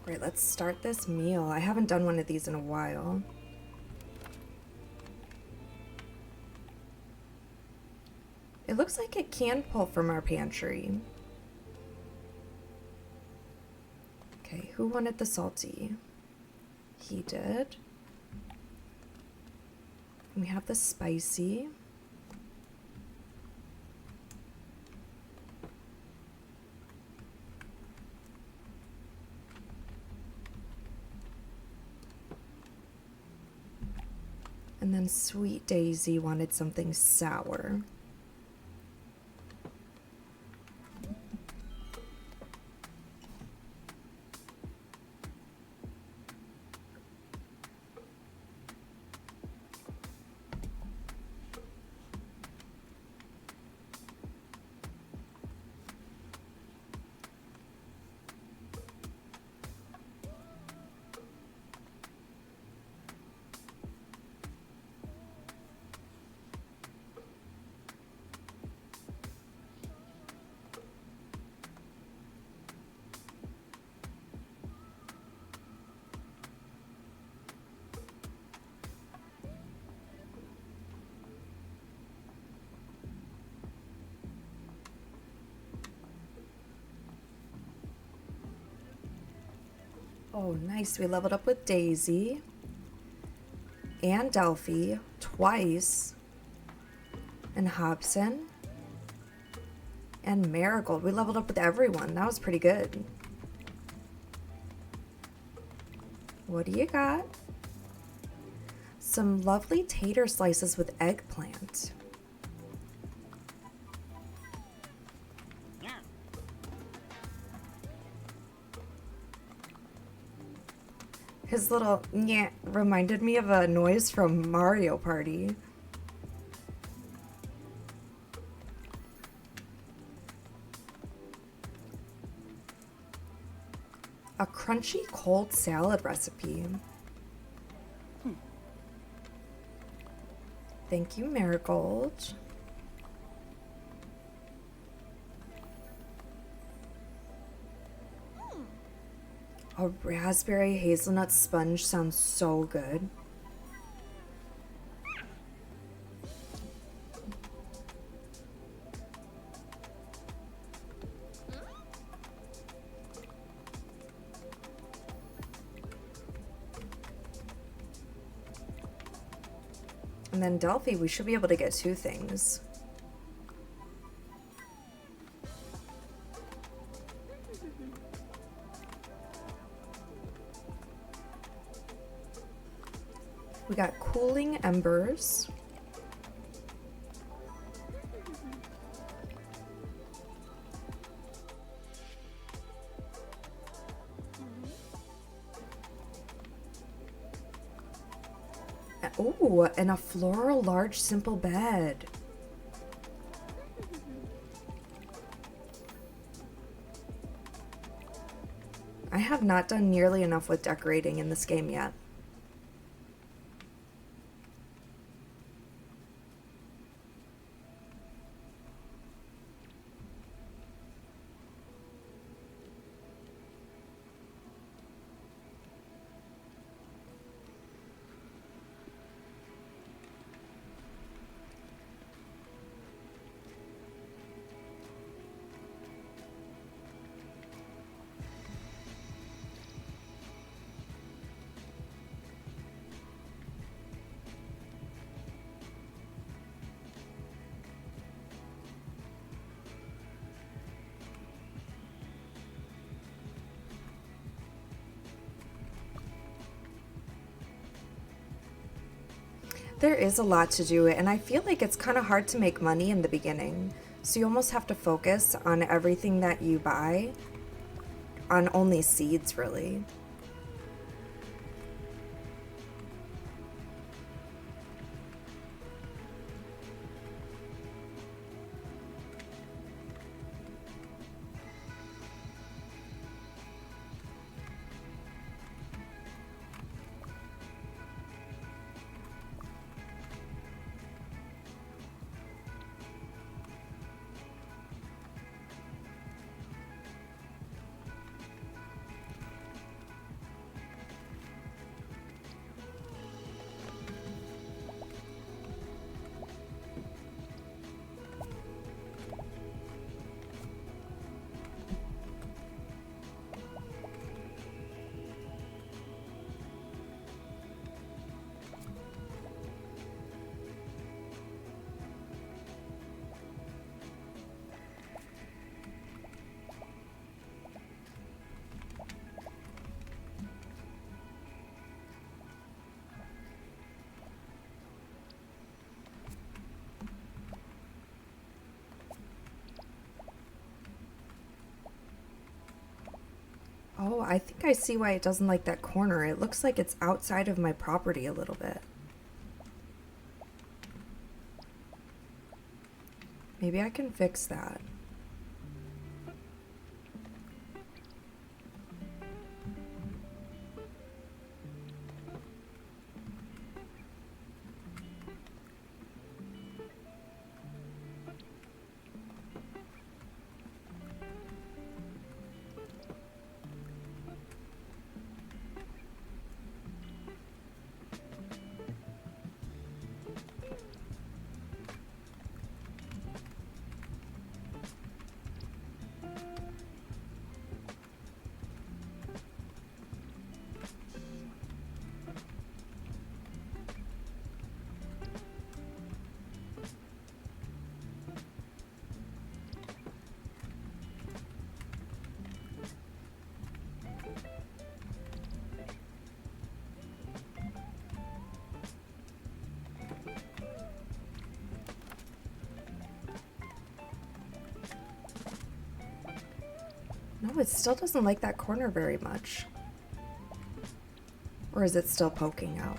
A: Great, let's start this meal. I haven't done one of these in a while. It looks like it can pull from our pantry. Okay, who wanted the salty? He did. We have the spicy. And then Sweet Daisy wanted something sour. Oh, nice. We leveled up with Daisy and Delphi twice, and Hobson and Marigold. We leveled up with everyone. That was pretty good. What do you got? Some lovely tater slices with eggplant. His little nyeh reminded me of a noise from Mario Party. A crunchy cold salad recipe. Thank you, Marigold. A raspberry hazelnut sponge sounds so good. And then Delphi, we should be able to get two things. We got cooling embers. Oh, and a floral large simple bed. I have not done nearly enough with decorating in this game yet. There is a lot to do, and I feel like it's kind of hard to make money in the beginning. So you almost have to focus on everything that you buy, on only seeds, really. Oh, I think I see why it doesn't like that corner. It looks like it's outside of my property a little bit. Maybe I can fix that. No, it still doesn't like that corner very much. Or is it still poking out?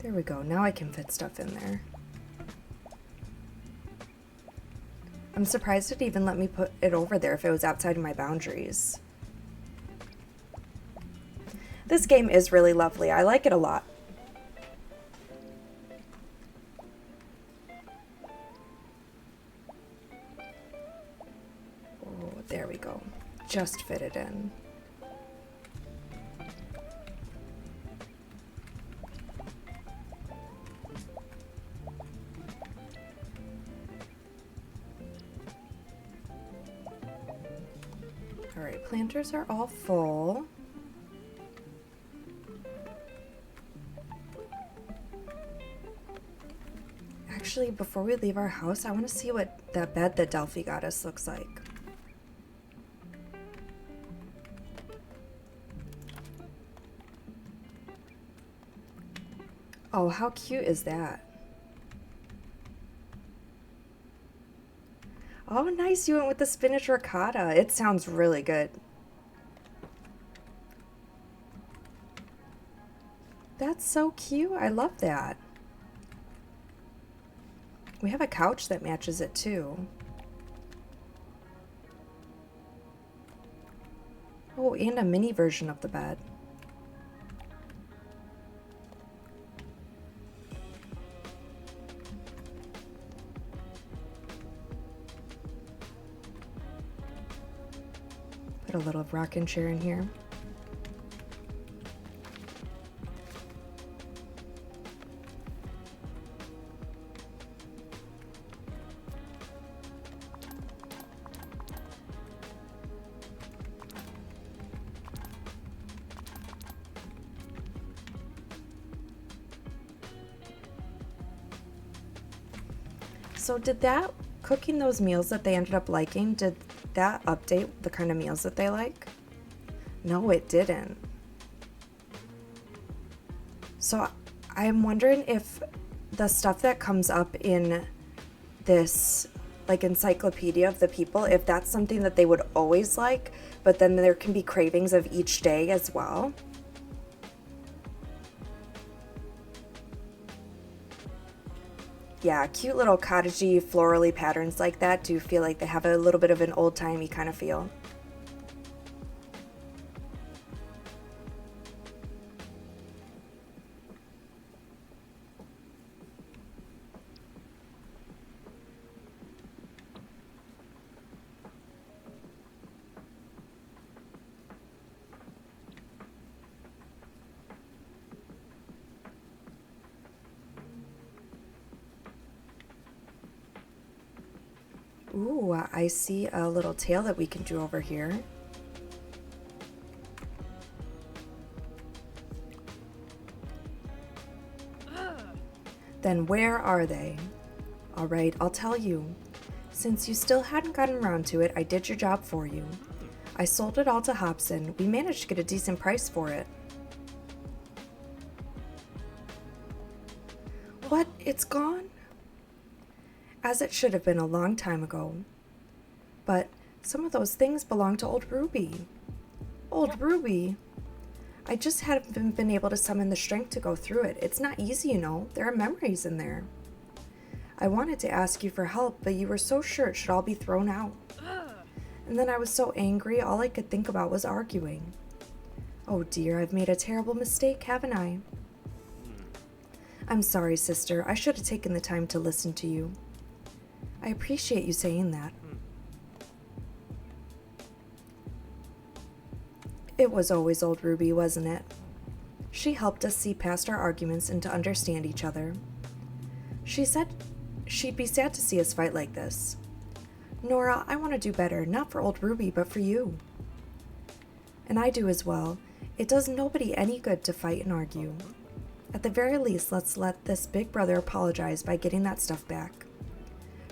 A: There we go. Now I can fit stuff in there. I'm surprised it even let me put it over there if it was outside of my boundaries. This game is really lovely. I like it a lot. go. Just fit it in. All right, planters are all full. Actually, before we leave our house, I want to see what that bed that Delphi got us looks like. Oh, how cute is that? Oh, nice. You went with the spinach ricotta. It sounds really good. That's so cute. I love that. We have a couch that matches it too. Oh, and a mini version of the bed. Put a little rocking chair in here. So did that, cooking those meals that they ended up liking, did that update the kind of meals that they like? No, it didn't. So I'm wondering if the stuff that comes up in this like encyclopedia of the people, if that's something that they would always like, but then there can be cravings of each day as well. Yeah, cute little cottagey, florally patterns like that do feel like they have a little bit of an old-timey kind of feel. Ooh, I see a little tail that we can do over here. Then where are they? All right, I'll tell you. Since you still hadn't gotten around to it, I did your job for you. I sold it all to Hobson. We managed to get a decent price for it. What? It's gone? As it should have been a long time ago. But some of those things belong to old Ruby. Old Ruby? I just haven't been able to summon the strength to go through it. It's not easy, you know. There are memories in there. I wanted to ask you for help, but you were so sure it should all be thrown out. And then I was so angry, all I could think about was arguing. Oh dear, I've made a terrible mistake, haven't I? I'm sorry, sister. I should have taken the time to listen to you. I appreciate you saying that. It was always old Ruby, wasn't it? She helped us see past our arguments and to understand each other. She said she'd be sad to see us fight like this. Nora, I want to do better, not for old Ruby, but for you. And I do as well. It does nobody any good to fight and argue. At the very least, let's let this big brother apologize by getting that stuff back.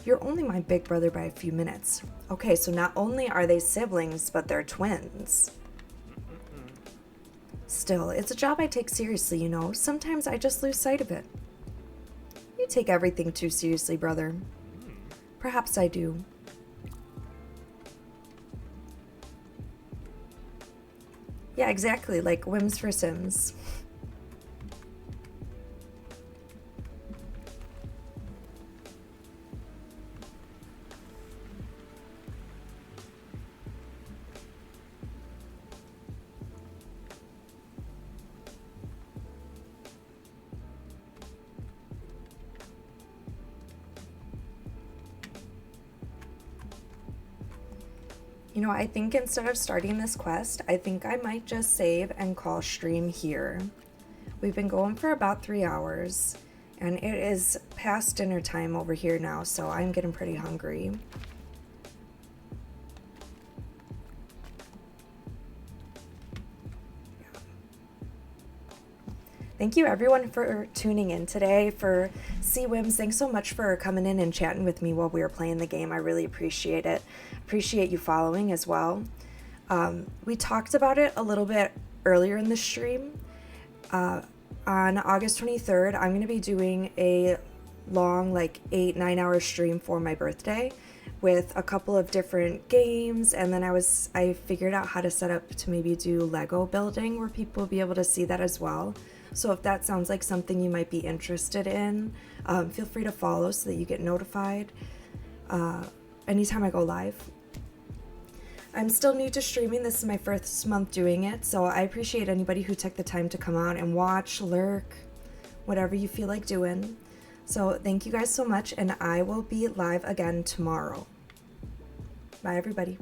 A: You're only my big brother by a few minutes. Okay, so not only are they siblings, but they're twins. Still, it's a job I take seriously, you know. Sometimes I just lose sight of it. You take everything too seriously, brother. Perhaps I do. Yeah, exactly, like Whims for Sims. You You know, I think instead of starting this quest, I think I might just save and call stream here. We've been going for about 3 hours, and it is past dinner time over here now, so I'm getting pretty hungry. Thank you everyone for tuning in today. For Wims, thanks so much for coming in and chatting with me while we were playing the game. I really appreciate it. Appreciate you following as well. We talked about it a little bit earlier in the stream. On August 23rd, I'm going to be doing a long, like 8-9 hour stream for my birthday with a couple of different games, and then I figured out how to set up to maybe do Lego building where people will be able to see that as well. So if that sounds like something you might be interested in, feel free to follow so that you get notified anytime I go live. I'm still new to streaming. This is my first month doing it, so I appreciate anybody who took the time to come out and watch, lurk, whatever you feel like doing. So thank you guys so much, and I will be live again tomorrow. Bye, everybody.